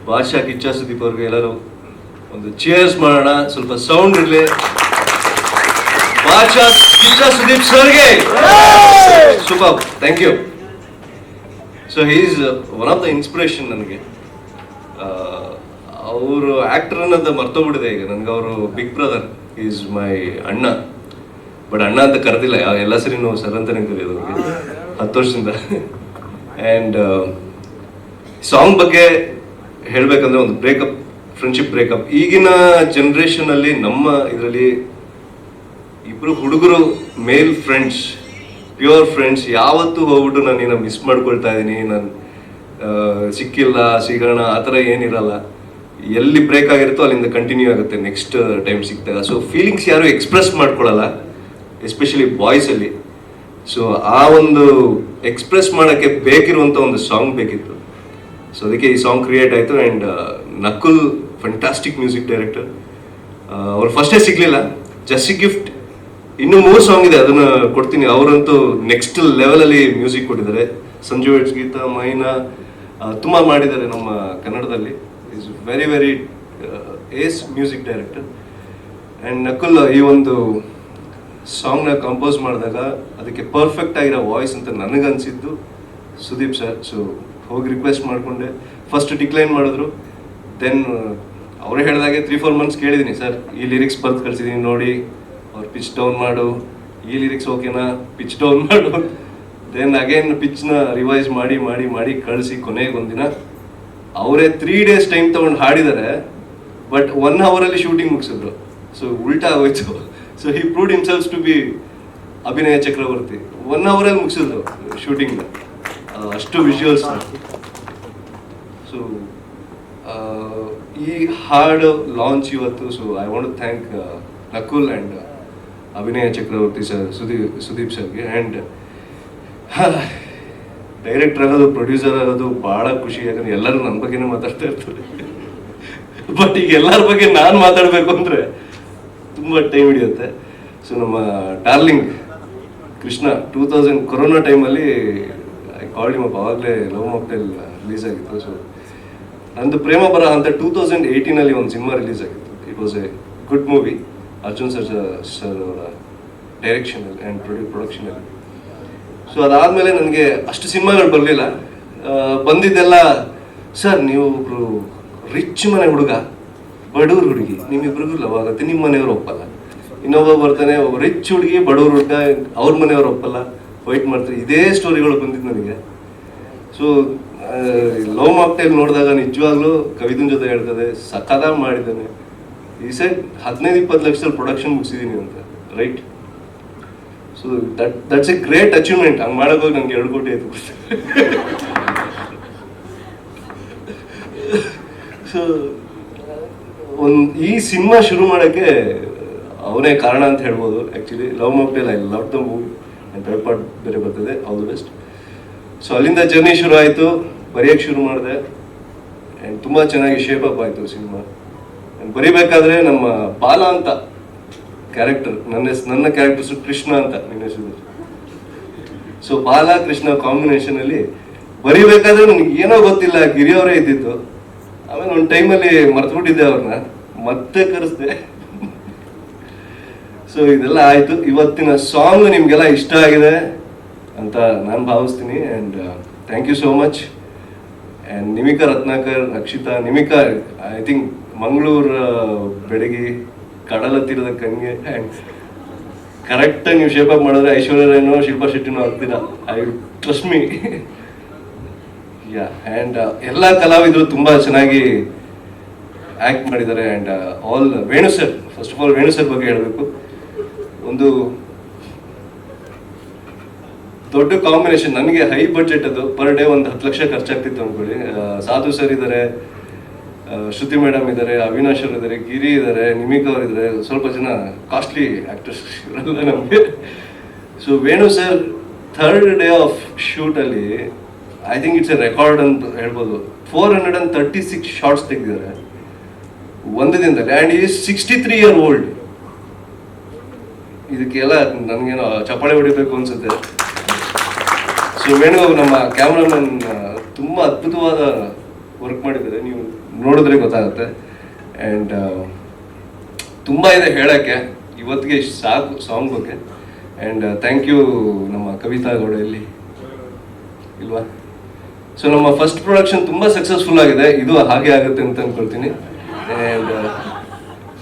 ಭಾಷಾ ಕಿಚ್ಚ ಸುದೀಪ್ ಅವ್ರಿಗೆ ಎಲ್ಲರೂ ಒಂದು ಚೇರ್ಸ್ ಮಾಡೋಣ. ಸ್ವಲ್ಪ ಸೌಂಡ್ ಇರಲಿ. ಭಾಷಾ ಕಿಚ್ಚ ಸುದೀಪ್ ಸರ್ಗೆ super, thank you. So he is one of the inspiration ನನಗೆ. ಅವರು ಆಕ್ಟರ್ ಅನ್ನೋದು ಮರ್ತೋಗ್ಬಿಟ್ಟಿದೆ ಈಗ ನನಗೆ. ಅವರು ಬಿಗ್ ಬ್ರದರ್, ಈಸ್ ಮೈ ಅಣ್ಣ. ಬಟ್ ಅಣ್ಣ ಅಂತ ಕರೆದಿಲ್ಲ, ಎಲ್ಲ ಸರಿ ನಾವು ಸರ್ ಅಂತಾನೆ ಕರೆಯೋದು ಅವ್ರಿಗೆ 10 ವರ್ಷದಿಂದ. ಆ್ಯಂಡ್ ಸಾಂಗ್ ಬಗ್ಗೆ ಹೇಳಬೇಕಂದ್ರೆ ಒಂದು ಬ್ರೇಕಪ್, ಫ್ರೆಂಡ್ಶಿಪ್ ಬ್ರೇಕಪ್. ಈಗಿನ ಜನ್ರೇಷನಲ್ಲಿ ನಮ್ಮ ಇದರಲ್ಲಿ ಇಬ್ಬರು ಹುಡುಗರು ಮೇಲ್ ಫ್ರೆಂಡ್ಸ್, ಪ್ಯೂರ್ ಫ್ರೆಂಡ್ಸ್ ಯಾವತ್ತೂ ಹೋಗ್ಬಿಟ್ಟು ನಾನು ಏನೋ ಮಿಸ್ ಮಾಡ್ಕೊಳ್ತಾ ಇದ್ದೀನಿ, ನಾನು ಸಿಕ್ಕಿಲ್ಲ ಸಿಗೋಣ ಆ ಥರ ಏನಿರಲ್ಲ. ಎಲ್ಲಿ ಬ್ರೇಕ್ ಆಗಿರುತ್ತೋ ಅಲ್ಲಿಂದ ಕಂಟಿನ್ಯೂ ಆಗುತ್ತೆ ನೆಕ್ಸ್ಟ್ ಟೈಮ್ ಸಿಕ್ತಾಗ. ಸೊ ಫೀಲಿಂಗ್ಸ್ ಯಾರು ಎಕ್ಸ್ಪ್ರೆಸ್ ಮಾಡ್ಕೊಳ್ಳಲ್ಲ, ಎಸ್ಪೆಷಲಿ ಬಾಯ್ಸಲ್ಲಿ. ಸೊ ಆ ಒಂದು ಎಕ್ಸ್ಪ್ರೆಸ್ ಮಾಡೋಕ್ಕೆ ಬೇಕಿರುವಂಥ ಒಂದು ಸಾಂಗ್ ಬೇಕಿತ್ತು. ಸೊ ಅದಕ್ಕೆ ಈ ಸಾಂಗ್ ಕ್ರಿಯೇಟ್ ಆಯಿತು. And Nakul fantastic music director. ಅವ್ರು ಫಸ್ಟೇ ಸಿಗಲಿಲ್ಲ, ಜಸ್ಟ್ ಗಿಫ್ಟ್. ಇನ್ನೂ 3 ಸಾಂಗ್ ಇದೆ, ಅದನ್ನು ಕೊಡ್ತೀನಿ. ಅವರಂತೂ ನೆಕ್ಸ್ಟ್ ಲೆವೆಲಲ್ಲಿ ಮ್ಯೂಸಿಕ್ ಕೊಟ್ಟಿದ್ದಾರೆ. ಸಂಜು ವೆಟ್ಸ್, ಗೀತಾ, ಮೈನಾ ತುಂಬ ಮಾಡಿದ್ದಾರೆ ನಮ್ಮ ಕನ್ನಡದಲ್ಲಿ. Is very very ace music director. And Nakul ಈ ಒಂದು ಸಾಂಗ್ನ ಕಂಪೋಸ್ ಮಾಡಿದಾಗ ಅದಕ್ಕೆ ಪರ್ಫೆಕ್ಟ್ ಆಗಿರೋ ವಾಯ್ಸ್ ಅಂತ ನನಗನ್ಸಿದ್ದು ಸುದೀಪ್ ಸರ್. ಸೊ ಹೋಗಿ ರಿಕ್ವೆಸ್ಟ್ ಮಾಡಿಕೊಂಡೆ. ಫಸ್ಟ್ ಡಿಕ್ಲೈನ್ ಮಾಡಿದ್ರು. ದೆನ್ ಅವರೇ ಹೇಳಿದಾಗೆ 3-4 ಮಂತ್ಸ್ ಕೇಳಿದ್ದೀನಿ, ಸರ್ ಈ ಲಿರಿಕ್ಸ್ ಬರ್ದು ಕಳಿಸಿದ್ದೀನಿ ನೋಡಿ, ಅವ್ರು ಪಿಚ್ ಡೌನ್ ಮಾಡು, ಈ ಲಿರಿಕ್ಸ್ ಓಕೆನಾ, ಪಿಚ್ ಡೌನ್ ಮಾಡು. ದೆನ್ ಅಗೇನ್ ಪಿಚ್ನ ರಿವೈಸ್ ಮಾಡಿ ಮಾಡಿ ಮಾಡಿ ಕಳಿಸಿ ಕೊನೆಗೆ ಒಂದಿನ ಅವರೇ 3 days ಟೈಮ್ ತೊಗೊಂಡು ಹಾಡಿದ್ದಾರೆ. ಬಟ್ 1 ಅವರಲ್ಲಿ ಶೂಟಿಂಗ್ ಮುಗಿಸಿದ್ರು. ಸೊ ಉಲ್ಟಾ ಆಗೋಯ್ತು. So he proved himself to be Abhinaya Chakravarthy. 1 ಅವರಲ್ಲಿ ಮುಗಿಸಿದ್ರು ಶೂಟಿಂಗ್ನ, ಅಷ್ಟು ವಿಜುವಲ್ಸ್. ಸೊ ಈ ಹಾಡು ಲಾಂಚ್ ಇವತ್ತು. So I want to thank Nakul and Abhinaya Chakravarthy sir, Sudeep ಸರ್ಗೆ. ಆ್ಯಂಡ್ ಡೈರೆಕ್ಟರ್ ಆಗೋದು, ಪ್ರೊಡ್ಯೂಸರ್ ಆಗೋದು ಭಾಳ ಖುಷಿ. ಯಾಕಂದ್ರೆ ಎಲ್ಲರೂ ನನ್ನ ಬಗ್ಗೆನೇ ಮಾತಾಡ್ತಾ ಇರ್ತಾರೆ. ಬಟ್ ಈಗ ಎಲ್ಲರ ಬಗ್ಗೆ ನಾನು ಮಾತಾಡಬೇಕು ಅಂದರೆ ತುಂಬ ಟೈಮ್ ಹಿಡಿಯುತ್ತೆ. ಸೊ ನಮ್ಮ ಡಾರ್ಲಿಂಗ್ ಕೃಷ್ಣ 2000 ಕೊರೋನಾ ಟೈಮಲ್ಲಿ ಐ ಕಾಲ್ಡ್ ಹಿಮ್ ಅಪ್. ಆವಾಗಲೇ ಲವ್ ಮಾಕ್ಟೈಲ್ ರಿಲೀಸ್ ಆಗಿತ್ತು. ಸೊ ನಂದು ಪ್ರೇಮ ಬರಹ ಅಂತ 2018 ಒಂದು ಸಿನಿಮಾ ರಿಲೀಸ್ ಆಗಿತ್ತು. It was A good movie. Arjun sir ಅವರ ಡೈರೆಕ್ಷನಲ್ಲಿ ಆ್ಯಂಡ್ ಪ್ರೊಡಕ್ಷನಲ್ಲಿ. ಸೊ ಅದಾದಮೇಲೆ ನನಗೆ ಅಷ್ಟು ಸಿನಿಮಾಗಳು ಬರಲಿಲ್ಲ. ಬಂದಿದ್ದೆಲ್ಲ, ಸರ್ ನೀವು ಒಬ್ರು ರಿಚ್ ಮನೆ ಹುಡುಗ, ಬಡವ್ರ ಹುಡುಗಿ, ನಿಮ್ಮಿಬ್ರಿಗೂ ಲವ್ ಆಗುತ್ತೆ, ನಿಮ್ಮ ಮನೆಯವರು ಒಪ್ಪಲ್ಲ. ಇನ್ನೊಬ್ಬ ಬರ್ತಾನೆ, ಒಬ್ಬ ರಿಚ್ ಹುಡುಗಿ, ಬಡವ್ರ ಹುಡುಗ, ಅವ್ರ ಮನೆಯವರು ಒಪ್ಪಲ್ಲ, ವೈಟ್ ಮಾಡ್ತಾರೆ. ಇದೇ ಸ್ಟೋರಿಗಳು ಬಂದಿದ್ದು ನನಗೆ. ಸೊ ಲವ್ ಮಾಕ್ಟೈಲ್ ನೋಡಿದಾಗ ನಿಜವಾಗ್ಲೂ ಕವಿತನ ಜೊತೆ ಹೇಳ್ತದೆ, ಸಖತ್ತಾಗಿ ಮಾಡಿದ್ದಾನೆ. ಈ ಸೈಡ್ 15-20 ಲಕ್ಷದಲ್ಲಿ ಪ್ರೊಡಕ್ಷನ್ ಮುಗಿಸಿದ್ದೀನಿ ಅಂತ, right? So that's A great achievement. ಹಂಗೆ ಮಾಡೋಕೆ ನನಗೆ 2 ಕೋಟಿ ಆಯ್ತು. ಸೊ ಈ ಸಿನಿಮಾ ಶುರು ಮಾಡೋಕ್ಕೆ ಅವನೇ ಕಾರಣ ಅಂತ ಹೇಳ್ಬೋದು. Actually love mocktail I love the movie and 3rd part ಬೇರೆ ಬರ್ತದೆ. All the best. ಸೊ ಅಲ್ಲಿಂದ ಜರ್ನಿ ಶುರು ಆಯಿತು, ಬರೆಯೋಕ್ಕೆ ಶುರು ಮಾಡಿದೆ. ಆ್ಯಂಡ್ ತುಂಬ ಚೆನ್ನಾಗಿ ಶೇಪ್ ಅಪ್ ಆಯಿತು ಸಿನಿಮಾ. ಬರಿಬೇಕಾದ್ರೆ ನಮ್ಮ ಬಾಲ ಅಂತ ಕ್ಯಾರೆಕ್ಟರ್, ನನ್ನ ಕ್ಯಾರೆಕ್ಟರ್ಸು ಕೃಷ್ಣ ಅಂತ ನಿನ್ನ ಹೆಸರು. ಸೊ ಬಾಲ ಕೃಷ್ಣ ಕಾಂಬಿನೇಷನಲ್ಲಿ ಬರಿಬೇಕಾದ್ರೆ ನನಗೆ ಏನೋ ಗೊತ್ತಿಲ್ಲ, ಗಿರಿಯವರೇ ಇದ್ದಿದ್ದು. ಆಮೇಲೆ ಒಂದು ಟೈಮಲ್ಲಿ ಮರ್ತ್ಬಿಟ್ಟಿದ್ದೆ ಅವ್ರನ್ನ, ಮತ್ತೆ ಕರೆಸ್ದೆ. ಸೊ ಇದೆಲ್ಲ ಆಯಿತು. ಇವತ್ತಿನ ಸಾಂಗ್ ನಿಮಗೆಲ್ಲ ಇಷ್ಟ ಆಗಿದೆ ಅಂತ ನಾನು ಭಾವಿಸ್ತೀನಿ. And thank you so much. And Nimika Ratnakar, Akshita, Nimika I think Mangaluru ಬೆಡಗಿ, ಕಡಲ ತೀರದ ಕಂಗೆ, ಆ್ಯಂಡ್ ಕರೆಕ್ಟಾಗಿ ನೀವು ಶೇಪ್ ಅಪ್ ಮಾಡಿದ್ರೆ ಐಶ್ವರ್ಯ ರಾಯ್ನೋ ಶಿಲ್ಪಾ ಶೆಟ್ಟಿನೋ ಆಗ್ತೀರಾ. I trust me. Yeah, and ಎಲ್ಲ ಕಲಾವಿದರು ತುಂಬ ಚೆನ್ನಾಗಿ ಆ್ಯಕ್ಟ್ ಮಾಡಿದ್ದಾರೆ. And all Venu sir, first of all Venu sir ಬಗ್ಗೆ ಹೇಳಬೇಕು. ಒಂದು ದೊಡ್ಡ ಕಾಂಬಿನೇಷನ್. ನನಗೆ ಹೈ ಬಡ್ಜೆಟ್ ಅದು, ಪರ್ ಡೇ ಒಂದು 10 ಲಕ್ಷ ಖರ್ಚಾಗ್ತಿತ್ತು ಅಂದ್ಕೊಳ್ಳಿ. ಸಾಧು ಸರ್ ಇದ್ದಾರೆ, ಶ್ರುತಿ ಮೇಡಮ್ ಇದ್ದಾರೆ, ಅವಿನಾಶ್ ಅವರು ಇದ್ದಾರೆ, ಗಿರಿ ಇದ್ದಾರೆ, ನಿಮಿಕಾ ಅವರು ಇದ್ದಾರೆ, ಸ್ವಲ್ಪ ಜನ ಕಾಸ್ಟ್ಲಿ ಆ್ಯಕ್ಟರ್ಸ್ ಇರಲ್ಲ ನಮಗೆ. So Venu sir 3rd day of ಶೂಟಲ್ಲಿ I think it's a record ಅಂತ ಹೇಳ್ಬೋದು. 436 ಶಾರ್ಟ್ಸ್ ತೆಗೆದಿದ್ದಾರೆ ಒಂದು ದಿನದಲ್ಲಿ. And is 63 year old. ಇದಕ್ಕೆಲ್ಲ ನನಗೇನೋ ಚಪ್ಪಾಳೆ ಹೊಡಿಬೇಕು ಅನ್ಸುತ್ತೆ. ಸೊ ವೇಣು ನಮ್ಮ ಕ್ಯಾಮ್ರಾಮನ್ ತುಂಬ ಅದ್ಭುತವಾದ ವರ್ಕ್ ಮಾಡಿದ್ದಾರೆ, ನೀವು ನೋಡಿದ್ರೆ ಗೊತ್ತಾಗುತ್ತೆ. ಆ್ಯಂಡ್ ತುಂಬ ಇದೆ ಹೇಳೋಕ್ಕೆ, ಇವತ್ತಿಗೆ ಇಷ್ಟು ಸಾಕು ಸಾಂಗ್ ಬಗ್ಗೆ. ಆ್ಯಂಡ್ ಥ್ಯಾಂಕ್ ಯು ನಮ್ಮ ಕವಿತಾ ಗೌಡ ಇಲ್ಲಿ ಇಲ್ವಾ. ಸೊ ನಮ್ಮ ಫಸ್ಟ್ ಪ್ರೊಡಕ್ಷನ್ ತುಂಬ ಸಕ್ಸಸ್ಫುಲ್ ಆಗಿದೆ, ಇದು ಹಾಗೆ ಆಗುತ್ತೆ ಅಂತ ಅಂದ್ಕೊಳ್ತೀನಿ. ಆ್ಯಂಡ್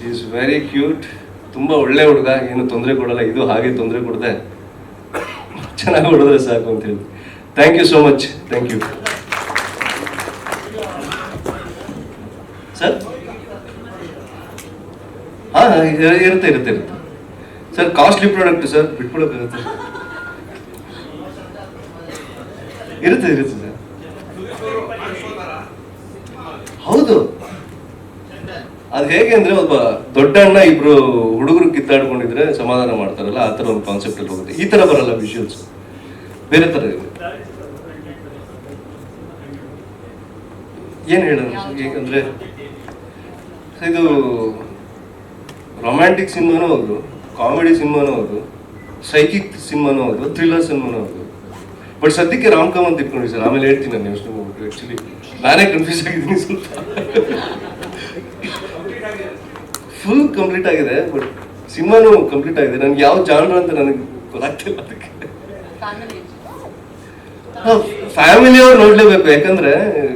ಈಸ್ ವೆರಿ ಕ್ಯೂಟ್, ತುಂಬ ಒಳ್ಳೆ ಹುಡುಗ, ಏನು ತೊಂದರೆ ಕೊಡಲ್ಲ. ಇದು ಹಾಗೆ ತೊಂದರೆ ಕೊಡದೆ ಚೆನ್ನಾಗಿ ಹೊಡೆದ್ರೆ ಸಾಕು ಅಂತ ಹೇಳಿ. Thank you so much. Thank you sir. ಹಾಂ, ಇರುತ್ತೆ ಇರುತ್ತೆ ಇರುತ್ತೆ ಸರ್. ಕಾಸ್ಟ್ಲಿ ಪ್ರಾಡಕ್ಟ್ ಸರ್, ಬಿಟ್ಕೊಡೋಕ್ಕಾಗುತ್ತೆ. ಇರುತ್ತೆ ಇರುತ್ತೆ ಸರ್. ಹೌದು, ಅದು ಹೇಗೆ ಅಂದ್ರೆ ಒಬ್ಬ ದೊಡ್ಡ ಅಣ್ಣ ಇಬ್ರು ಹುಡುಗರು ಕಿತ್ತಾಡ್ಕೊಂಡಿದ್ರೆ ಸಮಾಧಾನ ಮಾಡ್ತಾರಲ್ಲ, ಆ ಥರ ಒಂದು ಕಾನ್ಸೆಪ್ಟ್ ಅಲ್ಲಿ ಹೋಗುತ್ತೆ. ಈ ತರ ಬರಲ್ಲ ವಿಜುವಲ್ಸ್, ಬೇರೆ ತರ ಇದೆ. ಏನ್ ಹೇಳೋಣ ಅಂದ್ರೆ, ಇದು ರೊಮ್ಯಾಂಟಿಕ್ ಸಿನಿಮಾನೂ ಹೌದು, ಕಾಮಿಡಿ ಸಿನಿಮಾನೂ ಹೌದು, ಸೈಕಿಕ್ ಸಿನಿಮಾನೂ ಹೌದು, ಥ್ರಿಲ್ಲರ್ ಸಿನಿಮಾನೂ ಹೌದು. ಬಟ್ ಸದ್ಯಕ್ಕೆ ರಾಮ್ ಕಾಮ್ ಅಂತ ಇಟ್ಕೊಂಡ್ವಿ ಸರ್, ಆಮೇಲೆ ಹೇಳ್ತೀನಿ ನಾನು ಯೋಚನೆ ಮಾಡ್ಬಿಟ್ಟು. ಆಕ್ಚುಲಿ ನಾನೇ ಕನ್ಫ್ಯೂಸ್ ಆಗಿದ್ದೀನಿ ಸ್ವಲ್ಪ. ಫುಲ್ ಕಂಪ್ಲೀಟ್ ಆಗಿದೆ, ಬಟ್ ಸಿನಿಮಾನು ಕಂಪ್ಲೀಟ್ ಆಗಿದೆ. ನನ್ಗೆ ಯಾವ ಜಾನ್ರ ಅಂತ ನನಗೆ ಗೊತ್ತಾಗ್ತಿಲ್ಲ. ಅದಕ್ಕೆ ಫ್ಯಾಮಿಲಿ ಅವ್ರು ನೋಡ್ಲೇಬೇಕು, ಯಾಕಂದ್ರೆ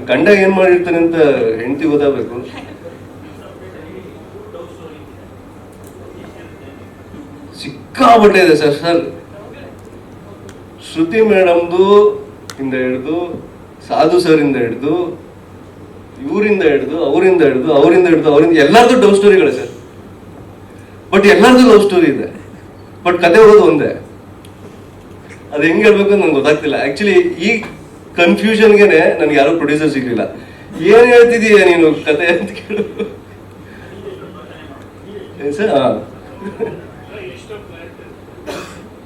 ಗಂಡ ಏನ್ ಮಾಡಿರ್ತಾನೆ ಅಂತ ಹೆಂಡತಿ ಗೊತ್ತಾಗಬೇಕು. ಸಿಕ್ಕಾಪಟ್ಟೆ ಇದೆ ಸರ್. ಸರ್ ಶ್ರುತಿ ಮೇಡಮ್ದು ಇಂದ ಹಿಡಿದು, ಸಾಧು ಸರ್ ಇಂದ ಹಿಡಿದು, ಇವರಿಂದ ಹಿಡಿದು, ಅವರಿಂದ ಎಲ್ಲರದು ಲವ್ ಸ್ಟೋರಿಗಳೇ ಸರ್. ಬಟ್ ಎಲ್ಲರದು ಲವ್ ಸ್ಟೋರಿ ಇದೆ, ಬಟ್ ಕತೆ ಹೋಗೋದು ಒಂದೇ. ಅದು ಹೆಂಗ್ ಹೇಳ್ಬೇಕು ಅಂತ ನಂಗೆ ಗೊತ್ತಾಗ್ತಿಲ್ಲ. ಆಕ್ಚುಲಿ ಈ ಕನ್ಫ್ಯೂಷನ್ಗೆನೆ ನನ್ಗೆ ಯಾರು ಪ್ರೊಡ್ಯೂಸರ್ ಸಿಗ್ಲಿಲ್ಲ. ಏನ್ ಹೇಳ್ತಿದೀಯ ನೀನು ಕತೆ ಅಂತ ಕೇಳು ಸರ್.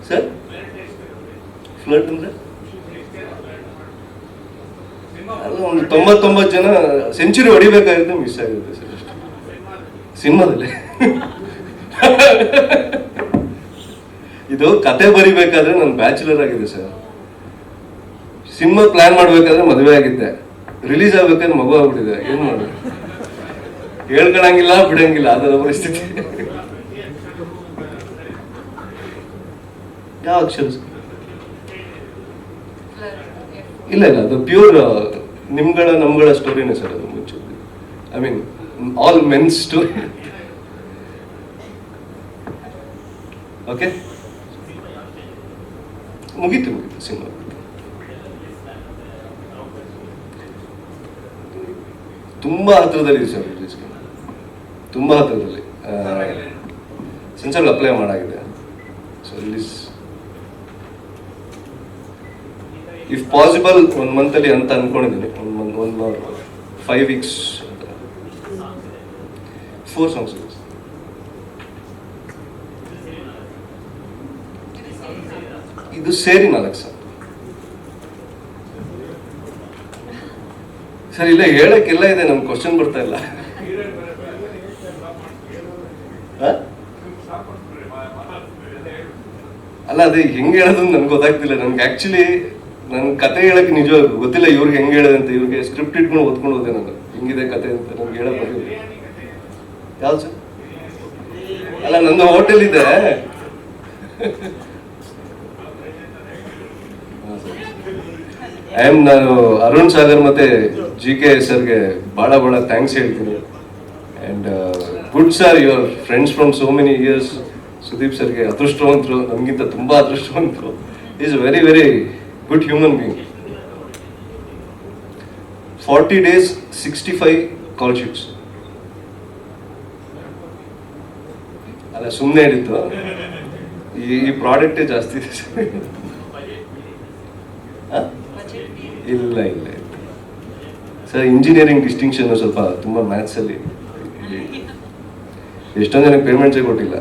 ಸರ್ ಫ್ಲಡ್ ಅಂದ್ರೆ ಅಲ್ಲ, ಒಂದು 99 ಜನ ಸೆಂಚುರಿ ಹೊಡಿಬೇಕಾಗುತ್ತೆ, ಮಿಸ್ ಆಗುತ್ತೆ ಸರ್ ಅಷ್ಟು ಸಿನಿಮಾದಲ್ಲಿ. ಇದು ಕತೆ ಬರಿಬೇಕಾದ್ರೆ ನಾನು ಬ್ಯಾಚುಲರ್ ಆಗಿದೆ ಸರ್. ಸಿನಿಮಾ ಪ್ಲಾನ್ ಮಾಡ್ಬೇಕಾದ್ರೆ ಮದುವೆ ಆಗಿದ್ದೆ, ರಿಲೀಸ್ ಆಗ್ಬೇಕಾದ್ರೆ ಮಗು ಆಗ್ಬಿಟ್ಟಿದೆ. ಏನ್ ಮಾಡೋದು, ಹೇಳ್ಕೊಳಂಗಿಲ್ಲ ಬಿಡಂಗಿಲ್ಲ, ಅದರ ಪರಿಸ್ಥಿತಿ. ಯಾವ ಅಕ್ಷರ? ಇಲ್ಲ ಇಲ್ಲ, ಅದು ಪ್ಯೂರ್ ನಮ್ಗಳ ಸ್ಟೋರಿನೇ ಸರ್. ಅದು ಮುಂಚೆ I mean all men's story. Okay, ಮುಗೀತು ಸಿನಿಮಾ. ತುಂಬಾ ಹತ್ರದಲ್ಲಿ ಸರ್, ರಿಲೀಸ್ಗೆ ತುಂಬಾ ಹತ್ರದಲ್ಲಿ. ಸೆನ್ಸರ್ ಅಪ್ಲೈ ಮಾಡಾಗಿದೆ. So release if possible 1 month ಅಲ್ಲಿ ಅಂತ ಅನ್ಕೊಂಡಿದ್ದೀನಿ. 5 weeks ಅಂತ. 4 songs. ಇದು ಸೇರಿ 4 ಸರ್. ಸರ್ ಇಲ್ಲ, ಹೇಳಕ್ಕೆಲ್ಲ ಇದೆ, ನಮ್ಗೆ ಕ್ವಶನ್ ಬರ್ತಾ ಇಲ್ಲ. ಅಲ್ಲ, ಅದೇ ಹೆಂಗ್ ಹೇಳೋದು ನನ್ಗೆ ಗೊತ್ತಾಗ್ತಿಲ್ಲ. ನನ್ಗೆ ಆಕ್ಚುಲಿ ನನ್ ಕತೆ ಹೇಳಕ್ ನಿಜವಾಗ ಗೊತ್ತಿಲ್ಲ ಇವ್ರಿಗೆ ಹೆಂಗ್ ಹೇಳದಂತ. ಇವ್ರಿಗೆ ಸ್ಕ್ರಿಪ್ಟ್ ಇಟ್ಕೊಂಡು ಓದ್ಕೊಂಡು ಹೋದೆ ನಾನು, ಹಿಂಗಿದೆ ಕತೆ ಅಂತ ನನ್ಗೆ ಹೇಳಕ್ ಬರ್ಲಿಲ್ಲ. ಯಾವ್ದು ಸರ್? ಅಲ್ಲ, ನಂದು ಹೋಟೆಲ್ ಇದೆ. ನಾನು ಅರುಣ್ ಸಾಗರ್ ಮತ್ತೆ GK ಸರ್ಗೆ ಬಹಳ ಥ್ಯಾಂಕ್ಸ್ ಹೇಳ್ತೀನಿ. And good sir, your friends from so many years. Sudeep ಸರ್ಗೆ ಅದೃಷ್ಟವಂತರು, ನಮಗಿಂತ ತುಂಬ ಅದೃಷ್ಟವಂತರು. Is very very good human being. 40 days 65 call sheets ಅಲ್ಲ, ಸುಮ್ಮನೆ ಹೇಳಿದ್ದು. ಈ ಪ್ರಾಡಕ್ಟೇ ಜಾಸ್ತಿ ಇದೆ ಸರ್. ಇಲ್ಲ ಇಲ್ಲ ಸರ್, ಇಂಜಿನಿಯರಿಂಗ್ ಡಿಸ್ಟಿಂಕ್ಷನ್ ಸ್ವಲ್ಪ ತುಂಬ ಮ್ಯಾಥ್ಸಲ್ಲಿ. ಎಷ್ಟೊಂದು ಜನಕ್ಕೆ ಪೇಮೆಂಟ್ಸೇ ಕೊಟ್ಟಿಲ್ಲ.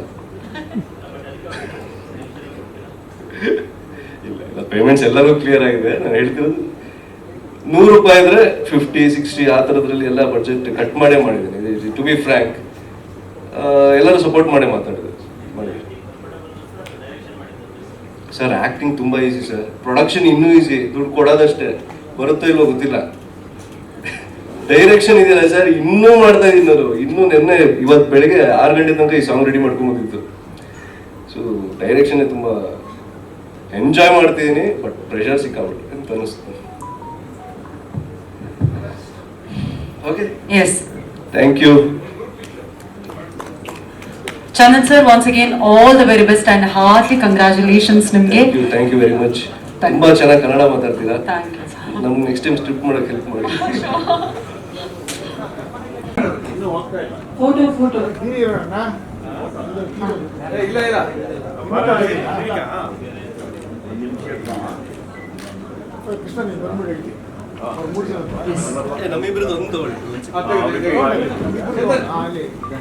ಇಲ್ಲ ಪೇಮೆಂಟ್ಸ್ ಎಲ್ಲರೂ ಕ್ಲಿಯರ್ ಆಗಿದೆ. ನಾನು ಹೇಳ್ತಿರೋದು ₹100 ಇದ್ರೆ 50, 60 ಆ ಥರದ್ರಲ್ಲಿ ಎಲ್ಲ ಬಡ್ಜೆಟ್ ಕಟ್ ಮಾಡೇ ಮಾಡಿದ್ದೀನಿ. ಟು ಬಿ ಫ್ರ್ಯಾಂಕ್, ಎಲ್ಲರೂ ಸಪೋರ್ಟ್ ಮಾಡೇ ಮಾತಾಡಿದೆ. ಸರ್ ಆ್ಯಕ್ಟಿಂಗ್ ತುಂಬ ಈಸಿ ಸರ್, ಪ್ರೊಡಕ್ಷನ್ ಇನ್ನೂ ಈಸಿ, ದುಡ್ಡು ಕೊಡೋದಷ್ಟೇ, ಬರುತ್ತೋ ಇಲ್ವೋ ಗೊತ್ತಿಲ್ಲ. ಡೈರೆಕ್ಷನ್ ಇದೆಯಲ್ಲ ಸರ್, ಇನ್ನೂ ಮಾಡ್ತಾ ಇದ್ದೀನಿ ನಾನು. ಇನ್ನೂ ನೆನ್ನೆ ಇವತ್ತು ಬೆಳಗ್ಗೆ 6 ಗಂಟೆ ತನಕ ಈ ಸಾಂಗ್ ರೆಡಿ ಮಾಡ್ಕೊಂಡ್ಬಂದಿದ್ದು. ಸೊ ಡೈರೆಕ್ಷನ್ನೇ ತುಂಬ ಎಂಜಾಯ್ ಮಾಡ್ತಿದ್ದೀನಿ, ಬಟ್ ಪ್ರೆಷರ್ ಸಿಕ್ಕಾಬಿಟ್ಟು ಅಂತ ಅನಿಸ್ತು. Okay, yes, thank you. Chandan sir, once again all the very best and heartily congratulations ನಿಮಗೆ. Thank you very much. ತುಂಬಾ ಚೆನ್ನಾಗಿ ಕನ್ನಡ ಮಾತಾಡ್ತೀರಾ. Thank you. ನಮ್ಗೆ ನೆಕ್ಸ್ಟ್ ಟೈಮ್ ಸ್ಟ್ರಿಪ್ ಮಾಡಕ್ಕೆ ಹೆಲ್ಪ್ ಮಾಡಿ. ಫೋಟೋ ನಮ್ಮಿಬ್ರದ್ದು ಒಂದು